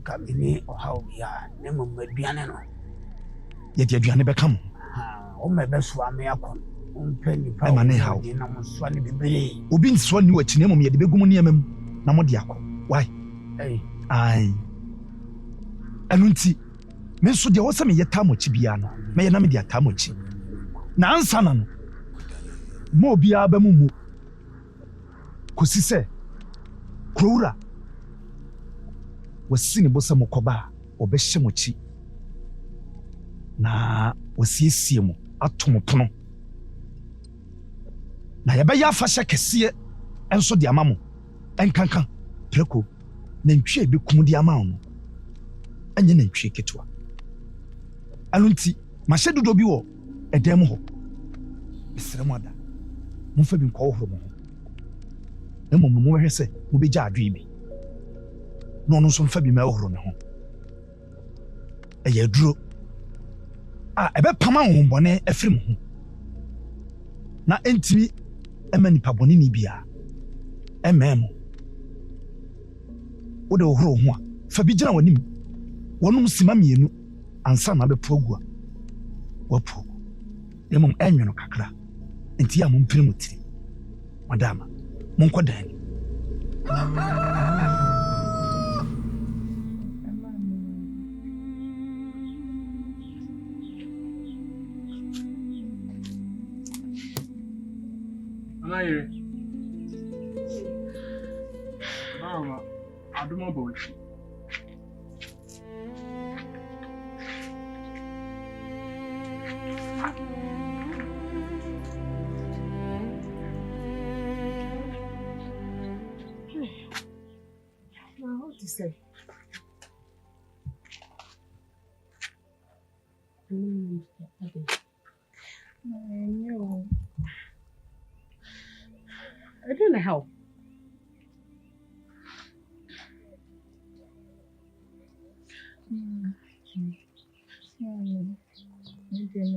Kamini o ha obia ne mo maduane no. Ye de aduane be kam. O me be so ame akono. Ompeni pa ma ne hawo. Na mo so ne bebere. Obi nso ni wachi ne mom ye de begum ne amam na mo de akọ. Why? Ai. Anunti me nso de wo se me yeta mochi bia no. Me ye na me de ata mochi. Na ansa na no. Mo obi aba mu. Kosi se krowura. Wasi ne bosa mokoba obehye mochi. Na wasiesie mo atom pono. Na yaba ya fa kese enso de amamo enkankan Preko na ntwe ebekum de ama no anye na ntwe ketwa anunti ma hye dodo bi wo edem ho esrem ada mo fa bi nkɔ horo mo emo mo hwɛ sɛ mo be gya adwe bi no no so mfa bi ma horo ne ho eye duro ebe pama honbone afiri mo ho na entimi ema nipa bone ni bia ememo wo de horo ho a fa bi gina wanim wonum sima mienu ansa na be pogua wapo emom enweno kakra enti ya mo mpire mutiri madama mo nkodan Anayere. Mama, adumo boy. What to say? I don't know how.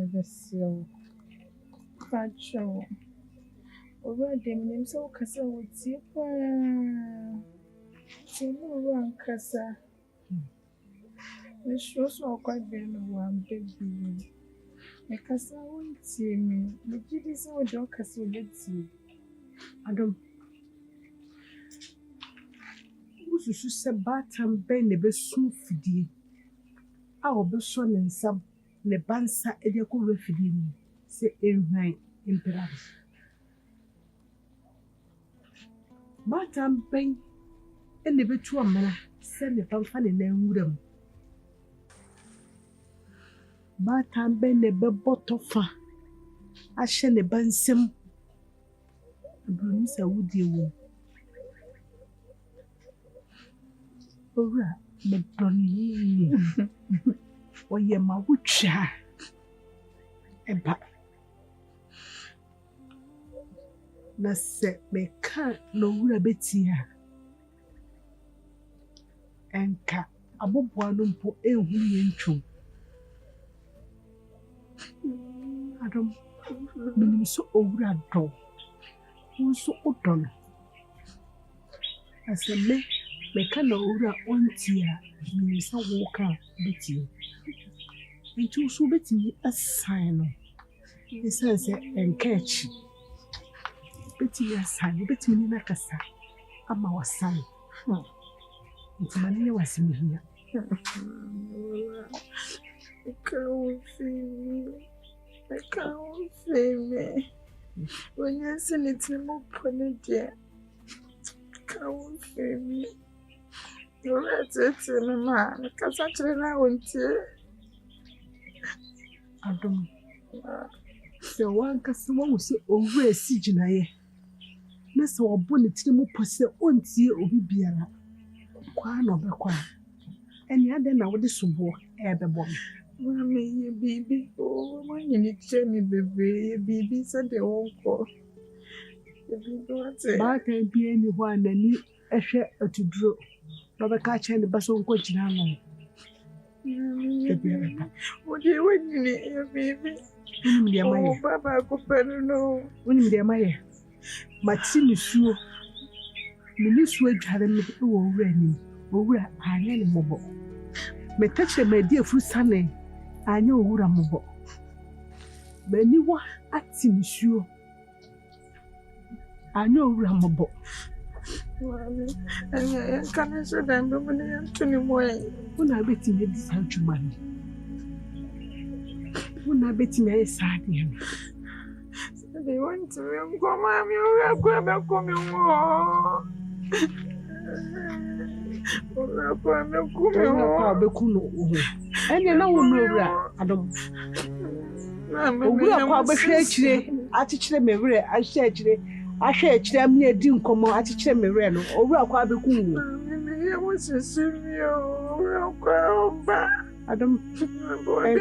never so. Patrol. Over them, names so Cassa would see for one Cassa. The shows are quite been one baby. The Cassa won't see me. The kiddies or dog Cassa will see. I don't. Who's you said Batam Ben the best soon fiddy? Our best son and some the bansa ediaco refiddy. Say in Imperator. Batam Ben and the betua man send the pamphlet in their woodum. Batam Ben the bebotofa. I shall the bansem. Brunisa would you? Ora, the brunny. Or ye ma witcha. Eba. Na se me ka no wura betia. Enka abobwa no mpo ehu ye ntwom. Adam, minim so owura do. So odono. Ase me ka no wura ontia, minim so woka betia. Nti so betimi assign no. Ese se enkechi. Betimi assign, betimi na kasa. Ama wasan. Nti mani wasimi hia. I can't feel me. When you send it to me, put it there. Can't feel me. You're right, it's me, man. Because actually, I want to. Adam. So one customer will say, over a siege na ye. Nessa or bonnet to the posse on tea or bibiara. Quan or bequa. And the other now with the subo, air the bomb. Mommy, baby, oh, when you need to me, baby, said they won't call. But I be anyone and you a share to draw. Robert catch and the basson coach now. What do you want in it, baby? Oh, Papa, I don't know. When dear Maya, Maxine is sure. The new switch had a little already. Over I am mobile. Me touch my dear fruit sunny. I know what I'm about. But you were acting sure. I know what I'm about. And can I say that I'm going to anyway? When I bet in this how to money. When I bet in a sad him. They want to come, Mammy, or I'm going to come more. And you know, I don't. We are probably I teach them every I said I share them near Dim come on, I teach them a reno, or we are quite a cool. Was a serious I don't and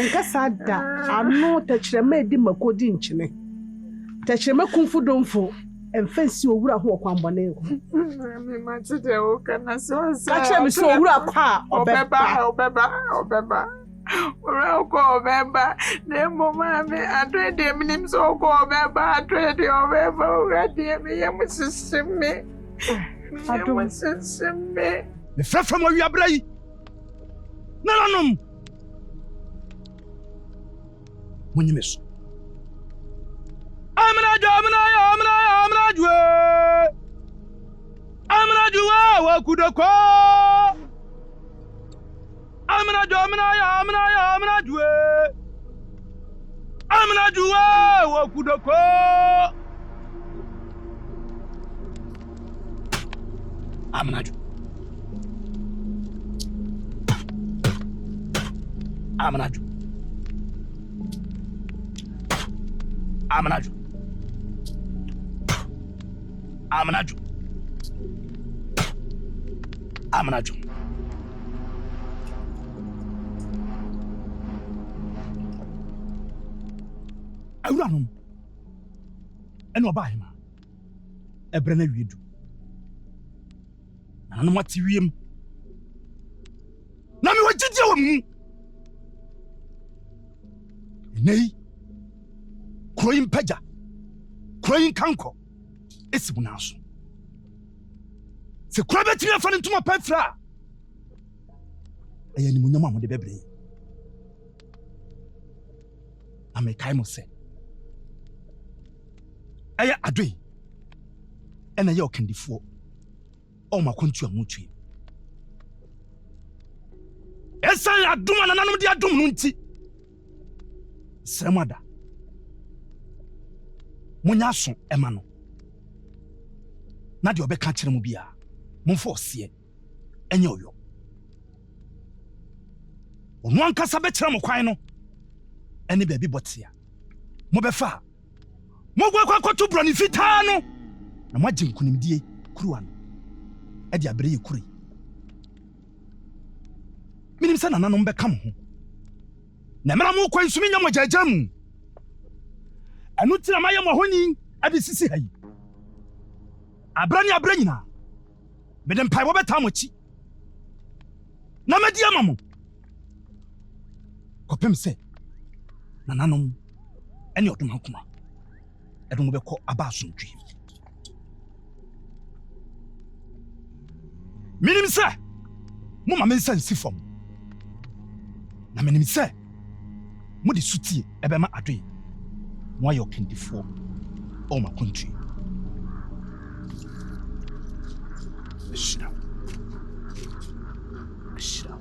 Cassada, I know that she made him a codinchine. That she make kung fu don't for. And fancy over a walk on Bonnet. Mammy, my today, can I so so rap or Beba. Or I'll call Beba. Then, Mammy, I dread them names so called Beba. I dread your Beba. Ready, I must send me. I don't send me. The friend from where you are brave. No. When you miss. I'm not what could I call? I'm not what could I call? I'm not. Awura nuanom ɛna ɔba ahema ɛbrɛ na wiedu nananom ate wiem na me wagyegye wɔ mu ɛnɛyi kuro yi mpagya kuro yi nkankɔ ɛsi wo naa so sɛ kuro bɛtumi afa ne ntoma pa fira a ɛyɛ animuonyam a mode bɛbrɛ yi na mekae mo sɛ ɛyɛ adoi ɛna ɛyɛ ɔkandifoɔ ɔma akwantu a motue ɛsan adom a nananom de adom no nti srɛ mo ada monya aso ɛma no na deɛ ɔbɛka kyerɛ mo bia momfa ɔseɛ ɛnyɛ ɔyɔ ɔno ankasa bɛkyerɛ mo kwan no ɛne baabi bɔtea mobɛfa a mogwakwakoto brɔne fitaa no na moagye nkonimdie kuruwa no ɛde abrɛ yɛ kuri menim sɛ nananom bɛka mo ho na mmara mo kwan nso menya mo gyagya mu ɛno tira mayɛ mo ahoni ade sisi ha yi abra ne abra nyinaa mede mpaebɔ bɛtaa mo akyi na madi ama mo kɔpem sɛ nananom ɛne ɔdom akoma ɛde mo bɛkɔ aba asomdwe menim sɛ moma me nsa nsi fam na menim sɛ mode sutie ɛbɛma adoe moayɛ ɔkandifoɔ ɔma kontue ɛhyira ɛhyira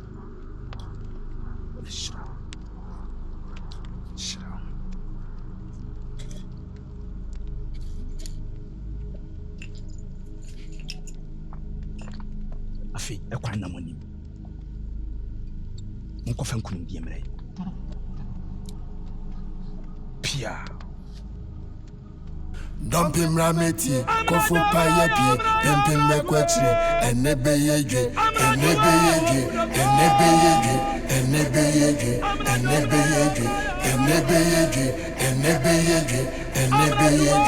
ɛhyira ɛhyira afei ɛkwan na monim monkɔfa nkonimdie mmerɛ pia Dumping rameti, kofu payepi, pimpin mekwetri, enebeyeje, enebeyeje, enebeyeje, enebeyeje, enebeyeje, enebeyeje, enebeyeje, enebeyeje,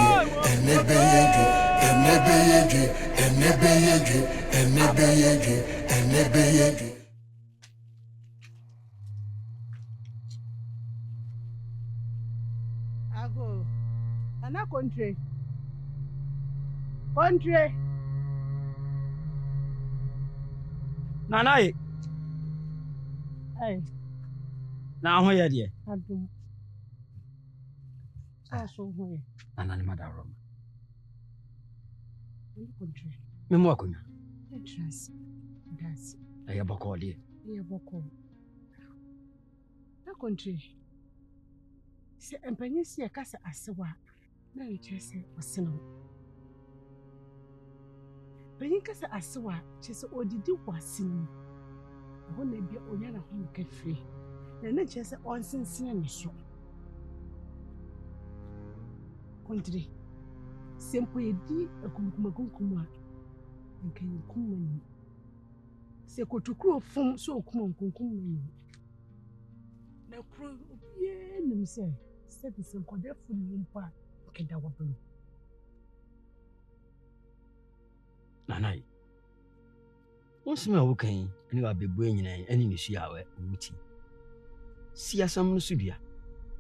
enebeyeje, enebeyeje, enebeyeje, enebeyeje, enebeyeje. Country. Nanai. Hey. Na ho ye de. Adum. So ho ye. Nana ni madaro. Country. Me mo akonya. Interest. Das. Aye boko de. Aye boko. Na country. Se empanyi si e kasa asewa. Na nkyese oseno benyin kasa asewa kyese odidi wasinu ho na bia onya na ho kafiri na nkyese onsinsine ne so kontri sempo edi akumkumakunkum a nkan kumani se kotukuro fom so okumankunkum ni na kro obie nim se se nkodefo ni mpa keda wabem Nanai wonsime wokan ani wa bebu enyinan ani ne su awe wuti siasam no sudua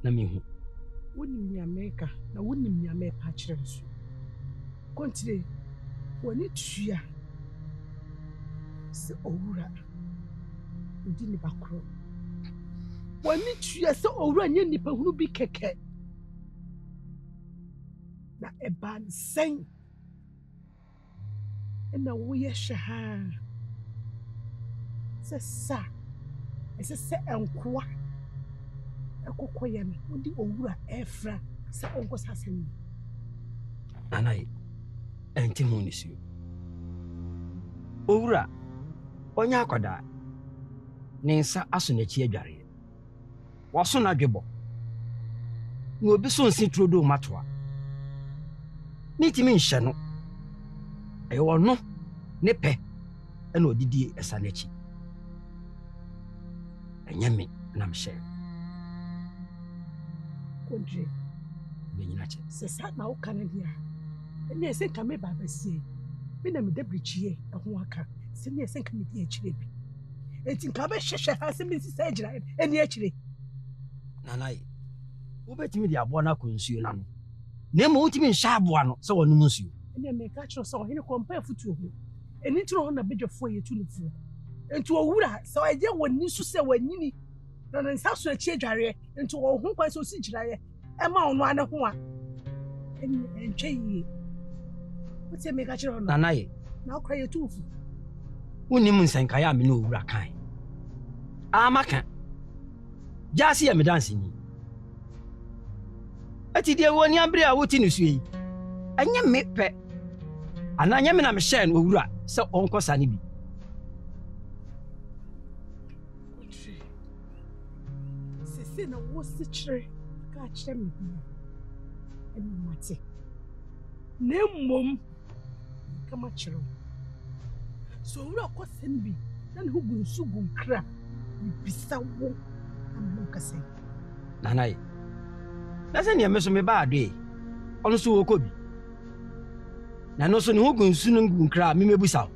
na mehu wonim ni America na wonim ni America kyerɛ nso kontire woni tua se owura odi ni bakro woni tua se owura nye nipa hunu bi keke na eban sen na woyɛ hwɛ sɛ sa ɛsɛ sɛ enkoa ɛkɔkɔyɛ no wodi owura ɛfra sɛ ɔnkɔ sasɛm Nanai enti ho ne suo owura onya akoda ne nsa aso n'akyi adware waso na dwebɔ na obi so nsi trodo matoa nitimi nhyɛ no ɛwɔ no ne pɛ ɛna odidi ɛsa n'akyi ɛnyɛ me nam hyɛ kodre ache. Se sa na wo kan dia. Ene ese nka me baba sie. Me na me dabrichie ho aka. Se me ese nka me di akire bi. Enti nka be hwehwe ha se me si sa agira eni akire. Nanai. Wo betimi di abo na konsuo na no. Na mo utimi nhya abo no se wonu nsuo. Ene me ka kiro se wo hene kompa futu ho. Eni tiro ho na bedwefo yetu nufu. Enti owura se oje woni su se wanyini. Na nsa so achi adware enti wo ho kwa se osi giraye. E ma ono ane ho a. Eni entwe yi. Wo te me ka kiro no. Nanai. Na okra yetu ufu. Unim nsanka ya me no owura kan. Amaka. Jasi ya me dance ni. Ati die woni abre a woti ne suyi. Anya me pe. Ananya me na me share no owura se onkosa ne bi. Se na wo se kire ka kire me bi. Eni mate. Ne mom kama kire. So owura kwasem bi na ne hugu nsugu nkra. Bisa wo amu kase. Nanai. Nasa ni ameso me ba ade. Ono so wokobi. Na no so ne hugu nsu no nkra me mebusa.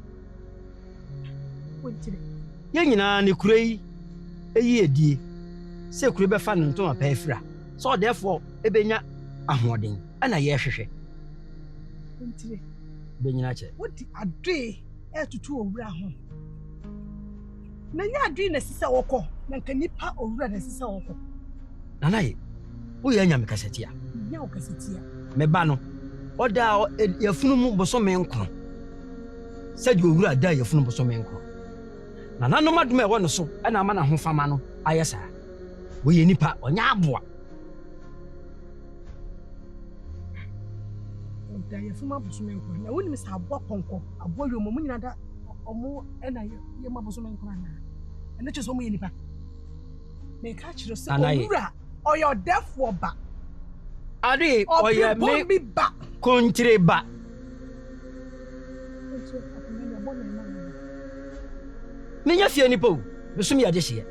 Wontire. Ye nyina ne kurei eyi edie. Se kure be fa no nto apa afira. So therefore ebenya ahoden. Ana ye hwehwe. Wontire. Be nyina che. Wodi ade etutu owura ho. Na nya ade na sisa wokọ na nka nipa owura na sisa wokọ. Nanai. Wo ye nya me kasetia. Nya o kasetia. Me ba no. Oda yafunu mu bosome nkro. Sadi owura da yafunu bosome nkro. Na nanu maduma e wo no so e na ama na ho fama no ayesa. Wo ye nipa onya aboa. Da yafunu bosome nkro. Na woni misa aboa ponko. Aboa yo mo nyina da omo e na ye ma bosome nkro na. Ene che so mo ye nipa. Me ka kire se owura oyo defo ba. Ade oye me ba. Kontire ba. Menya fie ni po. Besumi ade hye.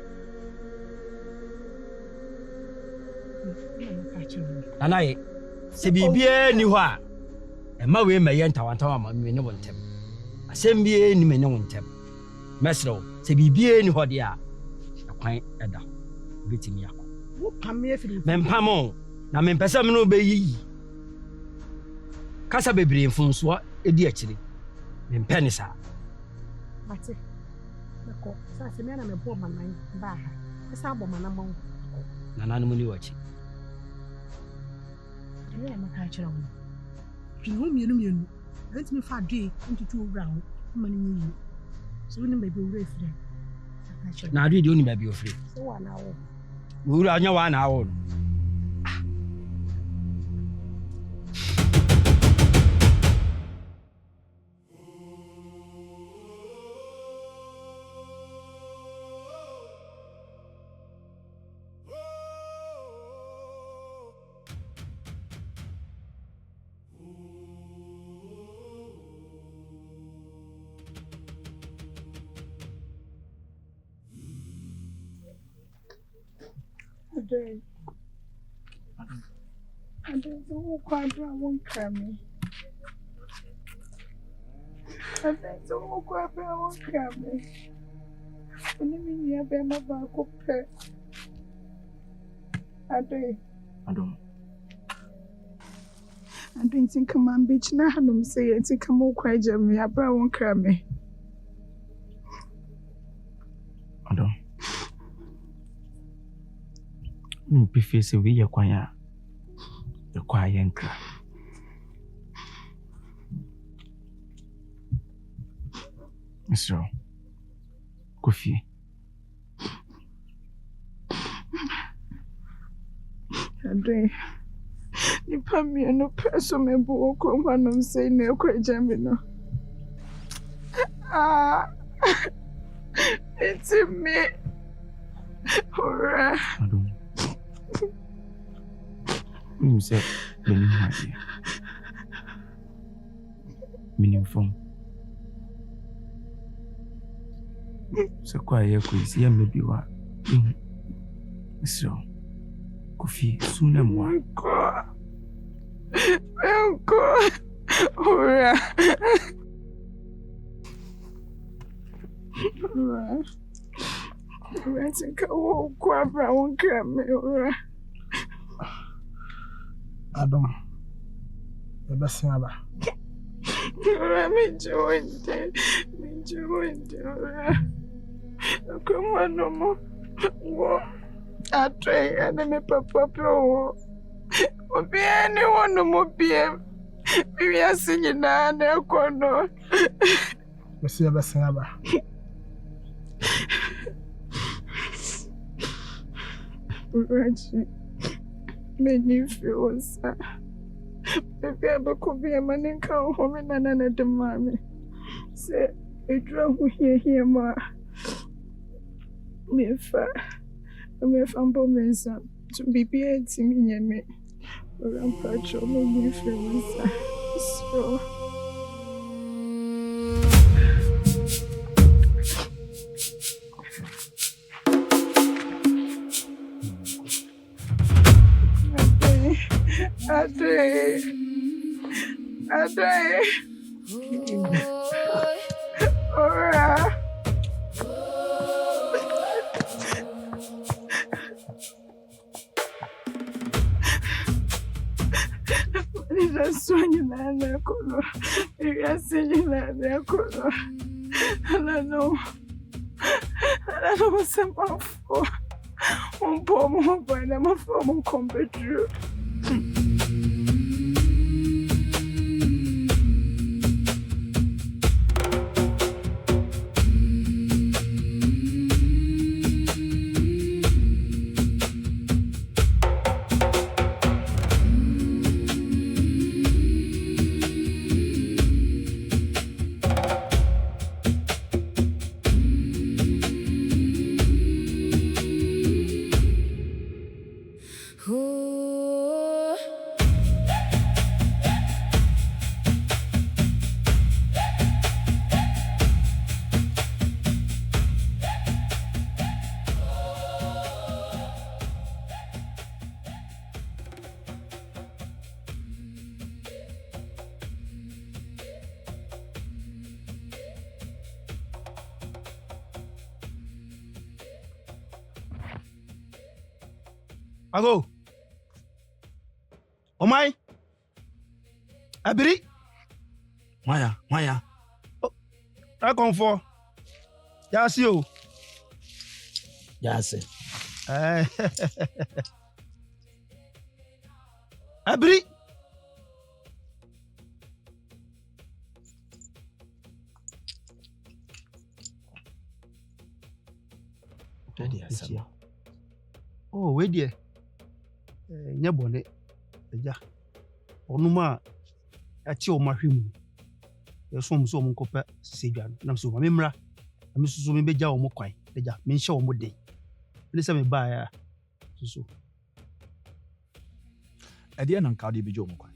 Anaye. Se bibie ni ho a. E ma we ma ye ntawantawa ma me ne wontem. Asem bie ni me ne wontem. Mesro, se bibie ni ho de a. Akwan eda. Betimi akọ. Wo pame afiri. Mempamo. Na mempesa me no be yi. Kasa bebre mfunso edi akire. Mempe ne sa. Mate. Nako, sa se me na me bo manan ba ha. Esa bo manan mo. Nana no muni wachi. Ye ma ka kire wo. Twi ho mienu. Enti me fa ade ntutu owura ho. Ma ne nyi. So ni be owura afiri. Na ade de oni ba bi ofiri. So wa na wo. Owura anya wa na wo. I don't know quite won't come. I don't know quite won't come. And even you have my back up. I don't think come on, bitch. Now, I'm saying, it's a come on, quite Jamie. I won't come. I don't. Mpife se we yakwanya yakwaya nkra Mr. Kofi Ade nipa mi no peso me bo ko manom say na kwa jami no it's me ora say minim from so quiet quiz ya maybe wa so Kofi sooner more think I won't go around camera. Adam. The best thing about. Me joined it. Come on, no more. What? I try and me papa pro. Obi anyone no more PM. We are singing na na kono. Me see the best thing about. Reggie, many feels. Baby, I could be a man in cow home and another mammy. Say, a drum here, ma. Me fa, me fambo mesa to be beating me and me. Rampacho, many feels. So. Ade. Ora. Nina sonho na kono. Eu ia sonhar na kono. Ela não se mafou. Pomo vai na mafou competir. Ago. Omai. Abiri. Maya. Oh, I come for. Yes, you. Yes. Abiri. Oh, wait there. Nyabone eja onuma achi o mahwemu yeso mo so mo kopa sesegwa na so ma memra na so me beja o mo kwan eja me nhye o mo den ne se me ba ya so ade na nka de beja o mo kwan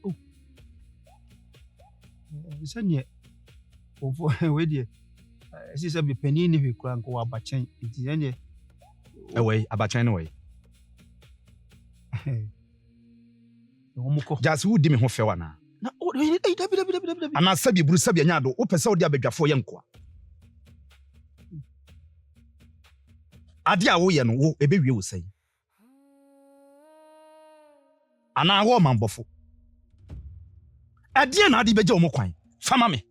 oh se nye o fo we de esi se be pani ni hwekura nko wa bachen nti nye ewe abachen no we Just who dimi ho fewa na. Na o dabi. Ana sabi buru sabi anya do. O pese o de abadwafo ye nkoa. Ade a wo ye no wo ebewie wo sai. Ana wo manbofo. Ade na ade beje o mo kwan. Fama me.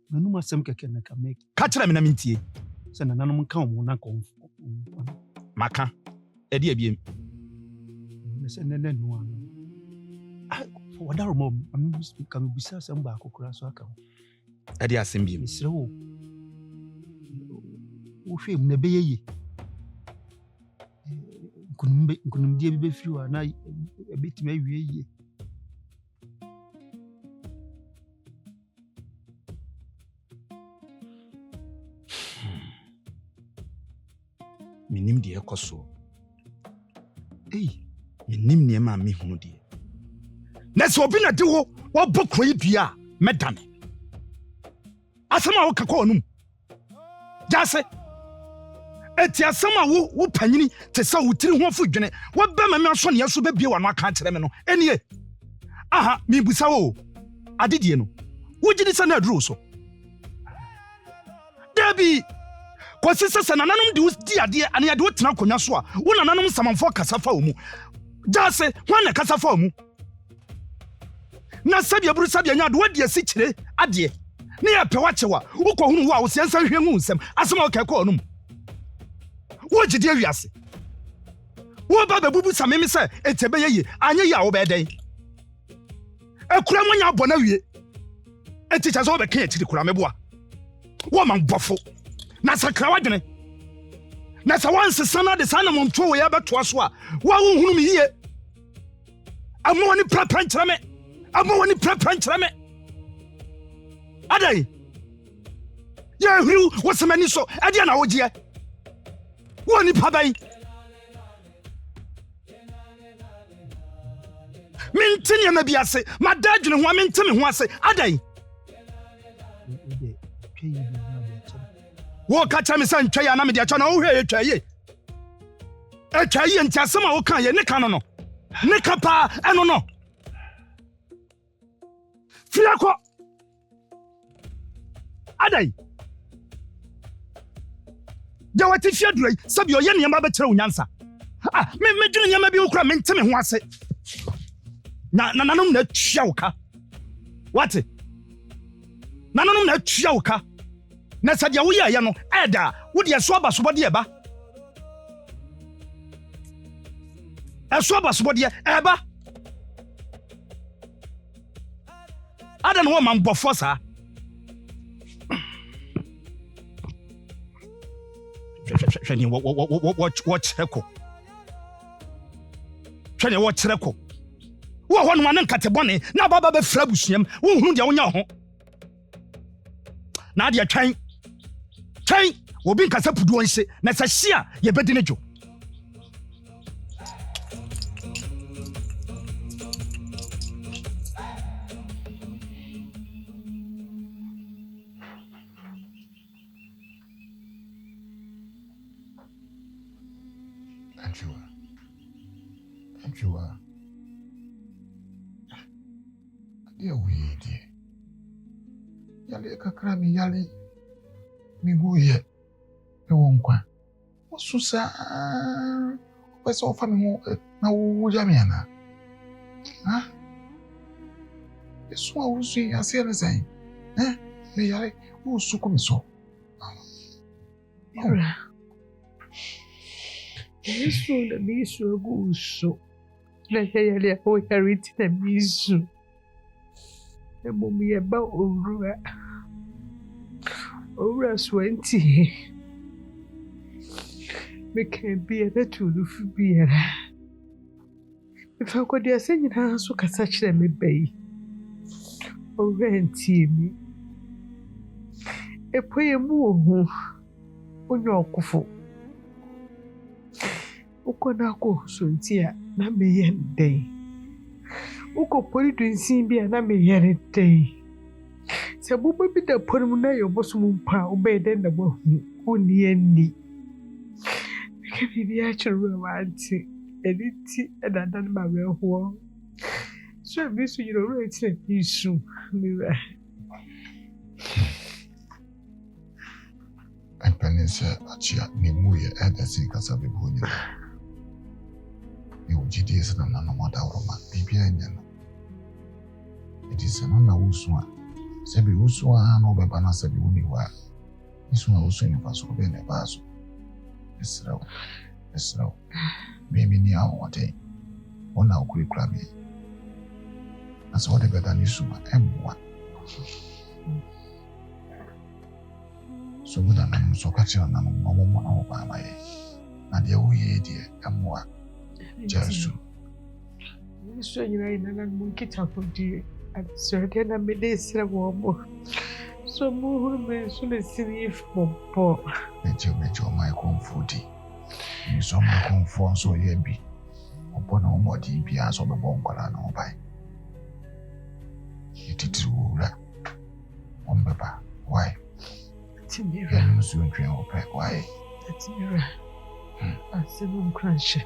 Nanu masem keke na ka make. Ka kire me na mentie. Se na nanu nka o mo na ko. Maka. Ade abiem. Se nene no for wadaro mom am bisa sem ba akokura so aka ho ade asem biem misre wo hwem na beyeye kunum die bi be firi wa na ebetima awieye minim de ekoso minim ne ma me hunu de na se obi na de wo bokro yi dua medane asema wo kakọ onum jase eti asema wo panyini te sa wo tiri ho fu dwene wo ba ma me aso ne yaso be bie wa no aka kire me no enie aha mi busa wo adedie no wo gidi sa na aduro so dabi Kwasi sɛ nananom de di ade ane ade wotena konya so a wo nananom samanfo kasa fa wo mu jase hwan na kasa fa wo mu na sabia buru sabia nya de wadi asi kyire ade ne ya pɛ wakyɛwa wokɔhunu wo a wo siansa hwɛ ngu nsɛm asɛm a wokɛkɔ onum wo gidi awiase wo ba bebubu sameme sɛ etebe ye anya ya wo bɛdɛn ekura monya bɔ na wie eti kyɛ sɛ wo bɛka ekyiri kura meboa wo man bɔfo na sakra wadwene na sɛ wansesa na de saa na monto wo ya bɛtoa so a wo hunu me yie amo woni prapra nkyerɛ me adai ya huru wo semani so ade na wo gye wo ni pabai mentini ma biase madadwene ho mentimi ho ase adai wo ka cha me san ntwa ya na me de acha na wo hwe etwa ye nti asem a wo kan ye ne ka no ne ka pa eno no fiako adai jawati fiadurai sabi o ye ne ma be kire unyansa me dwene nyama bi okura mentimi ho ase na nanom na twia wo ka wate nanom na twia wo ka na sadia wo ye no eda wo de so aba sobode eba eso aba sobode eba ada no man bofo sa hwani wo chereko hwani wo chereko wo ho no man nkate bone na baba be fra busuam wo hunu de wo nya ho na de atwan obi nkasa pudu onse na sa hia ye bedi ne jo Anjua. Dia widi. Yale kakra mi yale miguye ewonkwa. Osusa pesa ofa mi ho na wo jamiana. Ha? Eso a usu ase na sai. Me yale wo suko mi so. Ora. Isso na miso guso. Na yale o yariti na miso. Mummy about Ora 20. Me can be a little fear. If I could have seen her so can such them a bay. Oh, renty me. A poem move on your coffo. Okonako soon, dear, na me end day. Uko pori dunsin bia na me yere day. Se bubu bi da pori mu na yo bosum pa obe den da bo uni eni. Ke bi ya churu wa anti. Editi edadan ma we ho. So bi su yiro ro eti isu mi wa. Empanisa achia ni muye edasi kasa bi bo ni. Ni ujidi esa na no mada roma bibia nya no. It is na usua. Sebi usua no beba na sebi uniwa. Isua usua ni faso be ne baso. Esrawo. Mimi ni awo wate. Ona okuri kura bi. Asa wode beda ni suma emwa. So buda na so kachi na no mo na oba maye. Na de wo ye de emwa. Jesu. So you know na mo kita for di. So then I made this woman. So more men soon as see for poor. Mejo my comforti. You saw my comfort so ye be. Upon a body be as of a bongola no by. It is rule. Papa, why? You soon train or pet, why? That's mirror. I said, I'm crunch.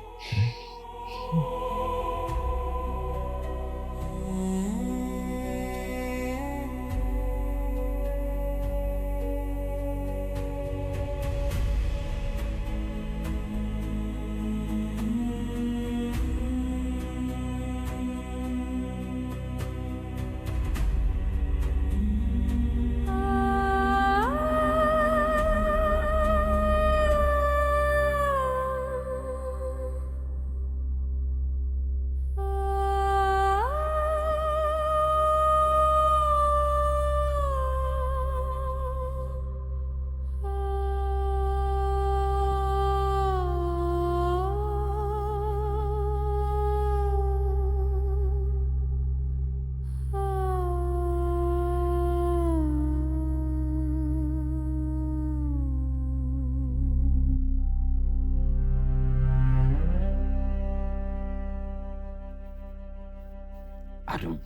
Adam.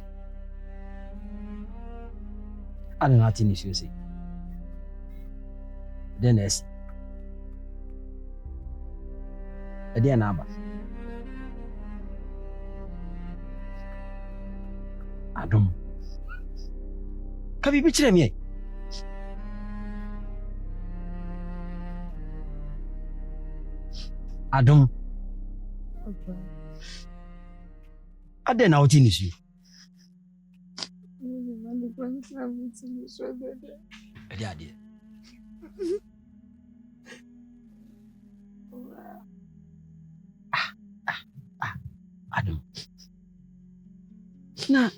I don't know what you say. Then yes. Dia naba. Adam. Ka bibi kyerɛ me. Adam. Ade na oti nisu. Ade. Adam. Na.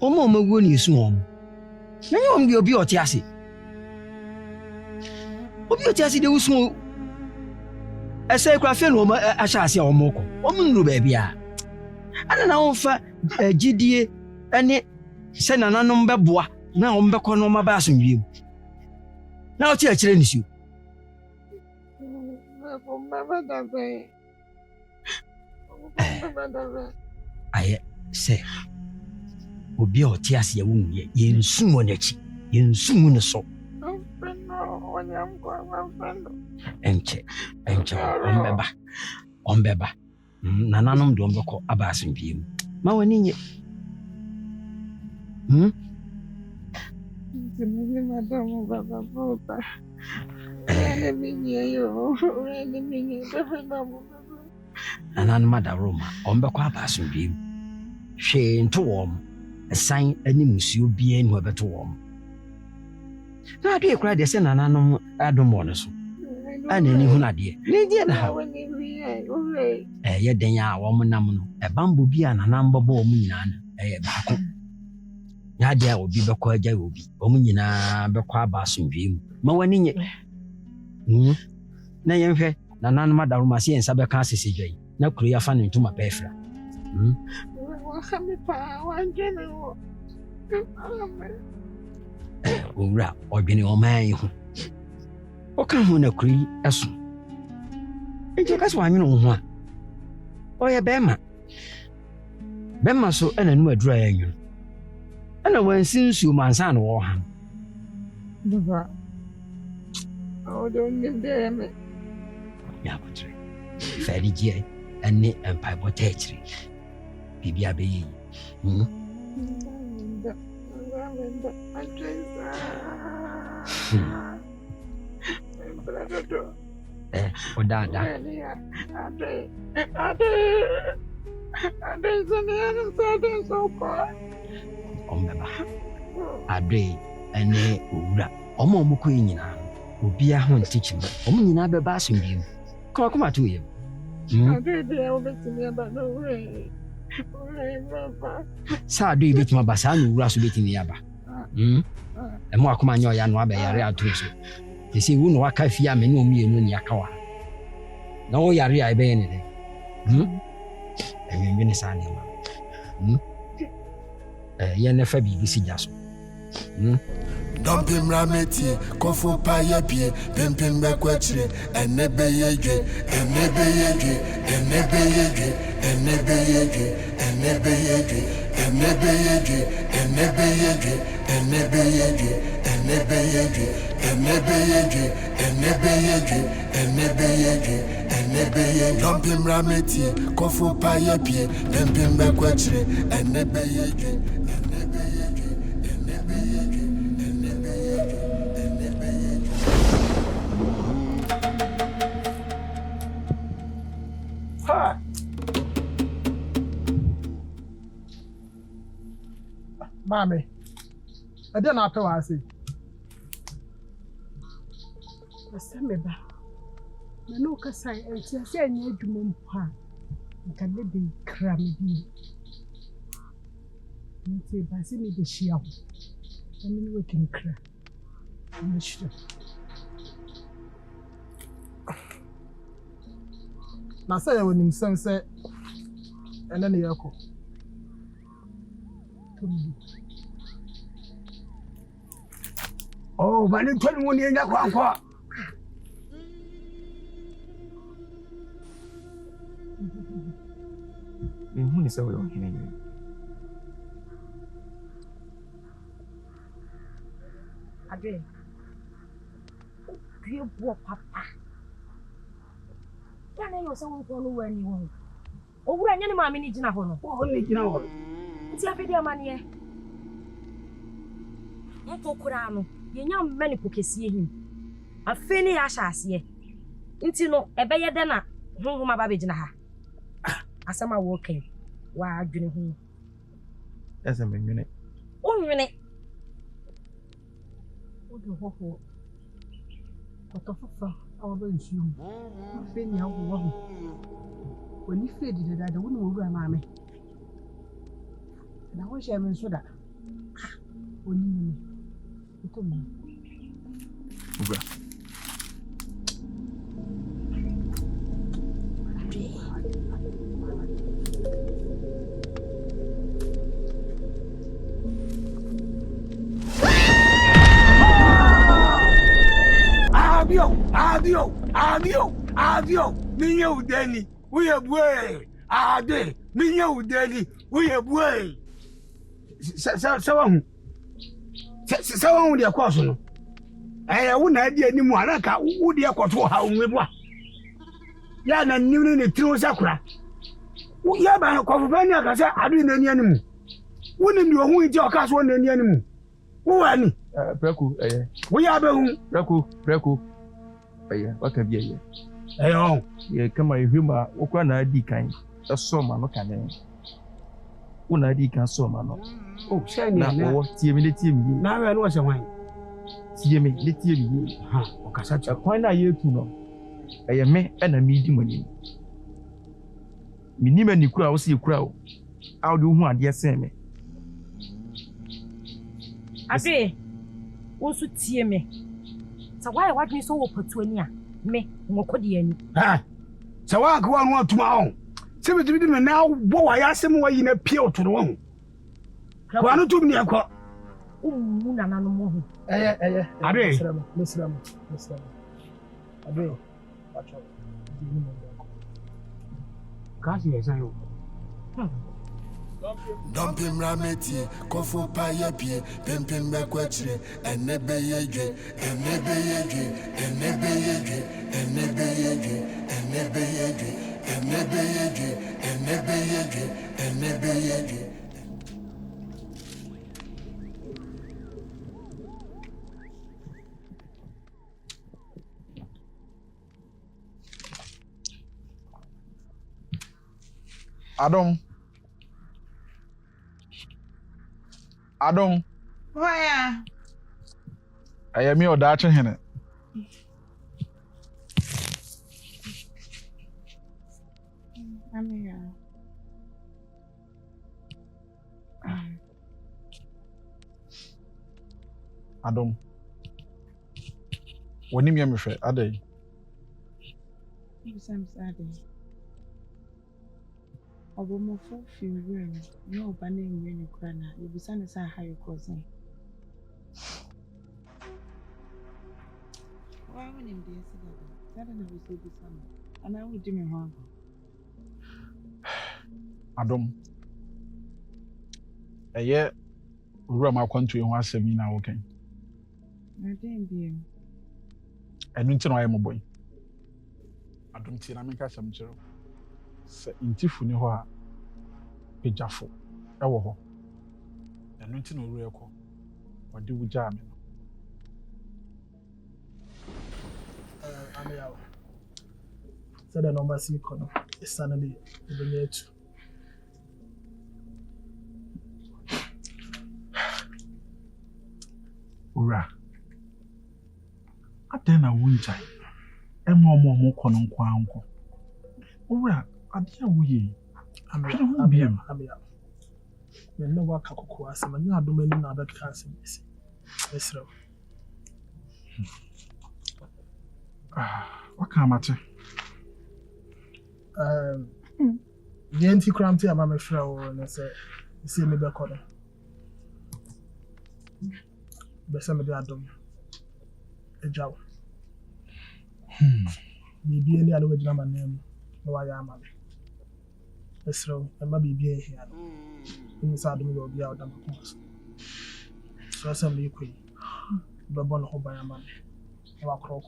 Omo mago ni su om. Na yom bi obi oti ase. Obi oti ase de usu. Ese kwa fe no ahya ase a omo ko. Omo nuru ba bia. Ana na wonfa gidie ene se nananom beboa na ombekọ no ma ba asomwie. Na oti a kire ni su. Aye se obi oti ase ya wonu ye yensumo nachi yensumo ne so enche ombeba nananom do ombekọ aba asomwie ma wani nye Anan mada Roma ombekọ aba asomwie hwe nto wom esan ani musuo bia enu abeto wom na ade ekura de se nananom adomo ne so ana ni hu ade ne die na ha ye den ya wom nam no e bambo bia nanam bobo wom nyina na baako ya de a obi bekọ agya obi wom nyina bekọ aba asomwie mu ma wani nye na yenhwe nananom mada Roma se ensa beka asese dwai na kuro ya fa ne ntoma befra Owura odwene oman hu oka hu na kuri eso eje kaso anwene ho a oye bema so ana nu adura ya nyu ana wansinsu mansa na wo ha baba o don ni be me ya botre feri je ane empai botetri bibia be yi Odada. Ombeba. Ade ene owura. Omo omukọ nyina. Obi ahụ ntichi. Omo nyina beba asombi. Kuma to ye. Ade de obetimi aba no we. Baba. Sa ade ibetimi aba sa no owura so betimi aba. Emo akoma nya oya no aba yare ato so. Ese wu no waka fia me no mienu ni akawa. Na wo yare a ebe ne de. Enwe ne sa ne ma. Ye ne fa bibi si jaso. Dumping rameti, kofo pa ye pie, pimpin bekwetri, enebe yedwe, enebe yedwe, enebe yedwe, enebe yedwe, enebe yedwe, enebe yedwe, enebe yedwe, enebe yedwe, enebe yedwe, enebe yedwe, enebe yedwe, enebe yedwe, enebe yedwe. Dumping rameti, kofo pa ye pie, pimpin bekwetri, enebe yedwe, enebe yedwe, enebe yedwe. Mami, ade na apɛ wa ase. Asɛm ba. Na no kasa enti ase anya adwuma mpo a. Nka ne de kra me bi. Nti ba se me de hia ho. Emi ne wekin kra. Na shira. Na sɛ yɛ wonim sɛm sɛ ɛnɛ ne yɛkɔ. Oh, bani twani woni enya kwa. mehu ne sɛ woyɛ ɔhene yere. Adre, due boɔ papa. Ya na yɛ sɛ wo nkɔ no wani wo. Owura nyɛ ne maame ne gyina hɔ no. Wo ne gyina hɔ. Nti afɛde amaneɛ. Mpo kura no, yɛnya mma ne pokesie him. Afei ne yɛ ahyɛ aseɛ. Nti no, ɛbɛyɛ dɛ na honhom aba bɛgyina ha. Asɛm a wɔkan. Wa adwene ho. Ɛsɛ menwene. Wonwene. Wodu hɔ hɔ. Kɔtɔ foforɔ a wɔbɛ nsuo mu. Afei ne awowa ho. Wani fɛ di dada wo ne owura maame. Na wo hyɛ me nso da. Oni ni. Ito mo. Owura. Adio, minha udeli, uye bue, ade, minha udeli, uye bue. Sawa hu de kwaso no. Wo na ade animu anaka wo de kwato ha onwebu a. Ya na nim ne tiro sakura. Wo ya ba kwafo ba ni aka sa ado na ni animu. Wo nim de ohun iti aka so na ni animu. Wo wa ni. Preku Wo ya ba hu. Preku. Waka bi eye. Ye kama ehwema wokwa na adi kan. Esoma no kanen. Wo na adi kan soma no. Oh, shey ni na wo tie mi. Na we no wo se hwan. Tie mi, le tie mi. Ha, o kasa cha. Kwan na ye tu no. Eye me na mi di mani. Mi ni mani kura wo se kura wo. A wo hu ade sen me. Ade, wo su tie me. Sa why wadwe so wo patuani a me ngokodi ani. Ha. Sa wa ka wa no atuma ho. Se bi me na wo wa ya asem wa yi na pie oto no ho. Kwa no tum ni akọ. Mu na nanu mo ho. Eye. Ade. Mesrama. Ade. Pacho. Di ni mo ko. Kasi esa yo. Dumping rameti, kofo paye pie, pimpin bekwetri, enebe yedwe, enebe yedwe, enebe yedwe, enebe yedwe, enebe yedwe, enebe yedwe, enebe yedwe, enebe yedwe. Adam. Why? I am your daughter, Hannah. I'm here. Adam. When you me frɛ Ade. Sam Ade. Obomofo fi wura no oba na enwe ne kura na ebisa ne sa ha your cousin. Why when him dey say that? That na we say this one. And I will do me wrong. Adam. Eye wura ma kwanto ho asɛm yi na wo kan. Na den bi. Ɛnu nti na ɔyɛ mo boy. Adam ti na me ka asɛm kyerɛ. Sɛ ntifu ni hɔ a pejafo ɛwɔ hɔ. Ɛnu nti na owura ɛkɔ. Ɔde wugya me no. Ameyawo. Sɛ the number si kɔ no, esanale ebenya etu. Owura. Adɛn na wongyai. Ɛma ɔmo kɔ no nkɔ. Owura, ade a woyɛ. Ameyawo. Me no waka kokɔ asɛm, anya adom anim na abɛka asɛm esi. Esrɛ. Waka amate. The anti crime tea ama me frɛ wo na sɛ esi me bɛkɔ no. Bɛsɛ me de adom. Ejawo. Bibi ani ade wagina ma nam. Na wa ya ama me. Esro, Emma be here. Inside the middle of the other course. So as I'm equal, but one who by a man, or a crock,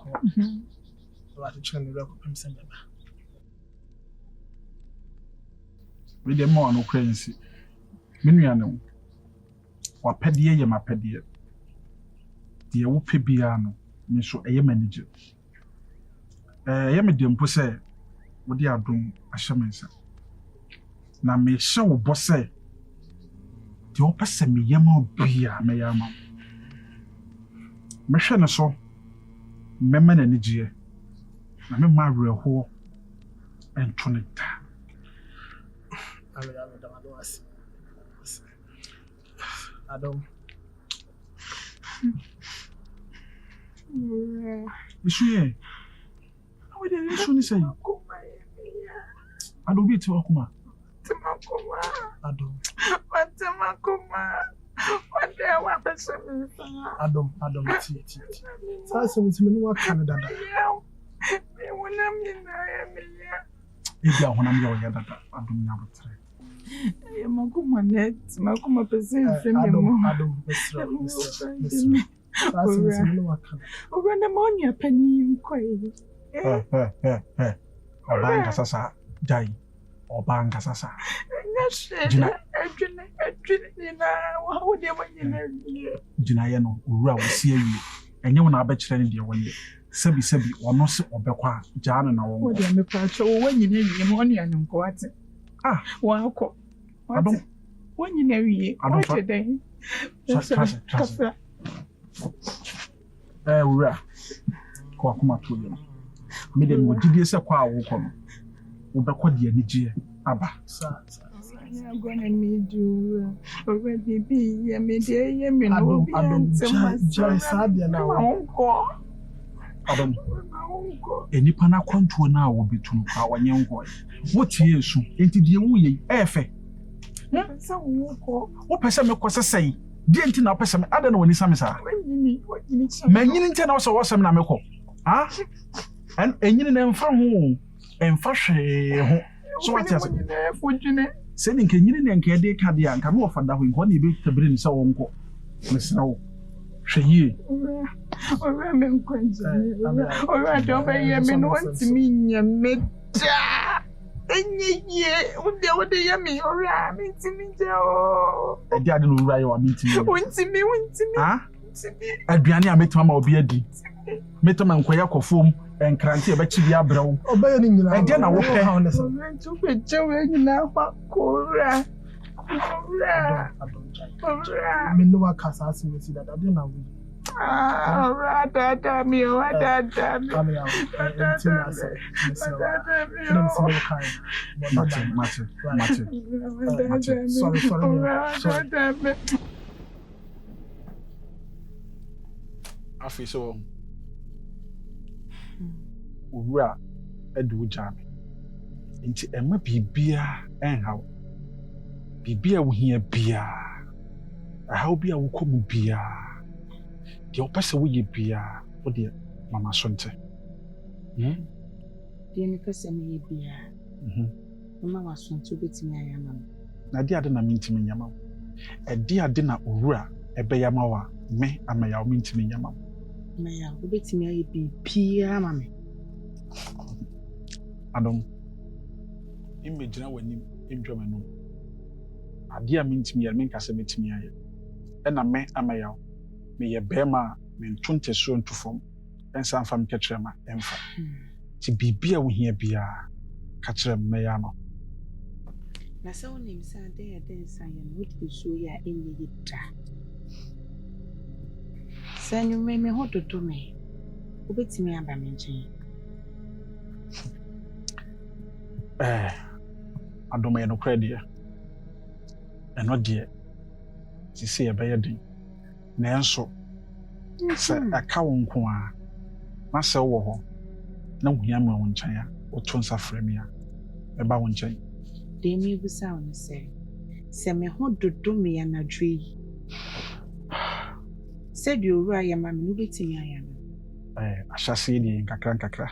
like a chain the record himself. With the more no crazy. Minuano, or pedia yama pedia. The whoopee piano, Miss a manager. Yamadium posse, what they are doing, a shaman. Now, me show bosse. The opposite me yama beer, me yama. Machine so, memon energy. I mean, my real hole and tonic. Adam. Issue. How did you soon say? I don't get to Okuma. Adam. What the weapons? Adam, Sassy, me what Canada. If you are one of your other, I don't know. Makuma net, makuma pese frame Adam, Mr. Over the money, a penny quay. Obanga Sasa, Jai, Obanga Sasa. How would you want Jinayano, Ura will see you, and you will not bet any dear one year. Sebi, or no, or Bequa, Jan and our what am I part when you need your money and go at it? Ah, well, I don't. When you know ye, I don't today. Trust. Ura, Quakuma to you. Midden would give us a quar walk on. Ubequa the energy, Abba. I'm going to need you already be a media. I don't join Sabia now. Adam, any pana contour now will be to our young boy. What years into the way, Efe? What person of course say? Didn't know person, I don't know when it's Samisa. Many 10 hours or some Namako. Ah? And you know from home and fashion. So what is it? Sending Kenyan and Kade Kadian come off and that we want to be to bring so uncle. Miss No. She or I'm quenching, or I don't pay a man wants me, a mid. And ye, what the yummy, or I'm into me, Joe. I didn't know why you are meeting. Went to me, ah? Adriana met Mamma Beardy. Met a man Quayako foam and cranty about Chivia Brown. Obeying you, and then I walk down to be Joe now, Cora. I mean, no one can ask me that I didn't know. Damn you, Afi so owura edu jame nti ema bibia enhaw bibia wo hia bia ahaw bia wo komu bia de opese wo ye bia wo de mama sonte de ni pese me ye bia mama wa sonte betimi ayama na de ade na mintimi nyama e de ade na owura ebe yama wa me amaya wo mintimi nyama Maya, who bet me be Pia, mammy. Adam, imagine when you enjoy my room. A dear means me, I mean, I said to me, and I may Amaya, may a bema, mean 20 soon to form, and some from Katrama, and to be beer when he be a catcher mayama. Na so name Sunday, then Sian would be so ya in the Send you made me hot to me. Who bets me about me? I don't make no credit. And not dear. She say a bayading. Nanso, say a cow on Kwa. Massa war. No yammer on China or Tonsa Fremia. About one chain. They may be sound, say. Send me hot to do me and a tree. Said you right, mammy, no betting I shall see the Kakra.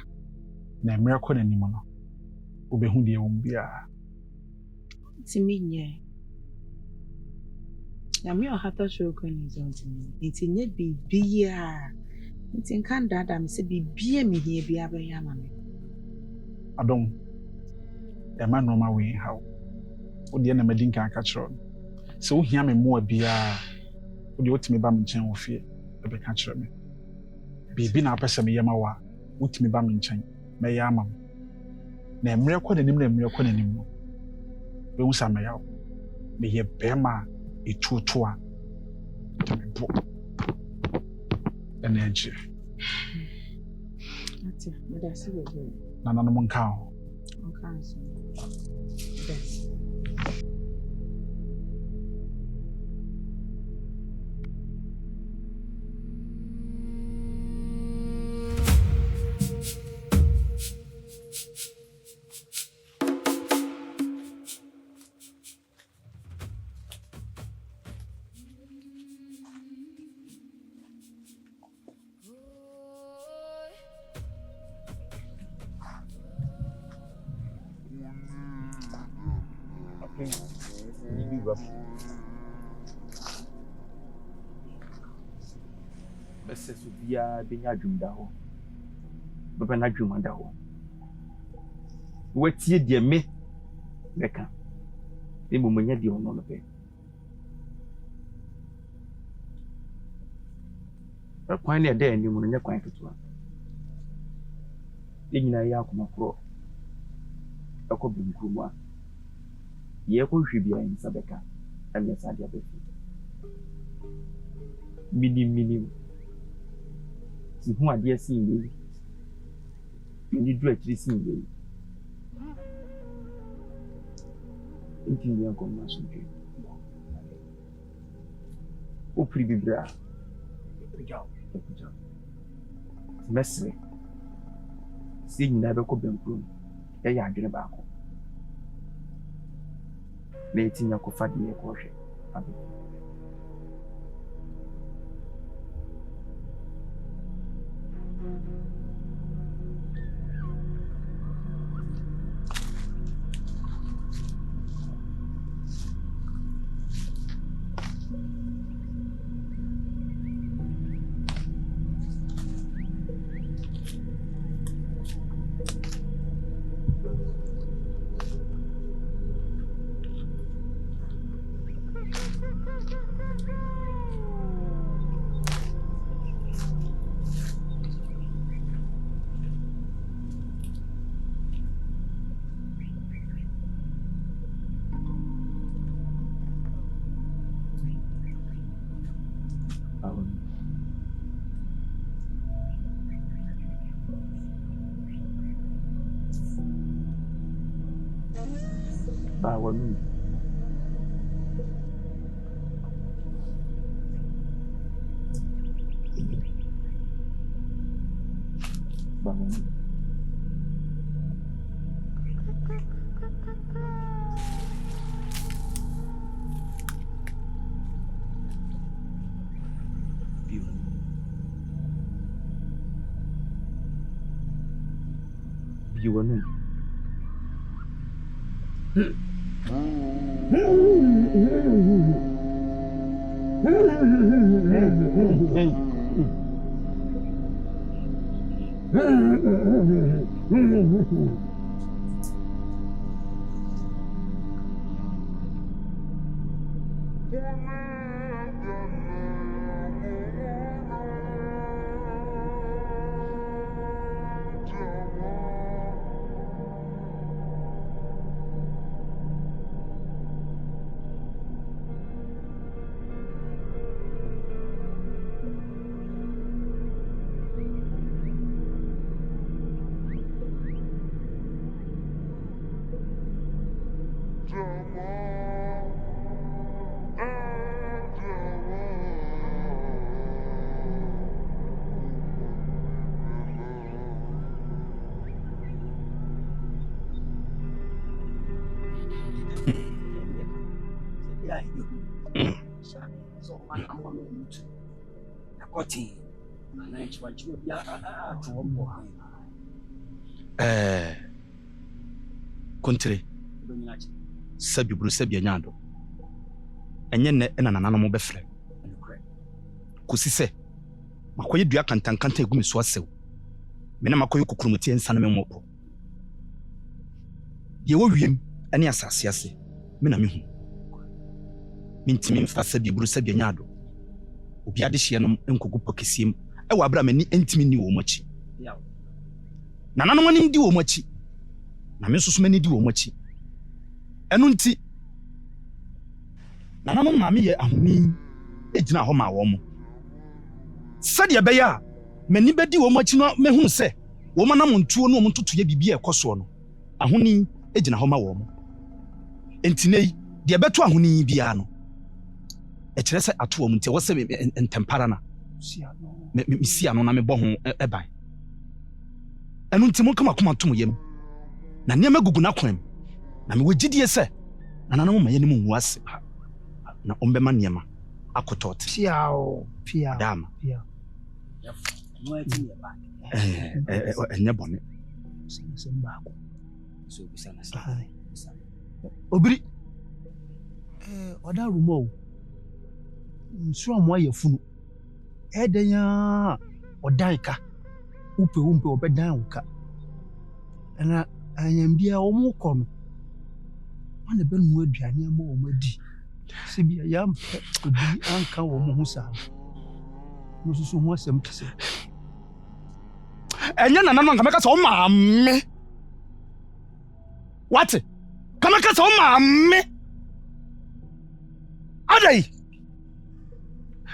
Na miracle anymore. Obehundi umbia. Timinye. Yami o hata shoko ni zonti. Nti nye bibia. Nti nkan dada me se bibia me hie bia ba ya mame. Adom. E ma no ma we how. O de na madi nkan ka kiro. Se wo hia me mo bia. O de otimi ba me nchen wo fie. E be ka kiro me. Bibi na apese me yema wa. Otimi ba me nchen. Me ya amam. Na emre kwa nanim na emre kwa nanim no. Be hu sa me yawo. Me ye bema etutu a. Me bo. Energy. Ati, madasi we. Na no mon ka ho. Okay. Bese so bia benya adwum da ho. Bebe na adwum da ho. Wetie de me beka. E mo manya de ono no pe. Kwan ne da ani mu no nya kwan ketewa. E nyina ya akoma kro. Akọ binkru mu a. Ye ko hwe bia nsa beka. Anya sa dia befu. Minim. Si hu ade si nwe. Ni du akiri si nwe. Nti ni anko na so dwe. O pri bibra. Ejao. Mesre. Si nyina be ko benkru. Ya adwene ba ko. Na etinya ko fadi e ko hwe. Abi. Bawanu. Biwanu. Kontre Sabi buru sabi anyado. Enye ne na nana mo befre. Kosi se makoye dua kantankanta egu me so asew. Me na makoye kukurumuti ensa na me mopo. Ye wo wiem ene asase ase. Me na me hu. Mintimi mfa sabi buru sabi anyado. Obi ade hye no enkogu pokesiem. E wa bra mani entimi ni wo machi. Nana no mani ndi wo machi. Na me soso mani di wo machi. Enu nti nana no maame ye ahoni ejina ho ma wo mo. Sade be ya mani bedi wo machi no mehu se wo ma na montuo no montoto ye bibia ekoso no. Ahoni ejina ho ma wo mo. Enti nei de beto ahoni bia no. E kire se ato wo nti wo se entempara na. Me sia no na me bo ho eban. Enu nti mo kama koma tom yem. Na niam agugu na kwam. Na me wagidie se nana no maye ne mu ase na ombema niema akotote Fiao dama Mo ati ne ba. Enye bone Semba ko. So bisana Obiri oda rumo nsu amu ayefunu edenya odanka upe obedan uka na anyambia omu kono wane ben mu aduane ama o madi se bia yam obi anka wo mu hu sa no so ho asem kese enye nana no nka meka se o maame what kama ka se o maame adai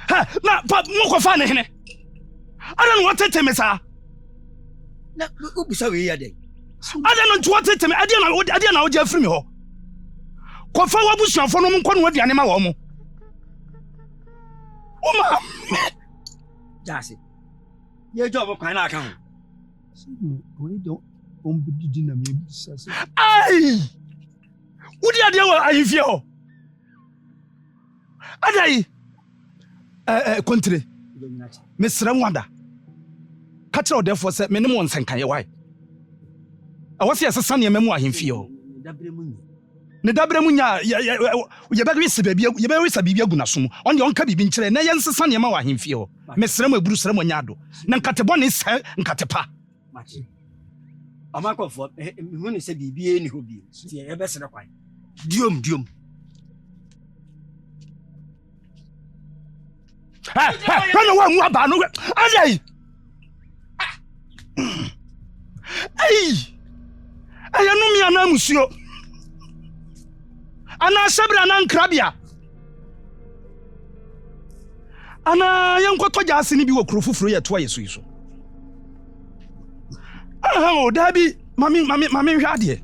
ha na pa mo ko fa ne hene ada no watete me sa na ubisa we ya dai ada no nto watete me ade na wo je afiri me ho ko fa wa busuafo no nko no aduane ma wo mo o maame jase ye job kwan na aka ho we don't ombidi na me bisa se ai udi ade wa ahifie ho adai kontre mesra nwada ka kire odefo se me ne mo nsenkan ye wai awose yesesa ne memu ahimfie ho ne dabre munya ye ba gwese baabi ye ba wesa bibia gu naso mu on de onka bibi nkire na ye nsesa ne ma wa ahimfie ho mesra mo aburu sra mo nyado na nkate bone se nkate pa amakofo me hu se bibia ni ho bi ti ye be sere kwan diom When one more bano, Ajay. Hey, I know me and monsieur. Ana Sabra nan Crabia. Ana young Cotoja Sini be work free at twice. Oh, Dabby, Mammy, Radier.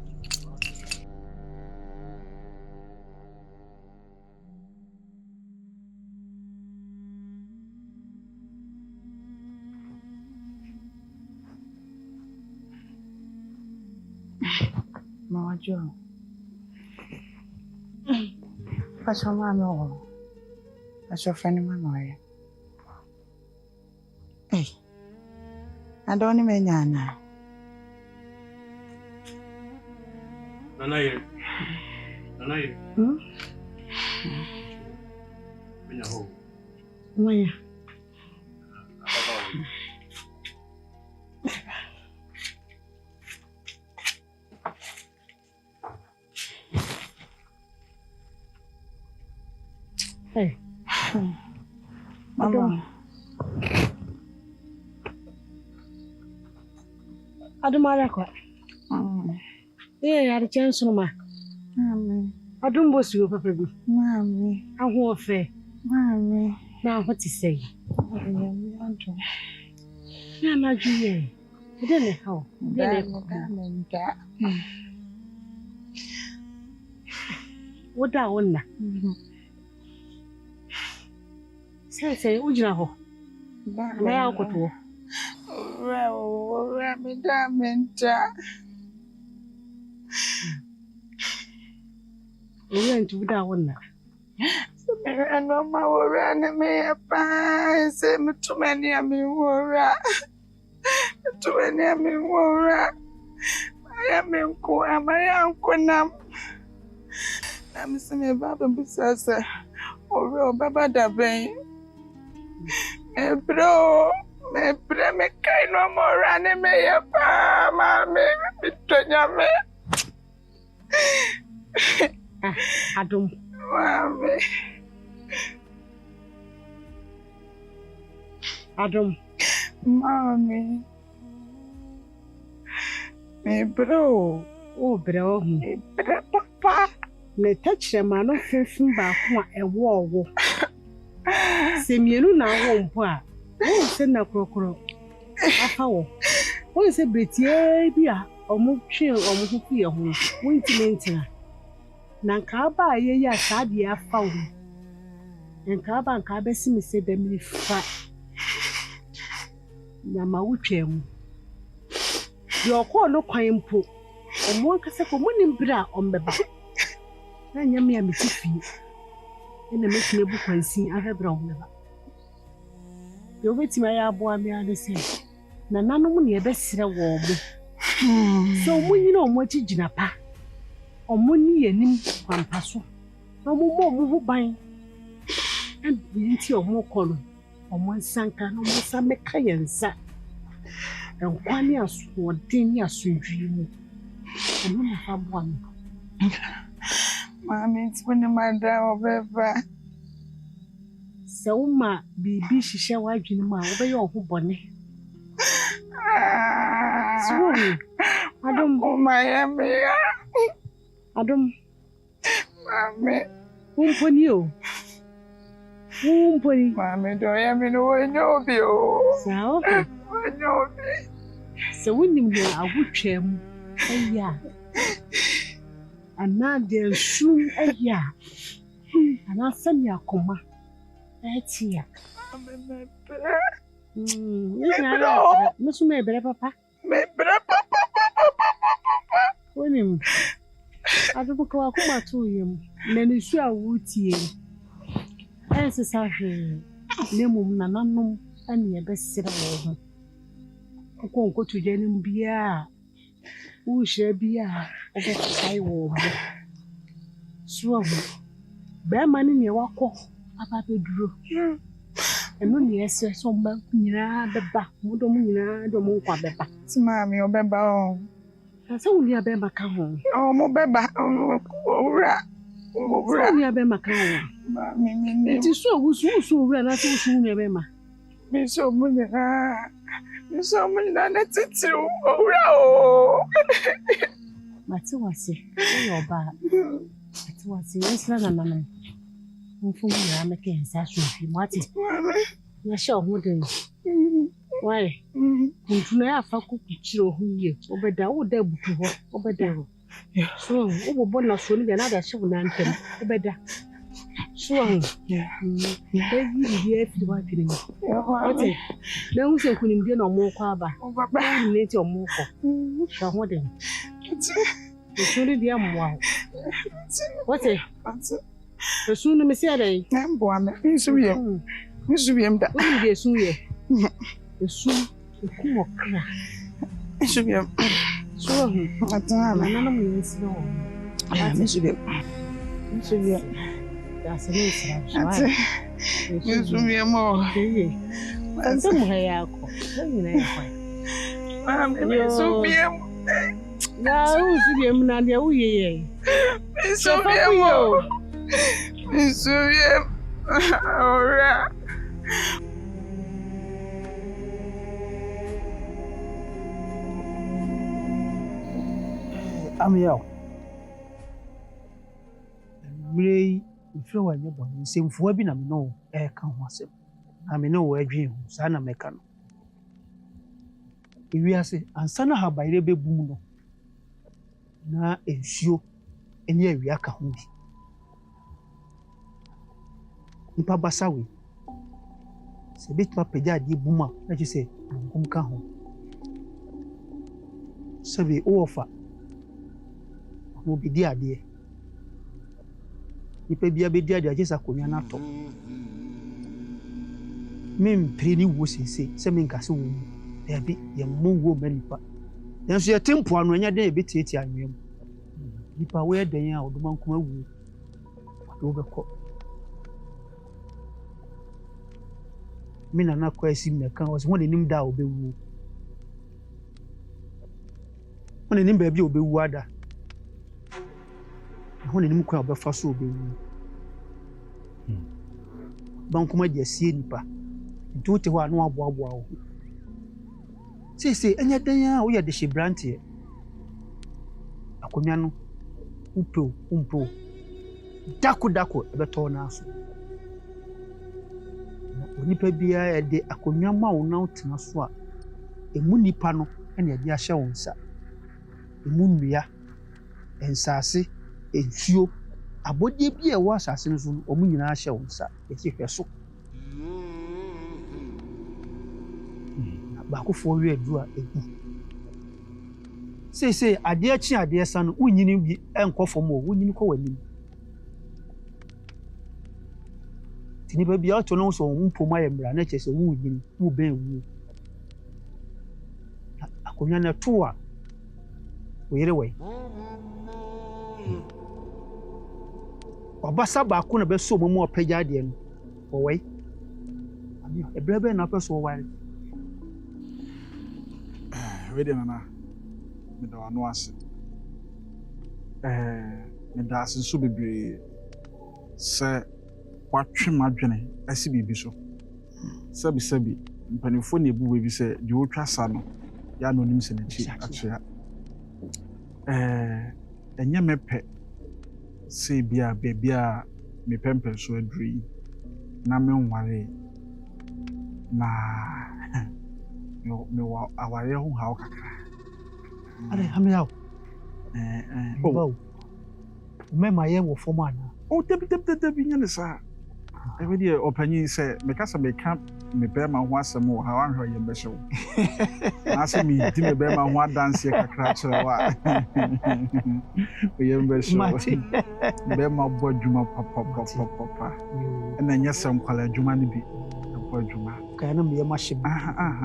Mawajo. Pacho mano. Pacho fani manoye. Hey. Adoni menyana. Nanaye. Menya ho. Maya. Hey. Mama. Adumara kwa. Yeah, the chance no ma. Mami. Adumbo si o papa bi. Mami. Aho ofe. Mami. Na what to say? Ado. Na na juye. Dene how? Dene Nda. Woda wonna. Say ujina ho. Na ya okoto. Ora me da menta. Nti woda wonna. Ano ma ora ne me pa se mtumani amiwora. Mtumani amiwora. Aya menko amaya nkonam. I'm saying, Baba, besides, or Baba da Ben. Bro, me kind no more, and me a mamma, me, Adam. Mammy. Adam. Mommy. Me bro. Oh, bro. Me papa. Me touch the man of fifth back a wall. Semienu na wo mpo a. Wo se na krokro. Afa wo. Wo se betie bi a omo twe omo hu fi ho. Wo ntimentina. Na nka ba ye ya saade afa wo. Nka ba nka ba si me se da mi fa. Na ma wo twam. Yo ko no kwan mpo. Omo kase ko mo nimbra ombeba. Na nyame ya metifi. Ena meti nebu kwansi ahebra ombeba. Yo beti ma ya abo ami ade se. Na nanom ne ebesire wo omo. So omo nyina omo agigina pa. Omo ni yanim kwampa so. Omo mo ho ban. And binti omo kono. Omo nsanka no mo sa meka yensa. Enkwani aso odin ni asundwi mu. Omo na fa bo ami. Mami, it's when my dad over. So, ma, baby, she shall watch you, ma, over your who bonnet. Swoon, I don't go Miami. I don't, Mammy, whom put you? Whom put you? Mammy, don't have me no you. So, I know me. So, when you are, I would trim. Yeah. And now there's soon a year. And I'll send you a coma. That's here. Miss Maybe, Papa. Maybe, Papa. When him, I don't go to him. Then you sure would hear. As a Saturday, Nemo Nanum, and your best sitter. I won't go to Jenny Beer. Who shall be a war? Swallow. Bear money near walk off about the drew. And only as some mountain, the back, Mudomina, the Monka Beba. Mammy or Beba. That's only a Beba come. Oh, Mobeba, only a Bema come. It is so so well, not so soon, Bema. Be so many. So many that's it too. Oh, but was it? You're bad. It was yes, no. I'm making such a what is my show wouldn't. Why? If you have a cookie chill who you over there, would there be over there? So, over bonus only another show lantern over there. Sure, yeah. If you want to know, don't say couldn't be no more cover. Let your more. So, what then? It's only the wow. What's it? The sooner me say they, I'm born. Miss William, that will be a soon. The soon, the cool crack. Miss William, so, at time, I don't mean no. Miss William. That's an answer. Yes, we are more. And some way out. I'm so now, William, and your way. So, Miss William, all right. I'm here. Ray. If you were born, same for being a no air can was it. I mean, no way dream, Sana Mecano. If we are say, and Sana have by the baby na ensure any area can be. Nipa Basawi. It's a bit my pedia di boomer, let you say, and come home. So we offer will be dear dear. Nipa bia be dia dia jesa konya na to mem preni wo sese se men kase wo e bi ye mo wo manipa yanso ye tempo anu anya den e betietie anwem nipa wo ye den a odoman kuma wu do bɛkɔ me nana kɔ asi mmɛka wɔ sɛ wɔn anim da a wɔbɛwu wɔn anim baabi a wɔbɛwu ada wɔn anim kɔ a wɔbɛfa so wɔbɛwu bankoma de asie nipa nti wote hɔ a na waboaboa wo ho seesei ɛnyɛ dan a woyɛ de hye branteɛ akonnwa no wopɛw dako ɛbɛtɔ no aso na onipa biara ɛde akonnwa ma wo na wotena so a ɛmu nipa no ɛna ɛde ahyɛ wo nsa ɛmu nnua nsase nsuo abɔdeɛ bi a ɛwɔ asase no so no ɔmo nyinaa ahyɛ wo nsa ɛti hwɛ so na baakofoɔ wi adu a ɛgu seesei adeɛ kye adeɛ sa no wonyini bi ɛnkɔ fam o wonyini kɔ w'anim nti nipa bi a ɔtɔ no sɛ ɔmo mpom ayɛ mmara na kyerɛ sɛ wonyini wobɛn wuo na akonnwa no ɛto a oyere wɔ ɔbasa baako na bɛsɔ ɔmo mu ɔpɛgya adeɛ no ɔwɔ ɛbrɛ bɛn na ɔpɛ so ɔware wede nana meda wano ase meda ase nso bebree sɛ watwe m'adwene asi biribi so sɛbi mpanimfoɔ na ebu bi sɛ deɛ wotwa sa no yɛ ano nim sɛ n'akyi akyea ɛnyɛ mɛpɛ sɛ baabi a mepɛmpɛ so aduru yi na menware na mewɔ awareɛ ho haw kakra ale hameaw mɛma yɛ wɔ fam anaa dabi nyɛ ne saa ɛbɛ deɛ ɔpanyin sɛ mekasa meka me bɛrima ho asɛm wɔ ha wanhwɛ yɛ mbɛhyɛ wo naasɛ medi me bɛrima ho adanseɛ kakra kyerɛ wo a ɔyɛ mbɛhyɛ wo bɛrima bɔ adwuma papapapapa ɛna ɛnyɛ sɛ nkwala adwuma no bi ɛbɔ adwuma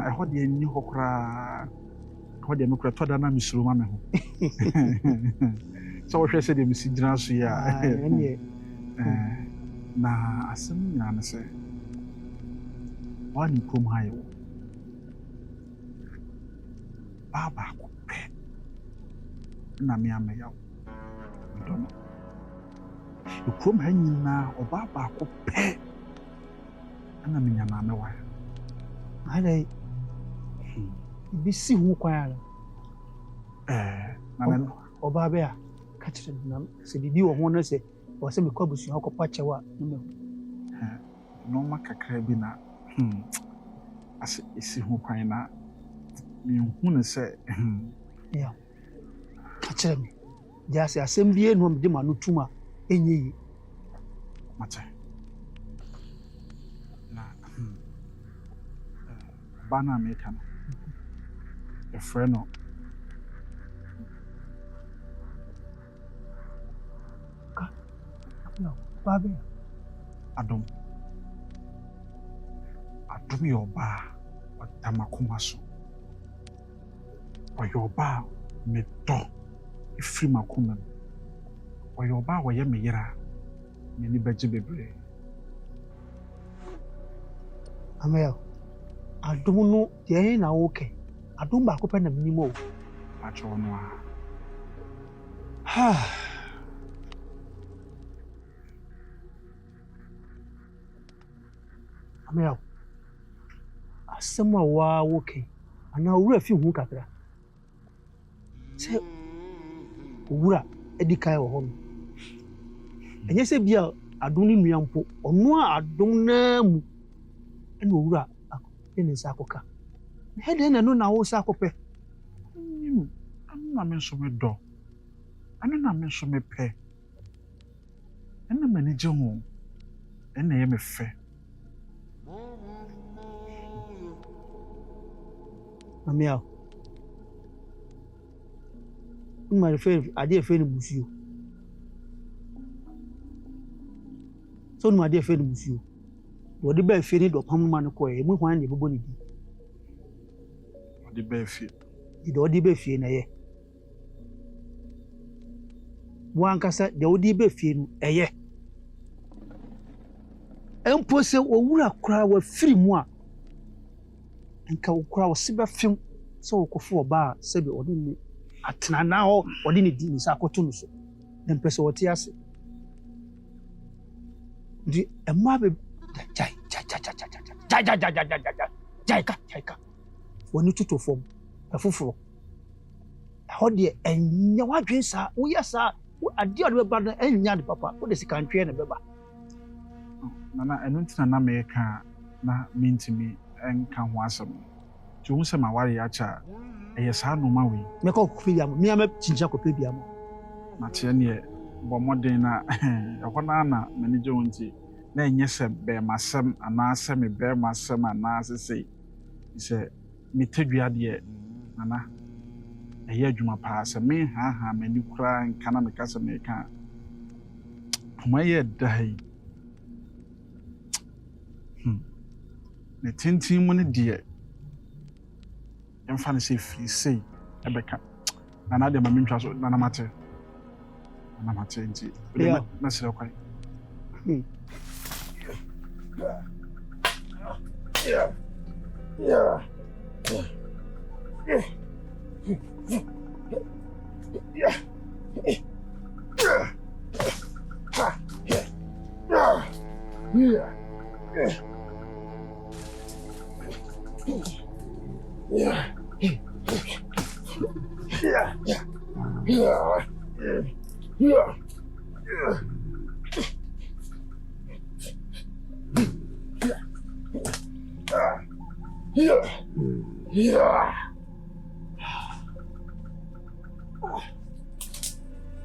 ɛhɔ deɛ nni hɔ koraa ɛhɔ deɛ mekora tɔda na mesuro ma me ho sɛ wohwɛ sɛ deɛ mesi gyina so yi a na asɛm nyinaa ne sɛ wani kurom ha yɛ wɔ baa baako pɛ na me amɛya wo medɔ no kurom ha nyinaa ɔbaa baako pɛ na menya na amɛwa adɛ bi si ho kwan na no ɔbaa bɛ a ka kyerɛ na sɛ bibi wɔ ho no sɛ ɔwɔ sɛ mekɔ abusua kɔpa kyɛw a no mahu nɔɔma kakra bi na asɛ ɛsi ho kwan na menhu ne sɛ ka kyerɛ me gye asɛ asɛm bie no a mede ma no tum a ɛnyɛ yi mate na ɔbaa no a meka no yɛfrɛ no adom yɛ ɔbaa ɔda m'akoma so ɔyɛ ɔbaa medɔ ɛfiri m'akoma mu ɔyɛ ɔbaa wɔyɛ me yera m'ani bɛgye bebree amɛl adom no deɛ ɛhe na wokɛ adom baako pɛ na menim o akyɛw no a amɛl asɛm a waa wokɛ anaa owura fi hu kakra sɛ owura adi kae wɔ hɔ no ɛnyɛ sɛ bia adom no nnua mpo ɔno a adom naa mu ɛna owura de ne nsa akɔka ɛdɛn na ɛno na wo sa akɔpɛ ɛno na me nso medɔ ɛno na me nso mepɛ ɛna m'ani gye ho ɛna ɛyɛ me fɛ Amiao. Uma refer adeɛ fɛ no musuo. So no adeɛ fɛ no musuo. Wɔde ba fie ne dɔpam ma no kɔɛ, mu hwan na ɛbɛbɔ ne di. Wɔde ba fie. Deɛ wɔde ba fie na yɛ. Wankasa deɛ wɔde ba fie no ɛyɛ. Empo se owura kura wa firi mu a nka okura wo se bɛfem sɛ wokɔfo ɔba a sɛbi ɔde ne atena na hɔ ɔde ne di ne sa akɔto no so na mpɛ sɛ wɔte ase di ɛma be jai ka wɔne tuto fam ɛfoforo ɛhɔ deɛ ɛnyɛ wadwen saa woyɛ saa adeɛ a ɔde bɛba no ɛnyɛ de papa wode sikantwea ne bɛba nana ɛno ntina na meka na mentimi nka ho asɛm nti wohu sɛ ma ware akyɛ a ɛyɛ saa noma wei mɛka kɔpɛ bia mo meama kyinkyia kɔpɛ bia mo mateɛ neɛ bɔ mmɔden na ɛhɔ no na m'ani gye wo nti na ɛnyɛ sɛ bɛɛmasɛm anaasɛ me bɛɛmasɛm anaasɛ sei sɛ metadua deɛ nana ɛyɛ adwuma paa sɛ menhaahaa m'ani koraa nka na meka sɛ meka a poma yɛ da yi ne tenten mu no deɛ yɛmfa no sɛ firi sei ɛbɛka nana deɛ ma mentwa so nanamate nti mɛserɛ kwan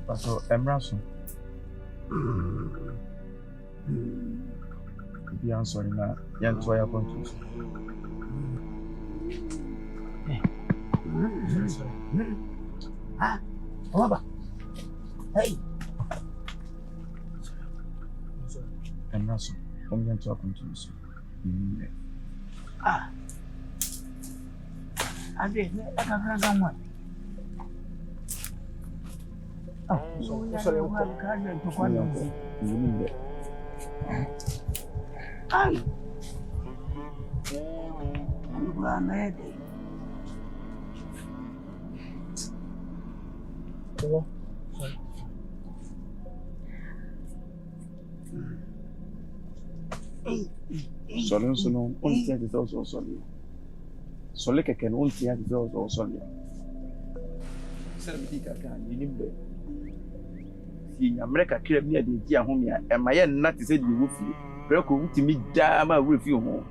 Pastor Emerson. Be answering na yan to ya kontu. Baba. Hey. Emerson, come yan to ya kontu. Ade, aka nwa. Sorry, Ai. Sọlẹ nso no wọn ti adi sẹ ọsọ sọlẹ sọlẹ kẹkẹ no wọn ti adi sẹ ọsọ sọlẹ sẹlẹ bi di kaka yìí bẹ si nyamrẹ kakra bi adi di ahome a ẹma yẹ nna ti sẹ di ewu fie pẹrẹ ko wutumi daa ma awura fie ho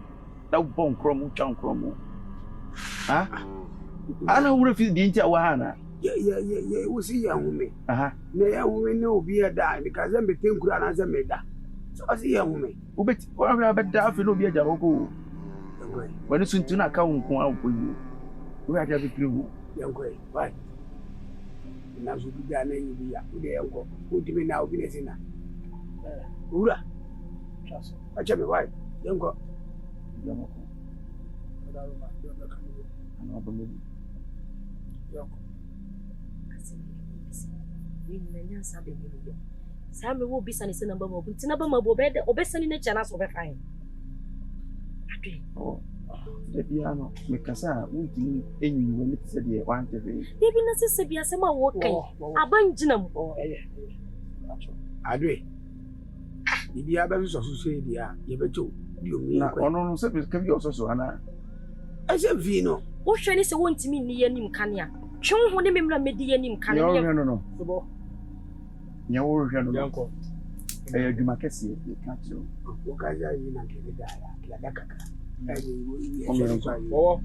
na bọ nkorọ mu twa nkorọ mu ha ana awura fie di nti a wọ ha na. Ye wosi ya ahome na ya ahome ne obi ya da ni ka zembe tenkura na zembe da so asi ya ahome ubeti wa ba da afi no bi aja hoko wani suntu na ka nko a ko yi wo ya bi priwo yanko vai na so bi da na yi bi ya o de yanko o dimi na obi ne sina ura chaso acha me vai yanko yanko ana ba me yanko we menya sabe ni yo sabe wo bisa ni sena ba mo bunti na ba ma bo be de obesani na chana so be fine ade oh de piano me kasa unti enyi wani tse de wante be de bi na sese bia se ma wo kai abanjina mu ade ibi aba so so e dia ye beto di omi na ono no se be ka bi ososo ana ase vi no wo hwe ni se wontimi ni yanim kanea twen ho ne memra medi yanim kanea no so nyawo hwɛ no yanko ɛyɛ adwuma kɛse yɛ ka kyerɛ wo ka ja yi na kele da ya da kaka ɛyɛ wo yi wo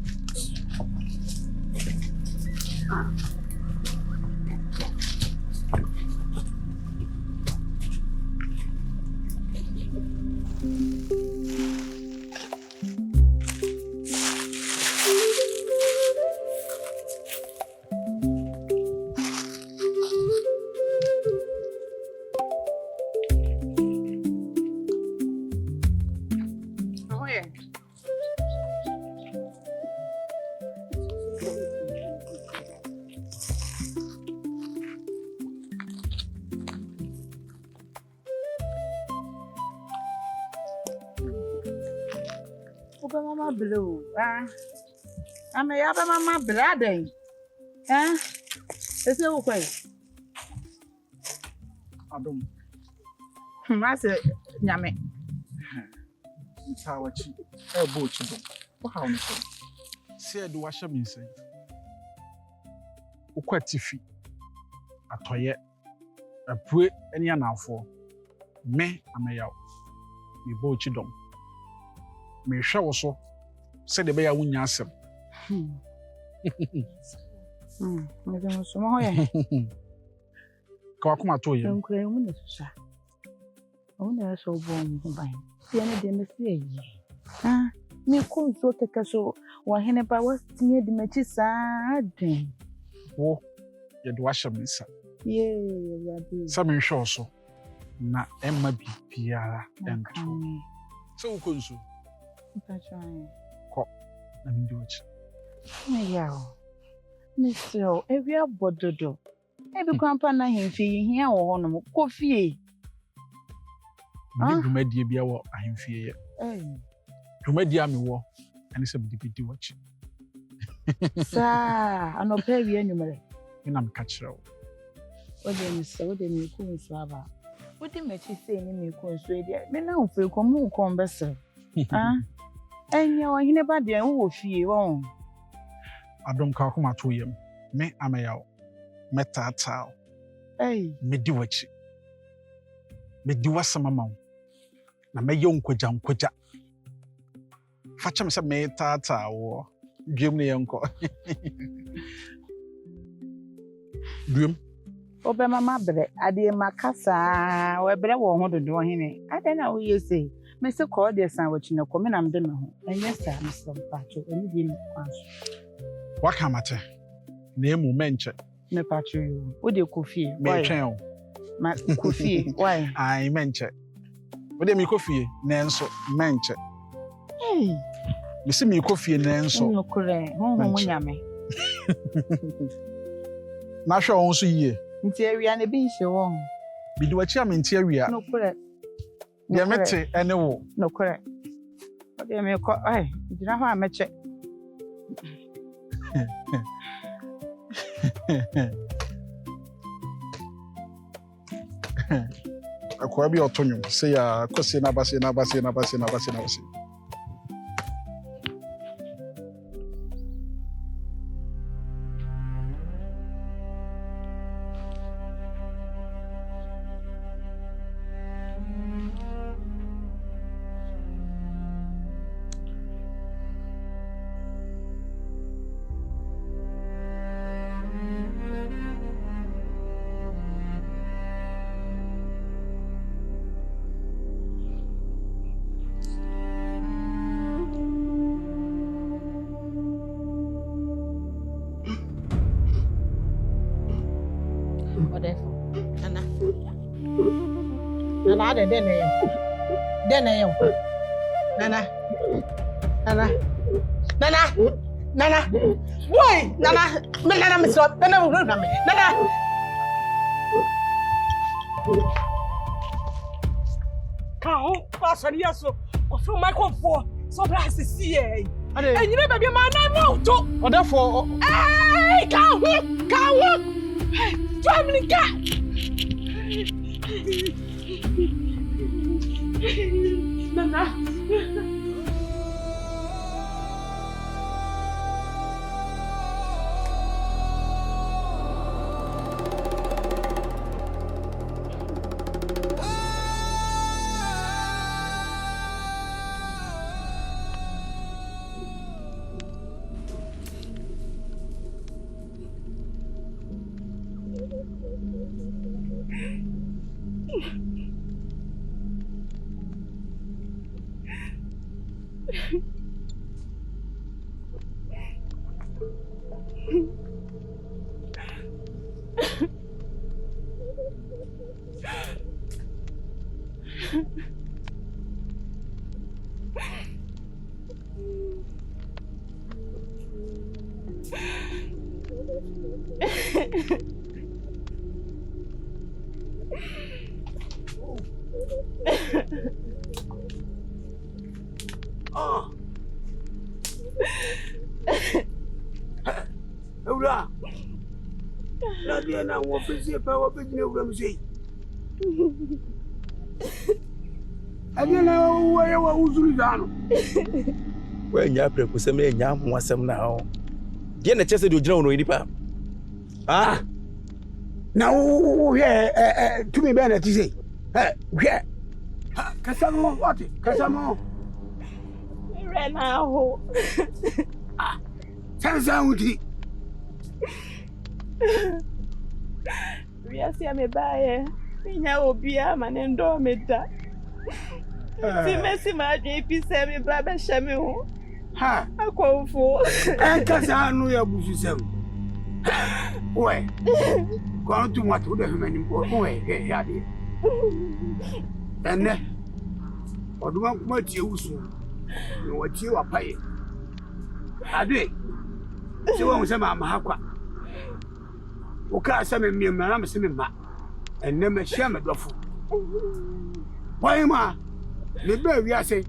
Oba mama blue. I'm a yaba mama brother. It's no way. Adom. I said, Yame. Ntawachi. Ebo chido. What how me say? Say do washa me say. Ukwatifi. Atoye. Apue eni anafo. Me ameyaw. Me bo chidom. Me hwe wo so. Se de be ya wunya asem. Me dem so mo hoye. Ka wakoma to ye. Nkure mu ne susa. O na so bo mu ban. Se ne de me se yi. Me ko so keka so wa hene ba was tie de machi saa den. Wo ye do washa me sa. Yeah, yeah. Sa me hwe wo so. Na emma bibiara ento. So ukonso. Ko na mi dochi. Yaw. Mister, every abododo. Every grandpa na hemfi hia wo hono ko fie. Ni dwumadie bia wo ahemfie ye. Dwumadie ami wo ani se bidi wachi. Sa anopa wi anumere. Ina me ka kire wo. Ode mi se ode mi ku nso aba. Ode mechi se ni mi ku nso e dia. Me na ofe ko mu ko mbese. Enye wo hine ba de wo fie wo. Adom ka akoma to yem. Me amayaw. Metata. Medi wachi. Medi wasama mawo. Na me yo nkwaja. Facha me se metata wo. Dwem ne yenko. Dwem. Obe mama bre ade makasa we bre wo ho dodo hene. Ade na wo yese. Me se ko de san wachi na ko me na mde me ho. Enye sa me so pacho eni bi ni kwanso. Wakamate. Na emu menche. Me pacho yo. Wo de kofie. Me twen o. Ma kofie. Why? Ai menche. Wo de mi kofie na enso menche. Me se mi kofie na enso. No kure. Ho mo nyame. Na hwe won so yie. Nti awia na bi hye won. Bi de wachi am nti awia. No kure. De mete ene wo. No kure. O de me ko dina ho ameche. Akwa bi otonyo se ya kosi na base. Nana, boy, Nana, Miss Rob, Nana. Can't pass on yes, so from my comfort, so blast to see ye. And you never be my name out. Or therefore, hey, can't walk. Family cat. Nana. Adia na wo fisi pa wo be gina wura mu sei. Adia na wo ya wo uzuri dano. Wa nya preku se me nya ho asem na ho. Die na chese de ogina wo no nipa. Ah. Na wo hwe tumi be na ti sei. Hwe. Kasamo what? Kasamo. Rena ho. Sansa uti. Wiase ya mebaye. Nya obia manendo meda. Ti mesi ma dwe pise me bra be hye ho. Ha, akonfo. Kasa anu ya bususem. Oe. Kwa tu matu de hemani ko. Oe, ya de. Ene. Oduma kuma tie wusu. Ni watie wapaye. Ade. Se wo se ma hakwa. O ka se me mi na me se me ma. Enne me hye me dofo. Why ma? Me ba wi ase.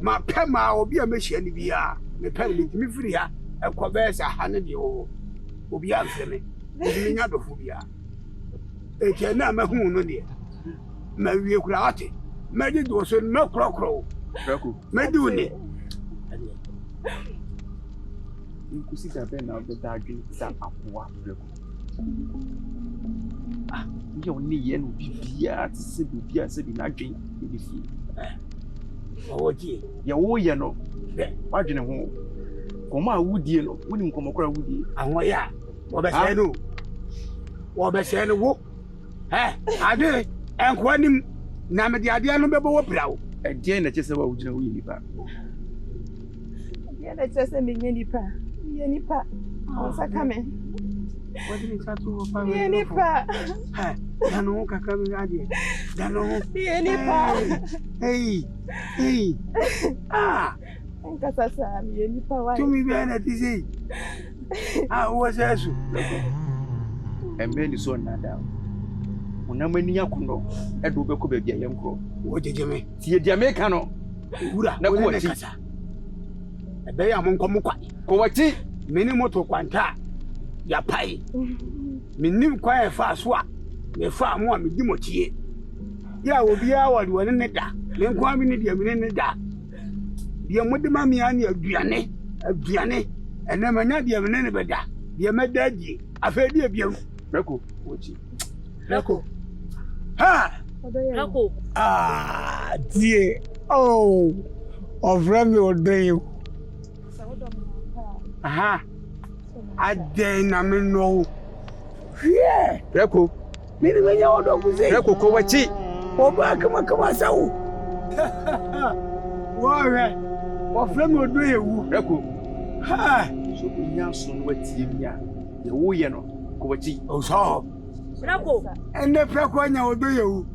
Ma pe ma obi a me hye ni bia. Me pe mi firi ha. E ko be se ha ne de o. Obi a mfre me. Me nya dofo bia. E ke na ma hu no de. Ma wi kura ate. Ma di do so me krokro. Preku. Me di uni. Nkusi da be na be da adwen sa akoa Preku. Ah, yo ni ye no bibia se bibia se bi na adwen e bi fi. Owoji. Ya wo ye no. Wadwene ho. Koma awudie no, woni nkomokora awudie. Awon ya. Wo be se no. Wo be se no wo. Ade enko anim na me de ade no bebo wo prawo. Ade na chese wa wugina wo yi nipa. Ade na chese me nye nipa. Ye nipa. Onsa kame. Wadi ni satu wo pa. Ye nipa. Dano kaka mi ade. Dano. Ye nipa. Hey. Hey. Ah. Enka sasa ye nipa wa. Tumi bi ana ti sei. Wo sesu. Emre ni so na da. Unamani yakuno edo be ko be bia yenkro. Wo jejeme. Tie dia me ka no. Wura na ko wati. Ebe ya monko kwa. Ko wati mini moto kwanta. Ya pai. Minim kwa e fa so a. Me fa mo a me di motie. Ya obi a wali woni ne da. Me nko mi ne dia mi ne da. Dia mode ma mi ani aduane. Aduane. Ene manya dia mi ne be da. Dia medaji. Afa dia bia. Reko wati. Reko. Ha! Reko. Ah, dear. Oh. Of Remy Odeyo. Aha. Ade na me no. Yeah. Reko. Mini menya odo kuze. Reko ko wachi. Oba kama sawo. Wore. Of Remy Odeyo. Reko. Ha. So nya so no watie mi a. Ye wo ye no. Ko wachi. O so. Reko. Ene Preko anya Odeyo.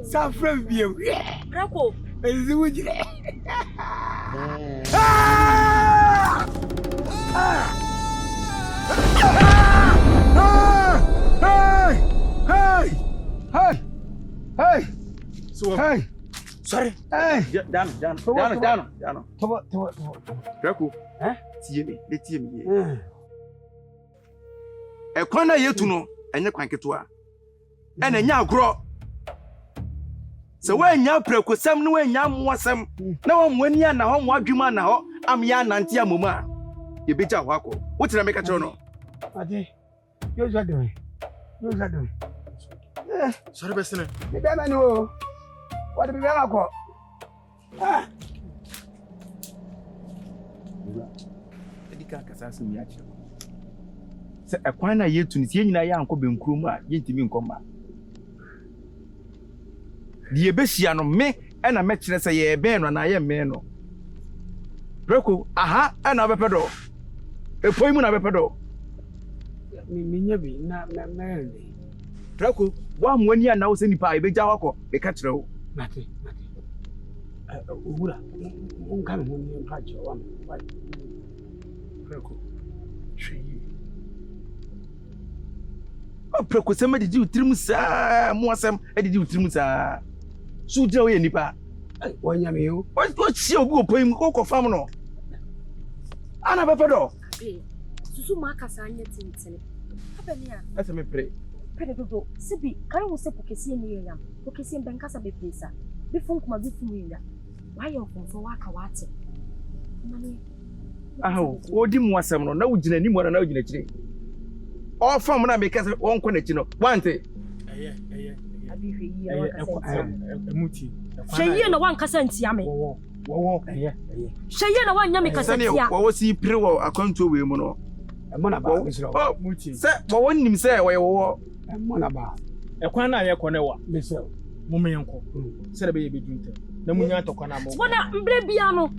Sa frem biem. Reko. Ezi wujire. Hey! So, hey! Sorry. Hey! Down. Reko. Tie me, le tie me. E kwana yetu no, enye kwan keto ena nya agro. Se we nya Preku sem no we nya moasem na wo mwani ana ho mwadwuma na ho am ya nante amom a ye beja ho akọ wo tira me ka kire no ade yo zado sorry besene me be ma no what be ma ko edika kasase mi akire se ekwan na yetu ni tie nyina ya anko benkrum a ye ntimi nkoma die besia no me na me kire se ye ben no na ye me no Preku aha na bepedo epoi mu na bepedo mi nya bi na me Preku wa mwani ana wo se nipa e beja wakọ be ka kire wo mate owura nka me ho ni mpa je wa Preku hwe Preku se me didi utrim sa mo asem edidi utrim sa su je wo ye nipa wanya me yo o chi obi opoi mu ko fam no ana bepedo susu ma kasa anya tintin Abenia. Asa me pray. Pray dodo. Sibi, kan wo se pokesi ni yam. Pokesi mbenkasa be pesa. Be fun kuma be fun yam. Why you for waka wate? Mani. Aho, odi mu asem no na wugina ni mu na wugina kire. O fam na me kase won kwa na chi no. Wante. Abi hwe yi waka emuti. Hwe yi na wan kasa ntia me. Wo hwe yi na wan nya me kasa ntia. Wo si pire wo akwanto we mu no. Emo na ba misro. Oh, muti. Se wo nim se wo emo na ba. Ekwan na ye kone wa. Misro. Mume yenko. Se be ye bedunte. Na munya tokwa na mo. Wona mbre bia no.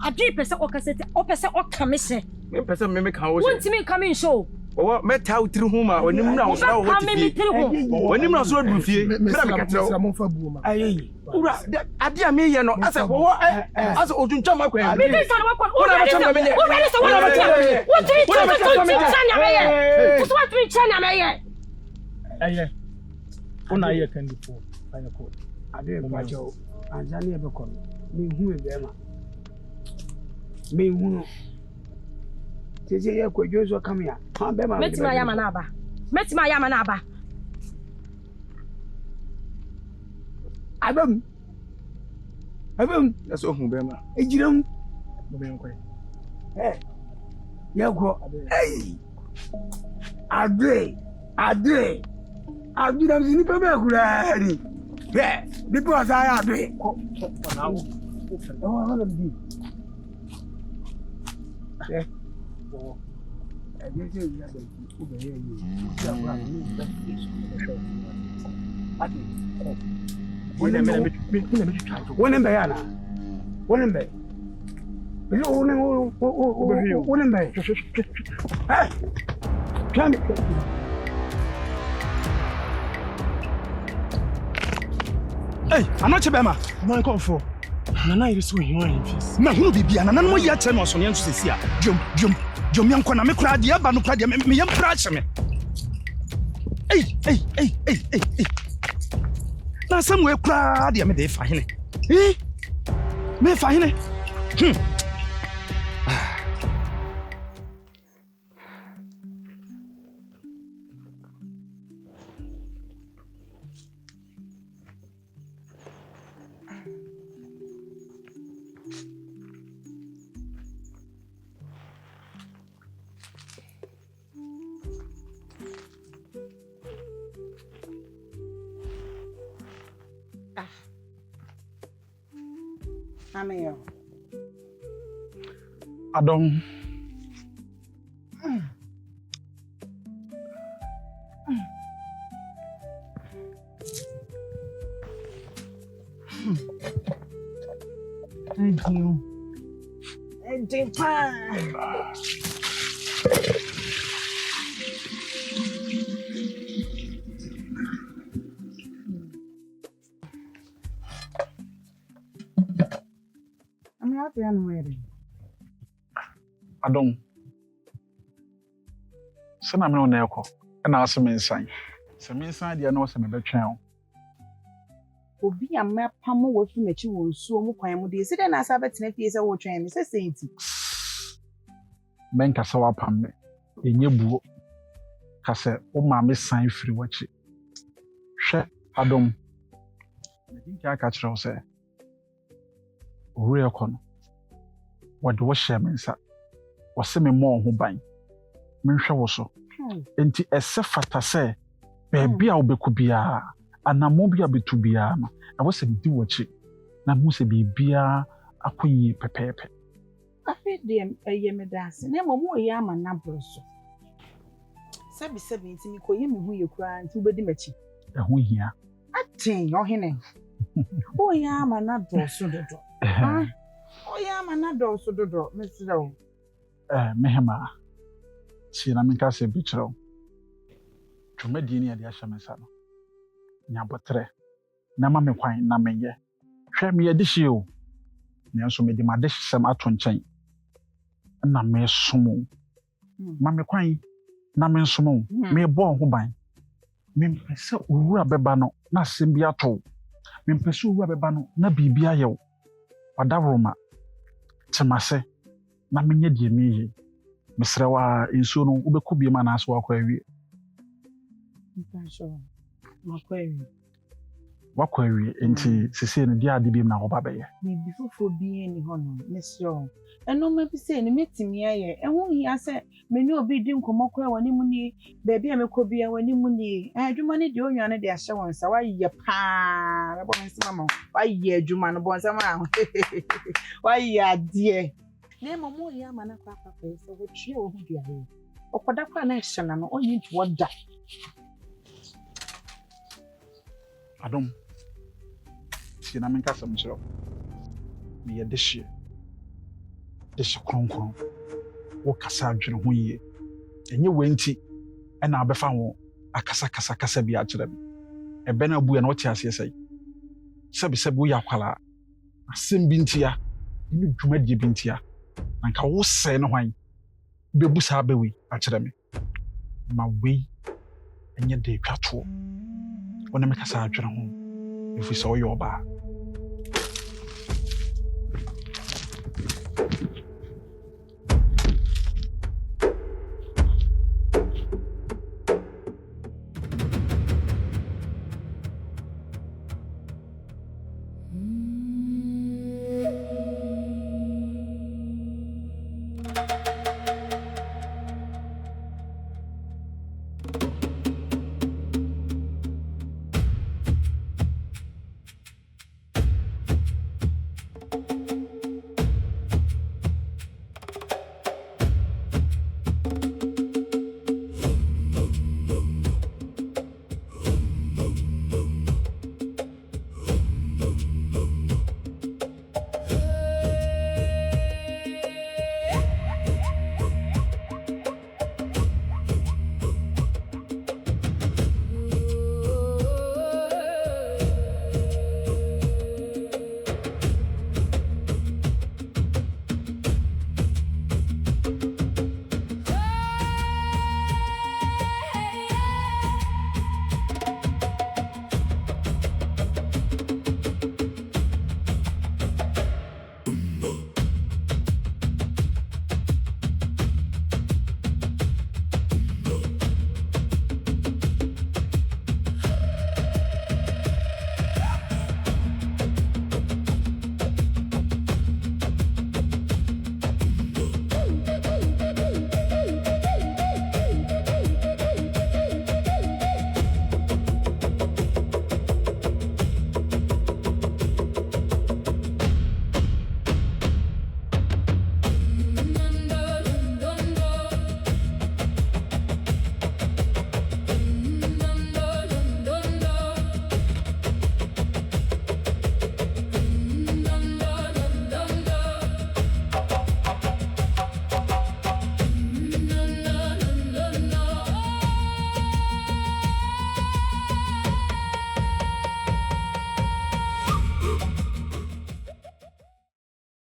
Adi pese okasete, opese okamese. Me pese me kan wo. Wontimi kan me show. Wo meta utiri hu ma onim na wo sa wo ti. Onim na so du fie. Mira me katrɛ. Ayi. Ura ade a me ye no asa wo asa oduncha ma kwan. Me bi fa no kwa. Ura be sa me ye. Ura be sa wo be tie. Wo tiri chanya me ye. Wo so tiri chanya me ye. Aye. Una ye kan di fo. Aye ko. Ade ba jo. Anjani e be ko. Me hu e be ma. Me hu no. Tese ye ko jozo kam ya. Ha be ma. Metima ya manaba. Metima ya manaba. Abam. That's all be ma. Ejiram. Mo be nko. Ye ko. Hey. Ade. Abidam sini pe be kura ni. Be, because I have it. Oh, hold on, B. Yeah. Oh, I didn't say you had to over here. Hey, I'm not a bema. Man come for. Nana is so annoying. Na hunu bibia na nanu ya tell me so nyen so sesia. Jom yanko na me kura de aba no kura de me yam pra che me. Hey. Na sam we kura de me de fa hene. Me fa hene. Amen. Adom. Thank you. And fine. I'm out there and ready. Adom. Sana me no na ekọ. Na aseme nsan. Se me nsan de na o se me betwen o. Obi a mapam wo fi machi wo nsuo mu kwan mu de se de na asa betena fie se wo twen me se senti. Ben kasa wa pam me. Enye buo. Kasa o ma me san firi wachi. Hwe Adom. Medinki aka kire o se. Owure ekọ no. Wode wo hye me nsa. Wo se me mo ho ban. Me hwe wo so. Enti ese fata se bebi a obeku bia anamo bia betu bia no na wo se di wachi na mo se bibia akoyi pepepe Afi de me dase na mo ye ama na broso sabi ntimi ko ye me hu ye kura nti ubedi machi ho hia atin ohene o ye ama na broso dodo o ye ama na broso dodo mesira o mehema si na minka se bichiro twomadi ni ade ahya mensa no nya botre na ma me kwan na menye hwe me yedi hye o ne nso me di ma de hyem ato nchen na me somo ma me kwan na me somo me bo ho ban me mpese owura beba no na asem bi ato me mpese owura beba no na bibia yew wadavroma temase na menye die meye mesrɛ wa nsuo no wobɛkɔ biem anaasɛ wakɔ awie wakɔ awie nti sesei no deɛ ade biem na wɔba bɛyɛ Bibi fufuo bi ni hɔ no mesrɛ wo ɛnɔma bi sɛ ne metimi ayɛ ɛho hia sɛ mene obi di nkɔmmɔ koraa wɔ ne mu nie baabi a mekɔ bia wɔ ne mu nie adwuma no deɛ onwa no de ahyɛ wɔn nsa wayɛ paa bɛbɔ me nsɛm ama wayɛ adwuma no bɔ nsɛm a wayɛ adeɛ na mmom woyɛ ama no akɔakɔakɔyɛ sɛ wɔtwea wɔ ho duayɛ ɔkɔda koraa na ɛhyɛ na no ɔnyi nti wɔda adom tie na menka sɛm kyerɛ wo meyɛ dehyeɛ kronkron wokasa adwene ho yie ɛnyɛ wei nti ɛna abɛfa wo akasakasakasa bi akyerɛ me ɛbɛ no abuɛ na wote aseɛ sɛi sɛbesɛbe woyɛ akwalaa asɛm bi ntia ɛne dwumadie bi ntia na nka wosɛe no hwan bɛbu saa bɛwei akyerɛ me ma wei ɛnyɛ de twa toɔ wo ne mekasa adwene ho ɛfiri sɛ woyɛ ɔbaa